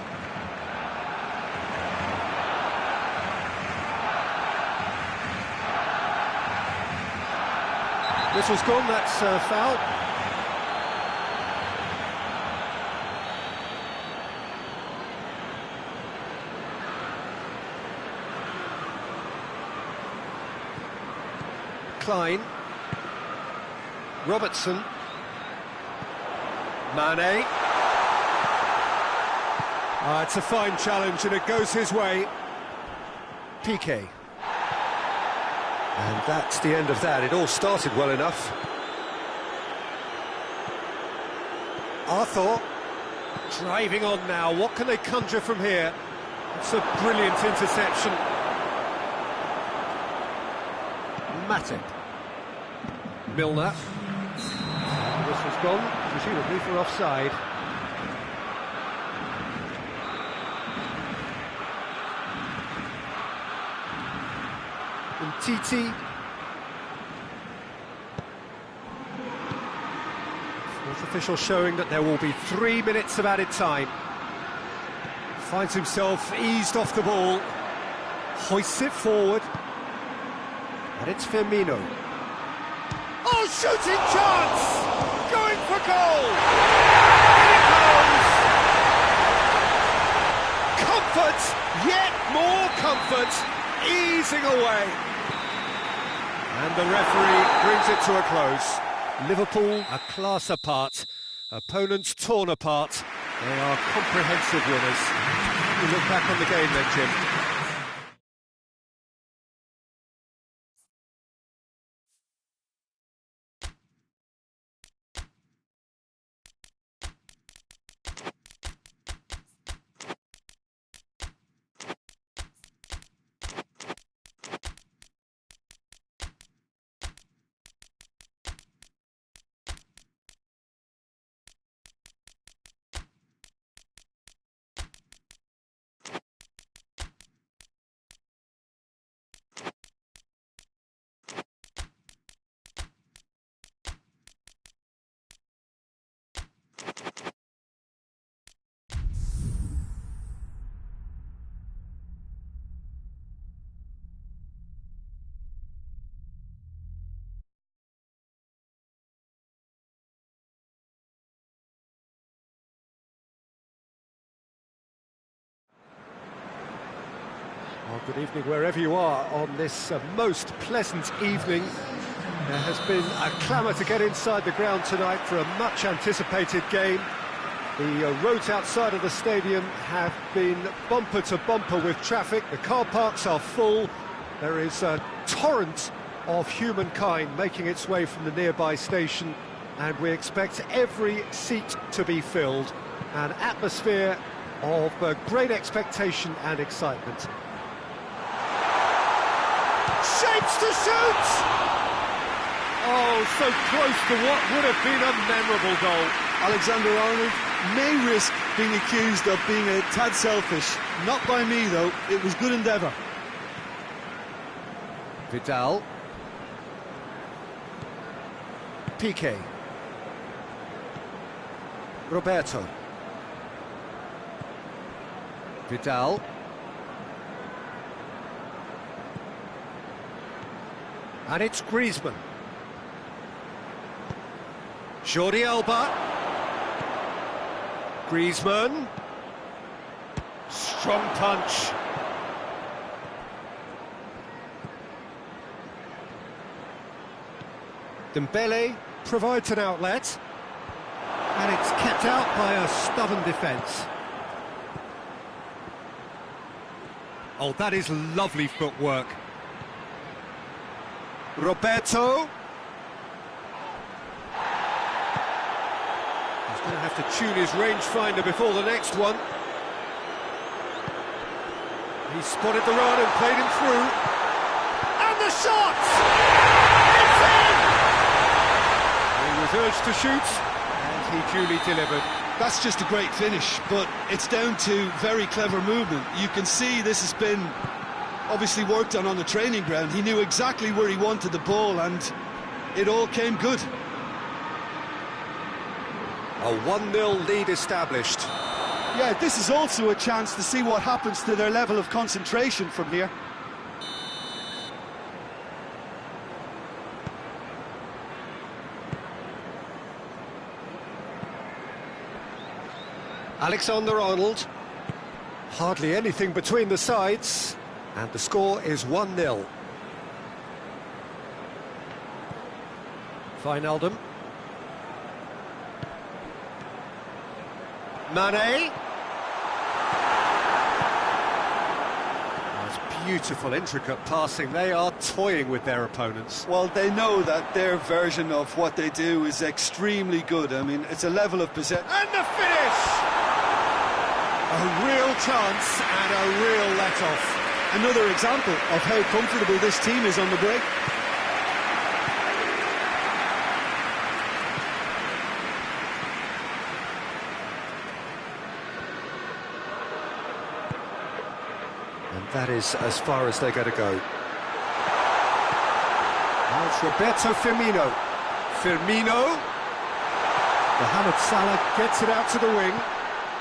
Whistle's gone, that's foul. Klein. Robertson. Mane. It's a fine challenge and it goes his way. Piqué. And that's the end of that. It all started well enough. Arthur driving on now. What can they conjure from here? It's a brilliant interception. Matip. Milner. This has gone, presumably for offside. And Titi. Fourth official showing that there will be 3 minutes of added time. Finds himself eased off the ball. Hoists it forward. And it's Firmino. Oh, shooting chance! Going for goal! In it goes! Comfort, yet more comfort, easing away. And the referee brings it to a close. Liverpool a class apart, opponents torn apart. They are comprehensive winners. You look back on the game then, Jim. Well, good evening wherever you are on this most pleasant evening. There has been a clamour to get inside the ground tonight for a much-anticipated game. The roads outside of the stadium have been bumper to bumper with traffic. The car parks are full. There is a torrent of humankind making its way from the nearby station, and we expect every seat to be filled. An atmosphere of great expectation and excitement. Shapes to shoot! Oh, so close to what would have been a memorable goal. Alexander-Arnold may risk being accused of being a tad selfish. Not by me, though. It was good endeavour. Vidal. Piqué. Roberto. Vidal. And it's Griezmann. Jordi Alba. Griezmann. Strong punch. Dembele provides an outlet. And it's kept out by a stubborn defence. Oh, that is lovely footwork. Roberto. He's going to have to tune his rangefinder before the next one. He spotted the run and played him through. And the shot! It's in! He was urged to shoot, and he duly delivered. That's just a great finish, but it's down to very clever movement. You can see this has been obviously worked on the training ground. He knew exactly where he wanted the ball, and it all came good. A 1-0 lead established. Yeah, this is also a chance to see what happens to their level of concentration from here. Alexander-Arnold. Hardly anything between the sides. And the score is 1-0. Wijnaldum. Mane. That's Beautiful, intricate passing. They are toying with their opponents. Well, they know that their version of what they do is extremely good. I mean, it's a level of possession. And the finish! A real chance and a real let-off. Another example of how comfortable this team is on the break. And that is as far as they're going to go. Now it's Roberto Firmino. Firmino. Mohamed Salah gets it out to the wing.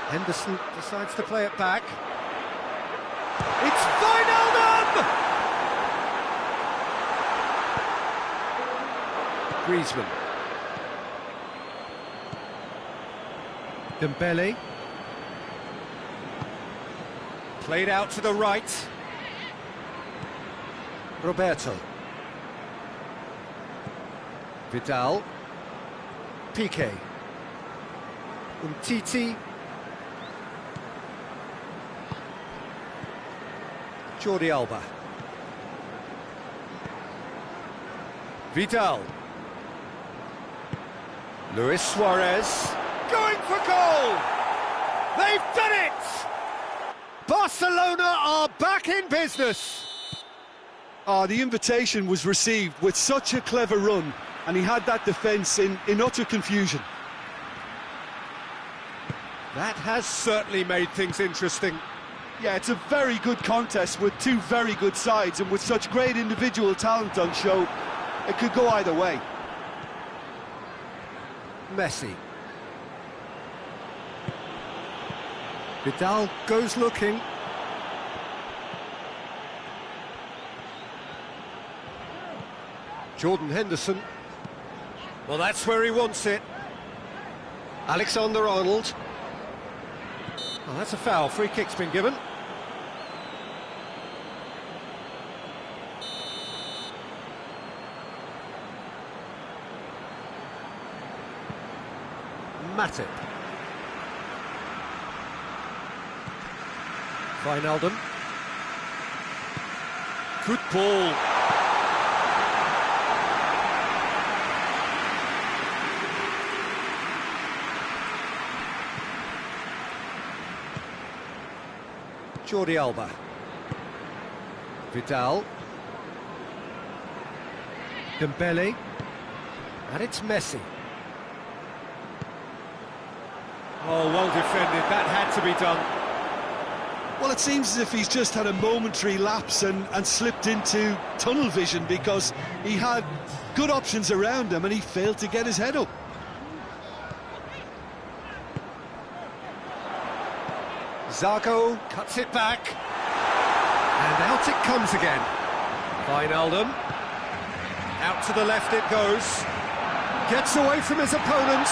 Henderson decides to play it back. It's Wijnaldum! Griezmann. Dembele. Played out to the right. Roberto. Vidal. Piqué. Umtiti. Jordi Alba. Vidal. Luis Suarez. Going for goal! They've done it! Barcelona are back in business. The invitation was received with such a clever run, and he had that defence in utter confusion. That has certainly made things interesting. Yeah, it's a very good contest with two very good sides, and with such great individual talent on show, it could go either way. Messi. Vidal goes looking. Jordan Henderson. Well, that's where he wants it. Alexander-Arnold. Well, that's a foul. Free kick's been given. Matip. Wijnaldum. Good ball. Jordi Alba. Vidal. Dembele. And it's Messi. Oh, well defended. That had to be done. Well, it seems as if he's just had a momentary lapse and slipped into tunnel vision, because he had good options around him and he failed to get his head up. Zarco cuts it back. And out it comes again. Wijnaldum. Out to the left it goes. Gets away from his opponent.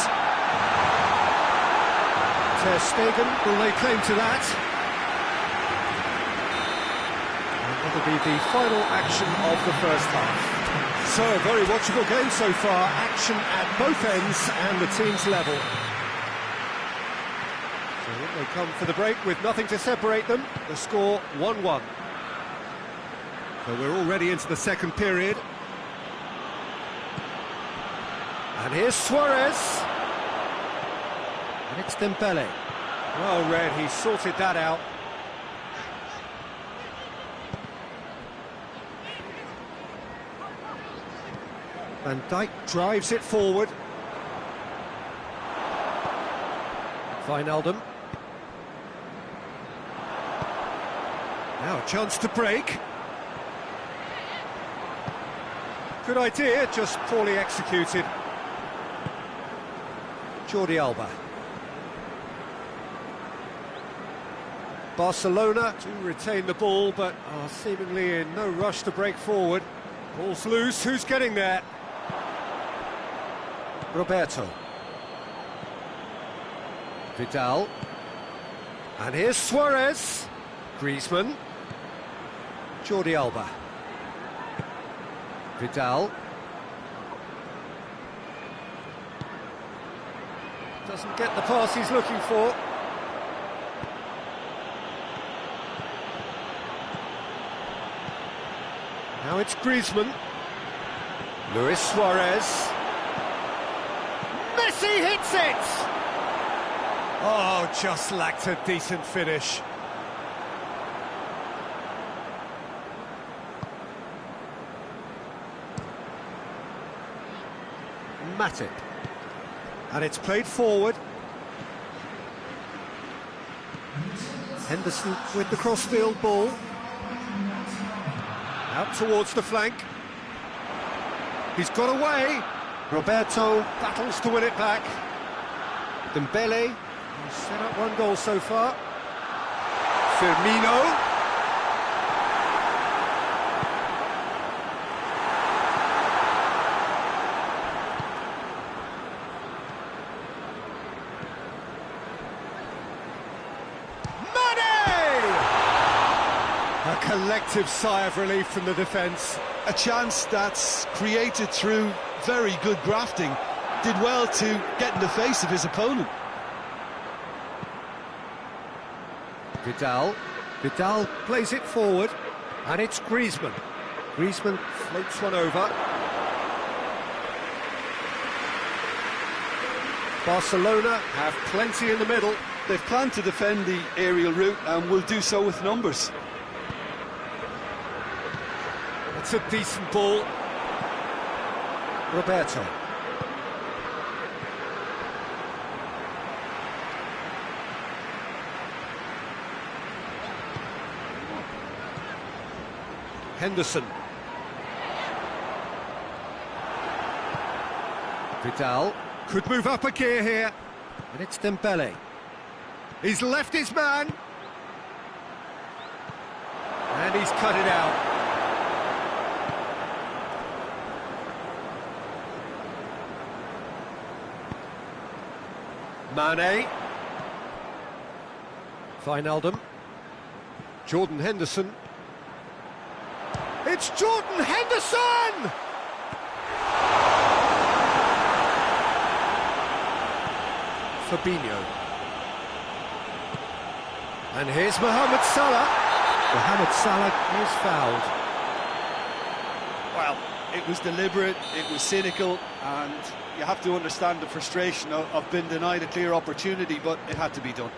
Ter Stegen will lay claim to that. And that'll be the final action of the first half. So, a very watchable game so far. Action at both ends and the team's level. So they come for the break with nothing to separate them. The score 1-1. So we're already into the second period. And here's Suarez. And it's Dembele. Well read, he sorted that out. Van Dijk drives it forward. Wijnaldum. Now a chance to break. Good idea, just poorly executed. Jordi Alba. Barcelona do retain the ball, but are seemingly in no rush to break forward. Ball's loose, who's getting there? Roberto. Vidal. And here's Suarez. Griezmann. Jordi Alba. Vidal. Doesn't get the pass he's looking for. Now it's Griezmann. Luis Suarez. Messi hits it! Oh, just lacked a decent finish. Matip. And it's played forward. Henderson with the cross-field ball. Out towards the flank. He's got away. Roberto battles to win it back. Dembele, he's set up one goal so far. Firmino. A collective sigh of relief from the defence. A chance that's created through very good grafting. Did well to get in the face of his opponent. Vidal plays it forward, and it's Griezmann. Griezmann floats one over. Barcelona have plenty in the middle. They've planned to defend the aerial route and will do so with numbers. It's a decent ball. Roberto. Henderson. Vidal could move up a gear here. And it's Dembele. He's left his man. And he's cut it out. Mane. Wijnaldum. Jordan Henderson. It's Jordan Henderson! Fabinho. And here's Mohamed Salah. Mohamed Salah is fouled. Well, it was deliberate, it was cynical, and you have to understand the frustration of being denied a clear opportunity, but it had to be done.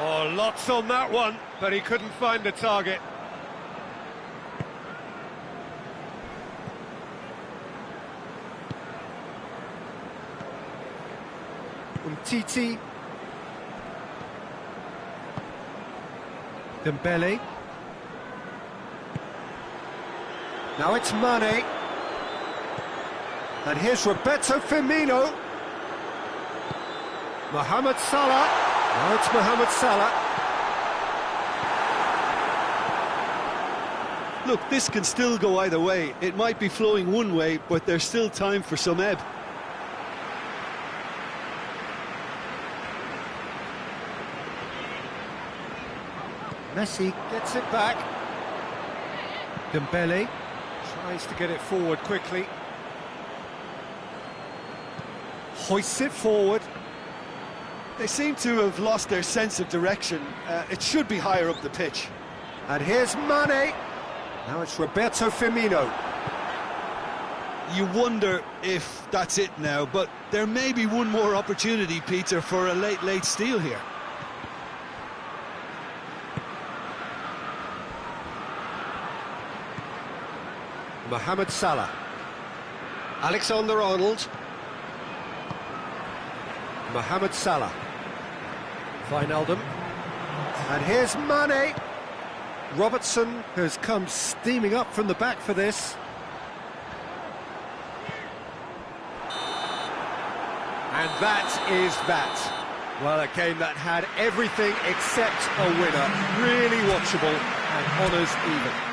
Oh, lots on that one, but he couldn't find the target. Umtiti. Dembele. Now it's Mane. And here's Roberto Firmino. Mohamed Salah. Now it's Mohamed Salah. Look, this can still go either way. It might be flowing one way, but there's still time for some ebb. Messi gets it back. Dembele tries to get it forward quickly. Hoists it forward. They seem to have lost their sense of direction. It should be higher up the pitch. And here's Mane. Now it's Roberto Firmino. You wonder if that's it now, but there may be one more opportunity, Peter, for a late steal here. Mohamed Salah. Alexander-Arnold. Mohamed Salah. Wijnaldum. And here's Mane. Robertson has come steaming up from the back for this. And that is that. Well, a game that had everything except a winner. Really watchable and honours even.